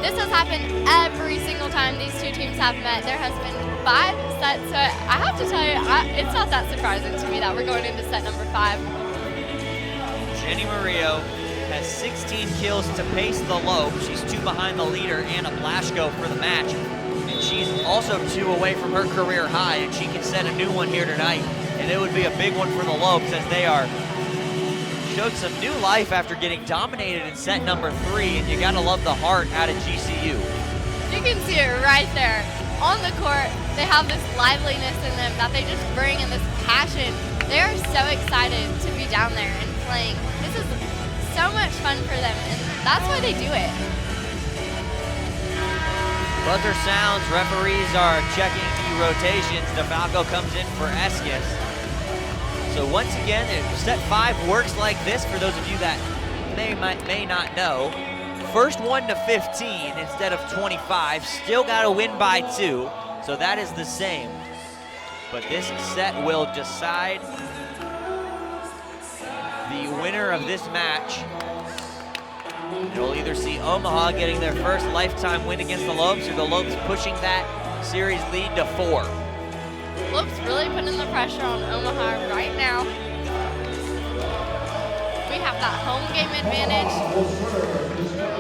This has happened every single time these two teams have met. There has been 5 sets, so I have to tell you, it's not that surprising to me that we're going into set number 5.
Jenny Murillo has 16 kills to pace the Lope. She's 2 behind the leader, Anna Blaszko, for the match. And she's also 2 away from her career high, and she can set a new one here tonight. And it would be a big one for the Lopes as they showed some new life after getting dominated in set number 3, and you gotta love the heart out of GCU.
You can see it right there on the court. They have this liveliness in them that they just bring and this passion. They are so excited to be down there and playing. This is so much fun for them, and that's why they do it.
Buzzer sounds, referees are checking the rotations. DeFalco comes in for Eskis. So once again, set 5 works like this for those of you that may not know. First 1 to 15 instead of 25, still got to win by 2, so that is the same. But this set will decide the winner of this match. You'll either see Omaha getting their first lifetime win against the Lopes, or the Lopes pushing that series lead to 4.
Lopes really putting the pressure on Omaha right now. We have that home game advantage.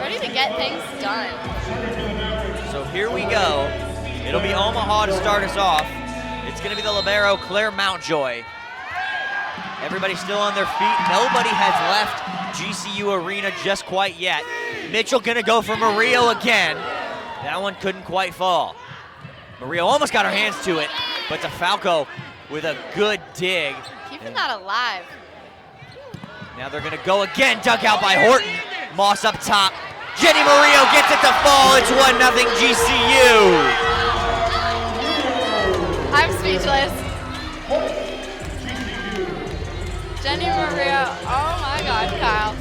Ready to get things done.
So here we go. It'll be Omaha to start us off. It's going to be the libero, Claire Mountjoy. Everybody still on their feet. Nobody has left GCU Arena just quite yet. Mitchell going to go for Murillo again. That one couldn't quite fall. Murillo almost got her hands to it, but DeFalco with a good dig.
Keeping that alive.
Now they're going to go again, dug out by Horton. Moss up top. Jenny Murillo gets it to fall. It's 1-0 GCU.
I'm speechless. Jenny Murillo, oh my God, Kyle.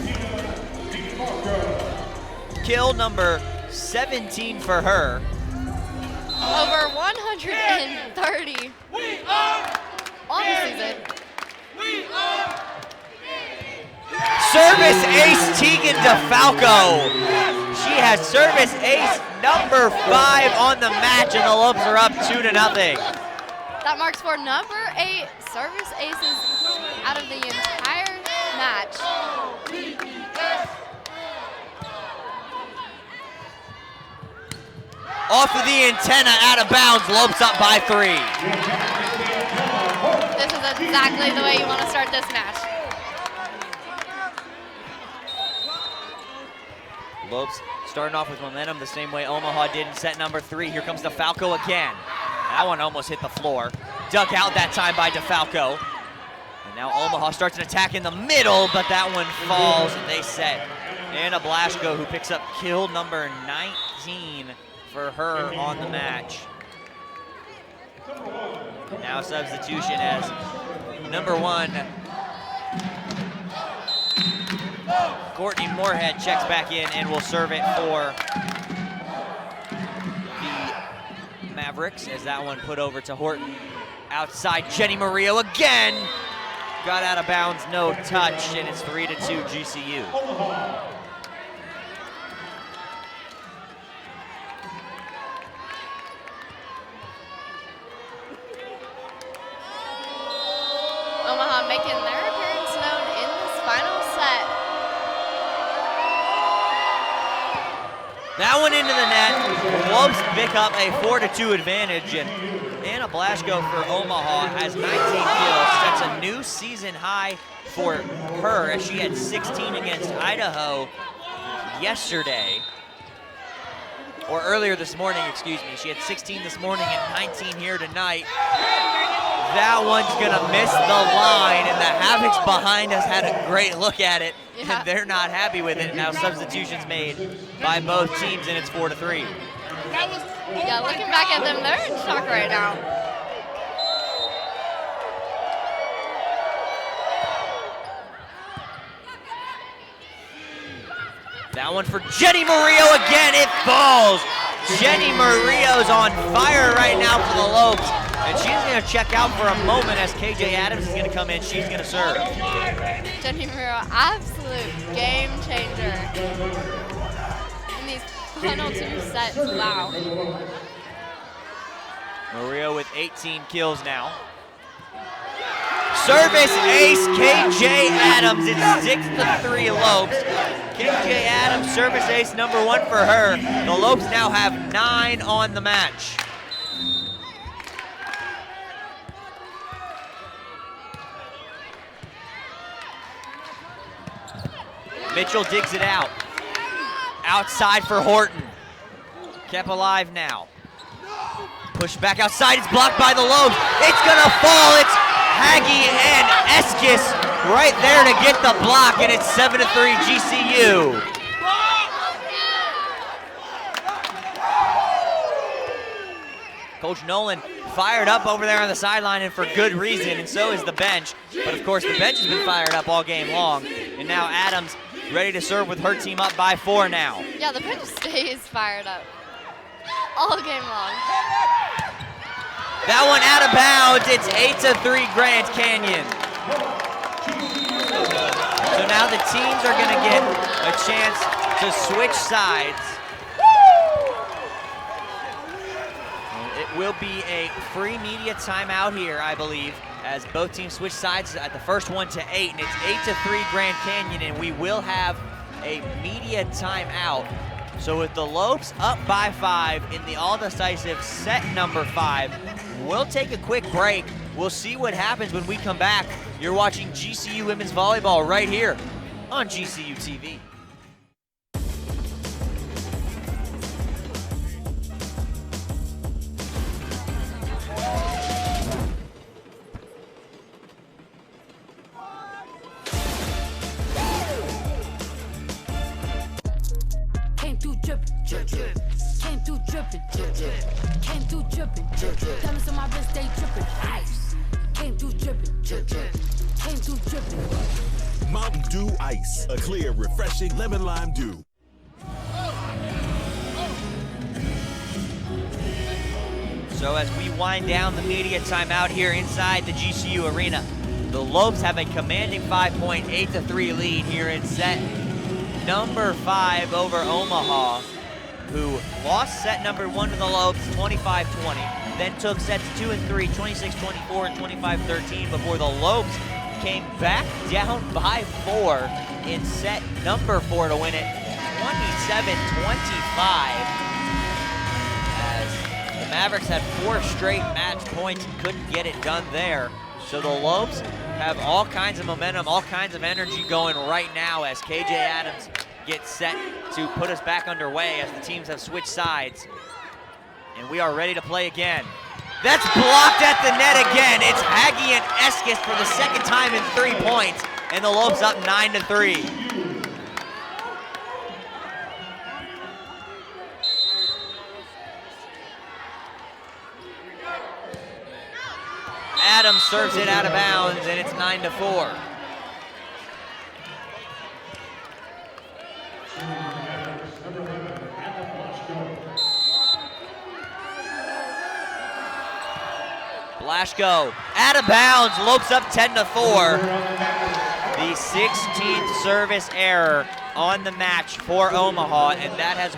kill number 17 for her.
Over 130 on the season.
Service ace Tegan DeFalco. She has service ace number 5 on the match, and the Lopes are up 2-0.
That marks for number 8 service aces out of the entire match.
Off of the antenna, out of bounds, Lopes up by 3.
This is exactly the way you want to start this match.
Lopes starting off with momentum the same way Omaha did in set number 3. Here comes DeFalco again. That one almost hit the floor. Dug out that time by DeFalco. And now Omaha starts an attack in the middle, but that one falls and they set. Anna Blaschko, who picks up kill number 19 for her on the match. And now substitution as number 1, Courtney Moorhead checks back in and will serve it for the Mavericks as that one put over to Horton. Outside, Jenny Murillo again. Got out of bounds, no touch, and it's 3-2 GCU.
Omaha making their appearance known in this final set.
That one into the net. Lopes pick up a 4-2 advantage, and Anna Blaschko for Omaha has 19 kills. That's a new season high for her, as she had 16 against Idaho yesterday. Or earlier this morning, excuse me. She had 16 this morning and 19 here tonight. That one's gonna miss the line, and the Havocs behind us had a great look at it, and they're not happy with it. Now substitutions made by both teams, and it's 4-3.
Yeah, looking back at them, they're in shock right now.
That one for Jenny Murillo again, it falls. Jenny Murillo's on fire right now for the Lopes, and she's gonna check out for a moment as KJ Adams is gonna come in, she's gonna serve.
Jenny Murillo, absolute game changer in these final 2 sets, wow.
Murillo with 18 kills now. Service ace, KJ Adams. It's 6-3 Lopes. KJ Adams, service ace number 1 for her. The Lopes now have 9 on the match. Mitchell digs it out. Outside for Horton. Kept alive now. Push back outside, it's blocked by the Lopes. It's gonna fall, it's Haggy and Eskis right there to get the block, and it's 7-3 GCU. Coach Nolan fired up over there on the sideline, and for good reason, and so is the bench. But of course, the bench has been fired up all game long. And now Adams ready to serve with her team up by 4 now.
Yeah, the bench stays fired up all game long.
That one out of bounds. It's 8-3 Grand Canyon. So now the teams are going to get a chance to switch sides. It will be a free media timeout here, I believe, as both teams switch sides at the first 1 to 8, and it's 8-3 Grand Canyon, and we will have a media timeout. So with the Lopes up by 5 in the all-decisive set number 5, we'll take a quick break. We'll see what happens when we come back. You're watching GCU Women's Volleyball right here on GCU TV.
Came through dripping, came through dripping, diamonds on my wrist, they dripping, ice. Came through dripping, came through dripping.
Mountain Dew Ice, a clear, refreshing lemon lime dew.
So as we wind down the media timeout here inside the GCU Arena, the Lopes have a commanding 5-point, 8-3 lead here in set number 5 over Omaha, who lost set number 1 to the Lopes 25-20, then took sets 2 and 3, 26-24 and 25-13 before the Lopes came back down by 4 in set number 4 to win it 27-25. As the Mavericks had 4 straight match points and couldn't get it done there. So the Lopes have all kinds of momentum, all kinds of energy going right now as KJ Adams gets set to put us back underway as the teams have switched sides. And we are ready to play again. That's blocked at the net again. It's Haggy and Eskis for the second time in 3 points, and the Lopes up 9-3. Adams serves it out of bounds, and it's 9-4. Blashko out of bounds, Lopes up 10-4. The 16th service error on the match for Omaha, and that has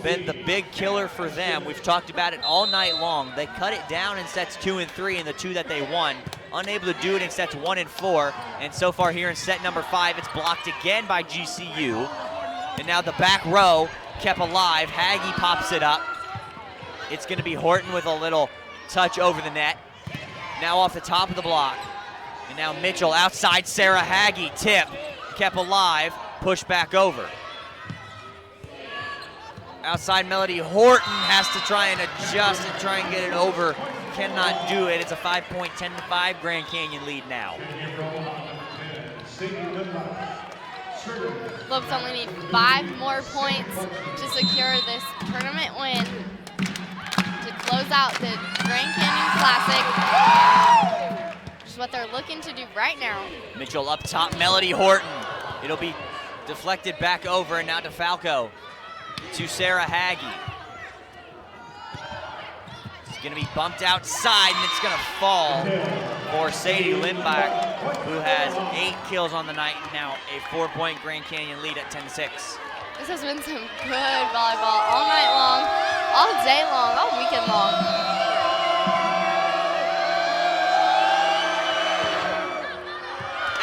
been the big killer for them. We've talked about it all night long. They cut it down in sets 2 and 3 in the 2 that they won, unable to do it in sets 1 and 4, and so far here in set number 5, it's blocked again by GCU. And now the back row kept alive. Haggy pops it up. It's gonna be Horton with a little touch over the net. Now off the top of the block. And now Mitchell outside Sarah Haggy, tip, kept alive, push back over. Outside Melody Horton has to try and adjust and try and get it over. Cannot do it. It's a 5-point, 10-5 Grand Canyon lead now.
Lopes only need 5 more points to secure this tournament win to close out the Grand Canyon Classic, which is what they're looking to do right now.
Mitchell up top, Melody Horton. It'll be deflected back over, and now to Falco. To Sarah Haggy. It's gonna be bumped outside, and it's gonna fall for Sadie Limbach, who has 8 kills on the night, and now a 4-point Grand Canyon lead at 10-6.
This has been some good volleyball all night long, all day long, all weekend long.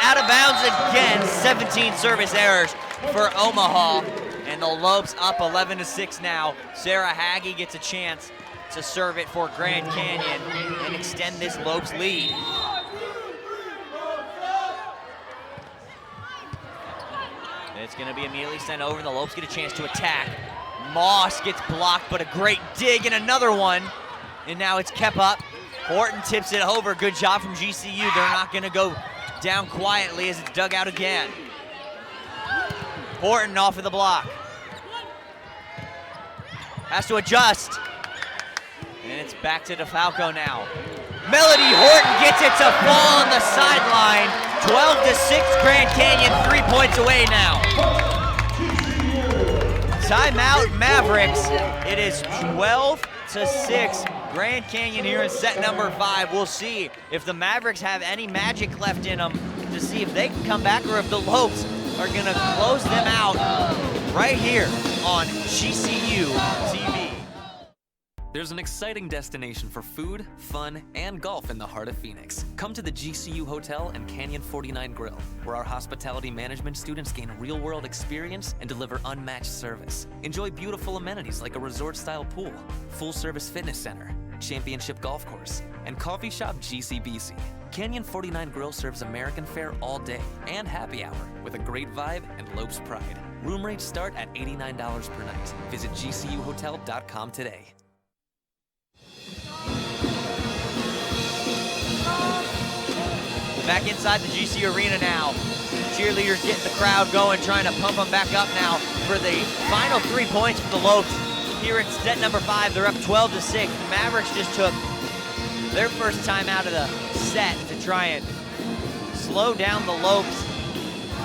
Out of bounds again, 17 service errors for Omaha. And the Lopes up 11-6 now. Sarah Haggy gets a chance to serve it for Grand Canyon and extend this Lopes lead. It's gonna be immediately sent over, and the Lopes get a chance to attack. Moss gets blocked, but a great dig and another one. And now it's kept up. Horton tips it over, good job from GCU. They're not gonna go down quietly as it's dug out again. Horton off of the block. Has to adjust. And it's back to DeFalco now. Melody Horton gets it to fall on the sideline. 12-6 Grand Canyon, 3 points away now. Timeout Mavericks. It is 12-6 Grand Canyon here in set number 5. We'll see if the Mavericks have any magic left in them to see if they can come back or if the Lopes are gonna close them out right here on GCU TV.
There's an exciting destination for food, fun, and golf in the heart of Phoenix. Come to the GCU Hotel and Canyon 49 Grill, where our hospitality management students gain real-world experience and deliver unmatched service. Enjoy beautiful amenities like a resort-style pool, full-service fitness center, championship golf course, and coffee shop GCBC. Canyon 49 Grill serves American fare all day and happy hour with a great vibe and Lopes pride. Room rates start at $89 per night. Visit gcuhotel.com today.
Back inside the GCU Arena now. Cheerleaders getting the crowd going, trying to pump them back up now for the final 3 points for the Lopes. Here in set number 5, they're up 12-6. Mavericks just took their first time out of the set to try and slow down the Lopes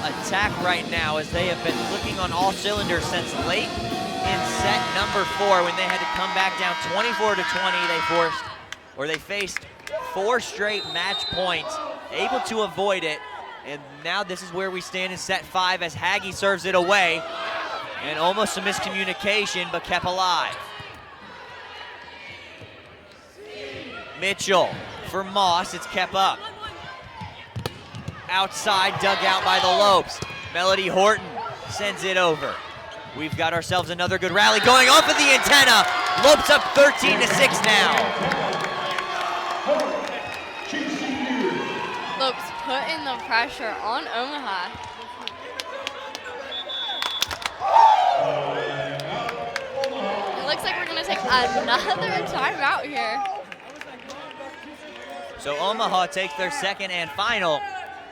attack right now as they have been clicking on all cylinders since late in set number 4 when they had to come back down 24-20. They faced 4 straight match points, able to avoid it. And now this is where we stand in set 5 as Haggie serves it away. And almost a miscommunication, but kept alive. Mitchell for Moss, it's kept up. Outside, dug out by the Lopes. Melody Horton sends it over. We've got ourselves another good rally going off of the antenna. Lopes up 13-6 now.
Lopes putting the pressure on Omaha. It looks like we're going to take another timeout here.
So Omaha takes their second and final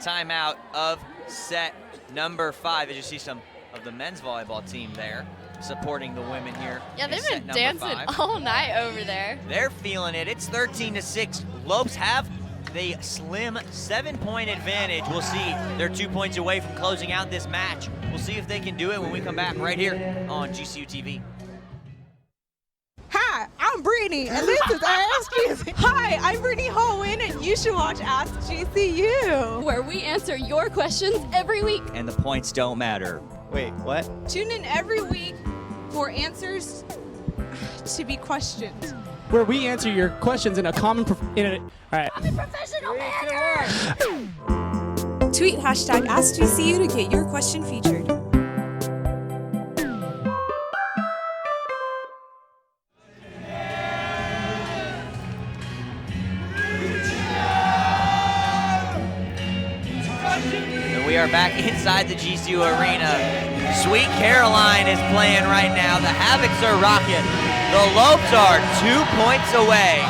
timeout of set number 5. As you see some of the men's volleyball team there supporting the women here.
Yeah, they've been dancing all night over there.
They're feeling it. It's 13-6. Lopes have the slim 7-point advantage. We'll see. They're 2 points away from closing out this match. We'll see if they can do it when we come back right here on GCU TV.
Hi, I'm Brittany, and this is Ask GCU. Hi, I'm Brittany Holwyn, and you should watch Ask GCU,
where we answer your questions every week.
And the points don't matter. Wait, what?
Tune in every week for answers to be questioned.
Where we answer your questions in a common.
I'm a professional banner.
Tweet hashtag Ask GCU to get your question featured.
We are back inside the GCU arena. Sweet Caroline is playing right now. The Havocs are rocking. The Lopes are 2 points away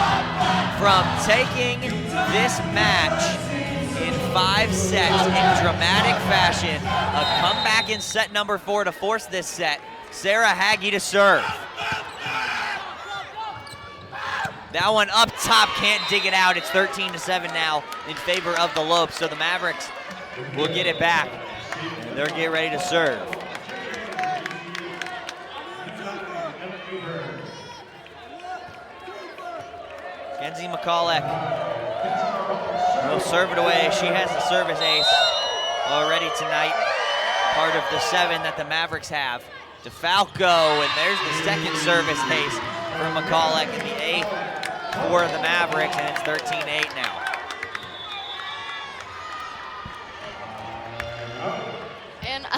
from taking this match in 5 sets in dramatic fashion. A comeback in set number 4 to force this set. Sarah Haggie to serve. That one up top, can't dig it out. It's 13-7 now in favor of the Lopes. So the Mavericks will get it back. They're getting ready to serve. Kenzie McCulloch will serve it away. She has the service ace already tonight. Part of the 7 that the Mavericks have. DeFalco, and there's the second service ace for McCulloch, and the 8th for the Mavericks, and it's 13-8 now.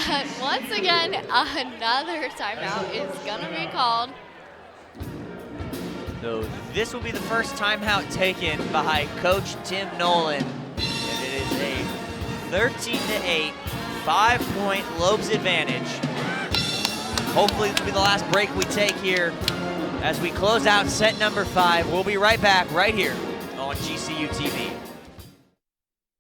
And once again, another timeout is gonna be called.
So this will be the first timeout taken by Coach Tim Nolan. And it is a 13-8, 5-point Lopes advantage. Hopefully this will be the last break we take here as we close out set number 5. We'll be right back right here on GCU TV.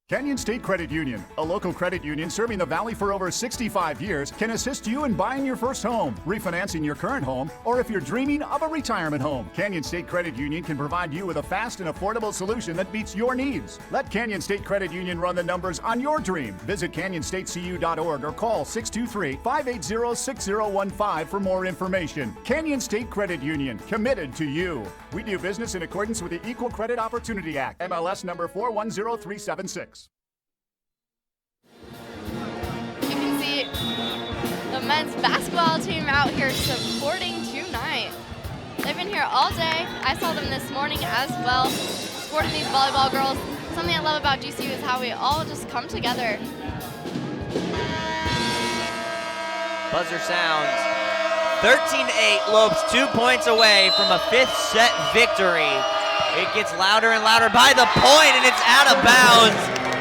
Canyon State Credit Union, a local credit union serving the Valley for over 65 years, can assist you in buying your first home, refinancing your current home, or if you're dreaming of a retirement home. Canyon State Credit Union can provide you with a fast and affordable solution that meets your needs. Let Canyon State Credit Union run the numbers on your dream. Visit canyonstatecu.org or call 623-580-6015 for more information. Canyon State Credit Union, committed to you. We do business in accordance with the Equal Credit Opportunity Act, MLS number 410376.
The men's basketball team out here supporting tonight. They've been here all day. I saw them this morning as well, supporting these volleyball girls. Something I love about GCU is how we all just come together.
Buzzer sounds. 13-8, Lopes 2 points away from a 5th set victory. It gets louder and louder by the point, and it's out of bounds.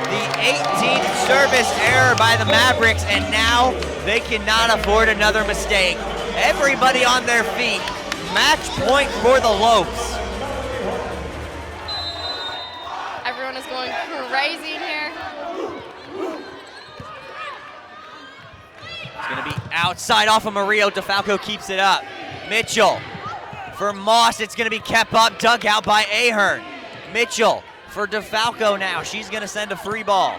The 18th service error by the Mavericks, and now they cannot afford another mistake. Everybody on their feet. Match point for the Lopes.
Everyone is going crazy in here.
It's going to be outside off of Murillo. DeFalco keeps it up. Mitchell for Moss. It's going to be kept up, dug out by Ahern. Mitchell for DeFalco now. She's going to send a free ball.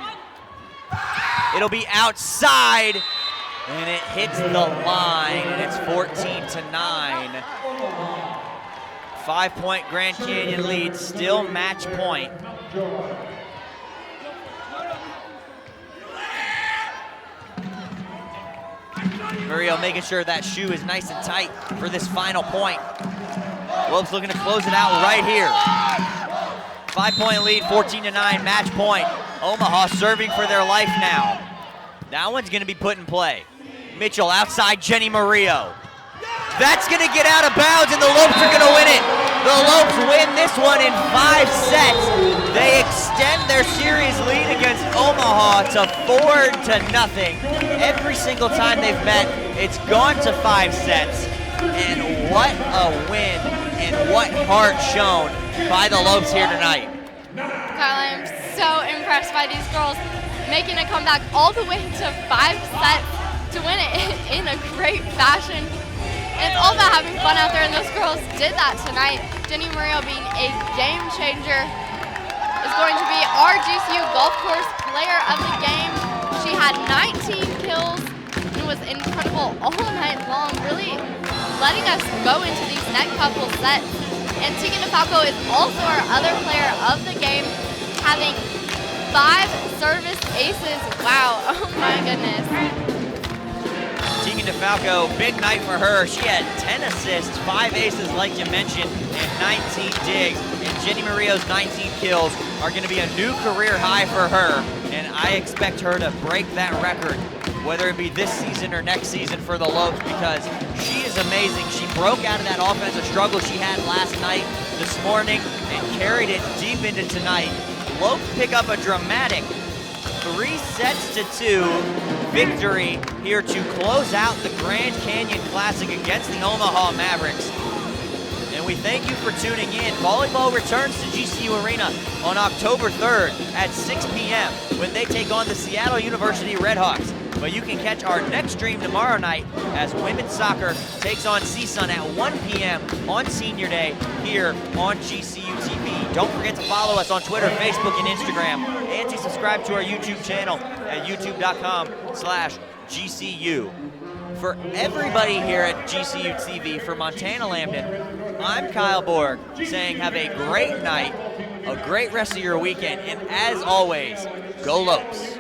It'll be outside, and it hits the line, and it's 14-9. 5-point Grand Canyon lead, still match point. Murillo making sure that shoe is nice and tight for this final point. Lopes looking to close it out right here. 5-point lead, 14-9, match point. Omaha serving for their life now. That one's gonna be put in play. Mitchell outside Jenny Murillo. That's gonna get out of bounds and the Lopes are gonna win it. The Lopes win this one in 5 sets. They extend their series lead against Omaha to 4-0. Every single time they've met, it's gone to 5 sets. And what a win and what heart shown by the Lopes here tonight.
Kyle, I am so impressed by these girls making a comeback all the way to 5 sets to win it in a great fashion. And it's all about having fun out there, and those girls did that tonight. Jenny Murillo being a game changer is going to be our GCU Golf Course Player of the Game. She had 19 kills and was incredible all night long, really letting us go into these next couple sets. And Tegan DeFalco is also our other player of the game, having 5 service aces. Wow, oh my goodness.
Tegan DeFalco, big night for her. She had 10 assists, 5 aces like you mentioned, and 19 digs. And Jenny Murillo's 19 kills are gonna be a new career high for her. And I expect her to break that record, whether it be this season or next season for the Lopes, because she is amazing. She broke out of that offensive struggle she had last night, this morning, and carried it deep into tonight. Lopes pick up a dramatic 3-2 victory here to close out the Grand Canyon Classic against the Omaha Mavericks. And we thank you for tuning in. Volleyball returns to GCU Arena on October 3rd at 6 p.m. when they take on the Seattle University Redhawks. But you can catch our next stream tomorrow night as women's soccer takes on CSUN at 1 p.m. on Senior Day here on GCU TV. Don't forget to follow us on Twitter, Facebook, and Instagram, and to subscribe to our YouTube channel at youtube.com/GCU. For everybody here at GCU TV, for Montana Lambden, I'm Kyle Borg saying have a great night, a great rest of your weekend, and as always, go Lopes.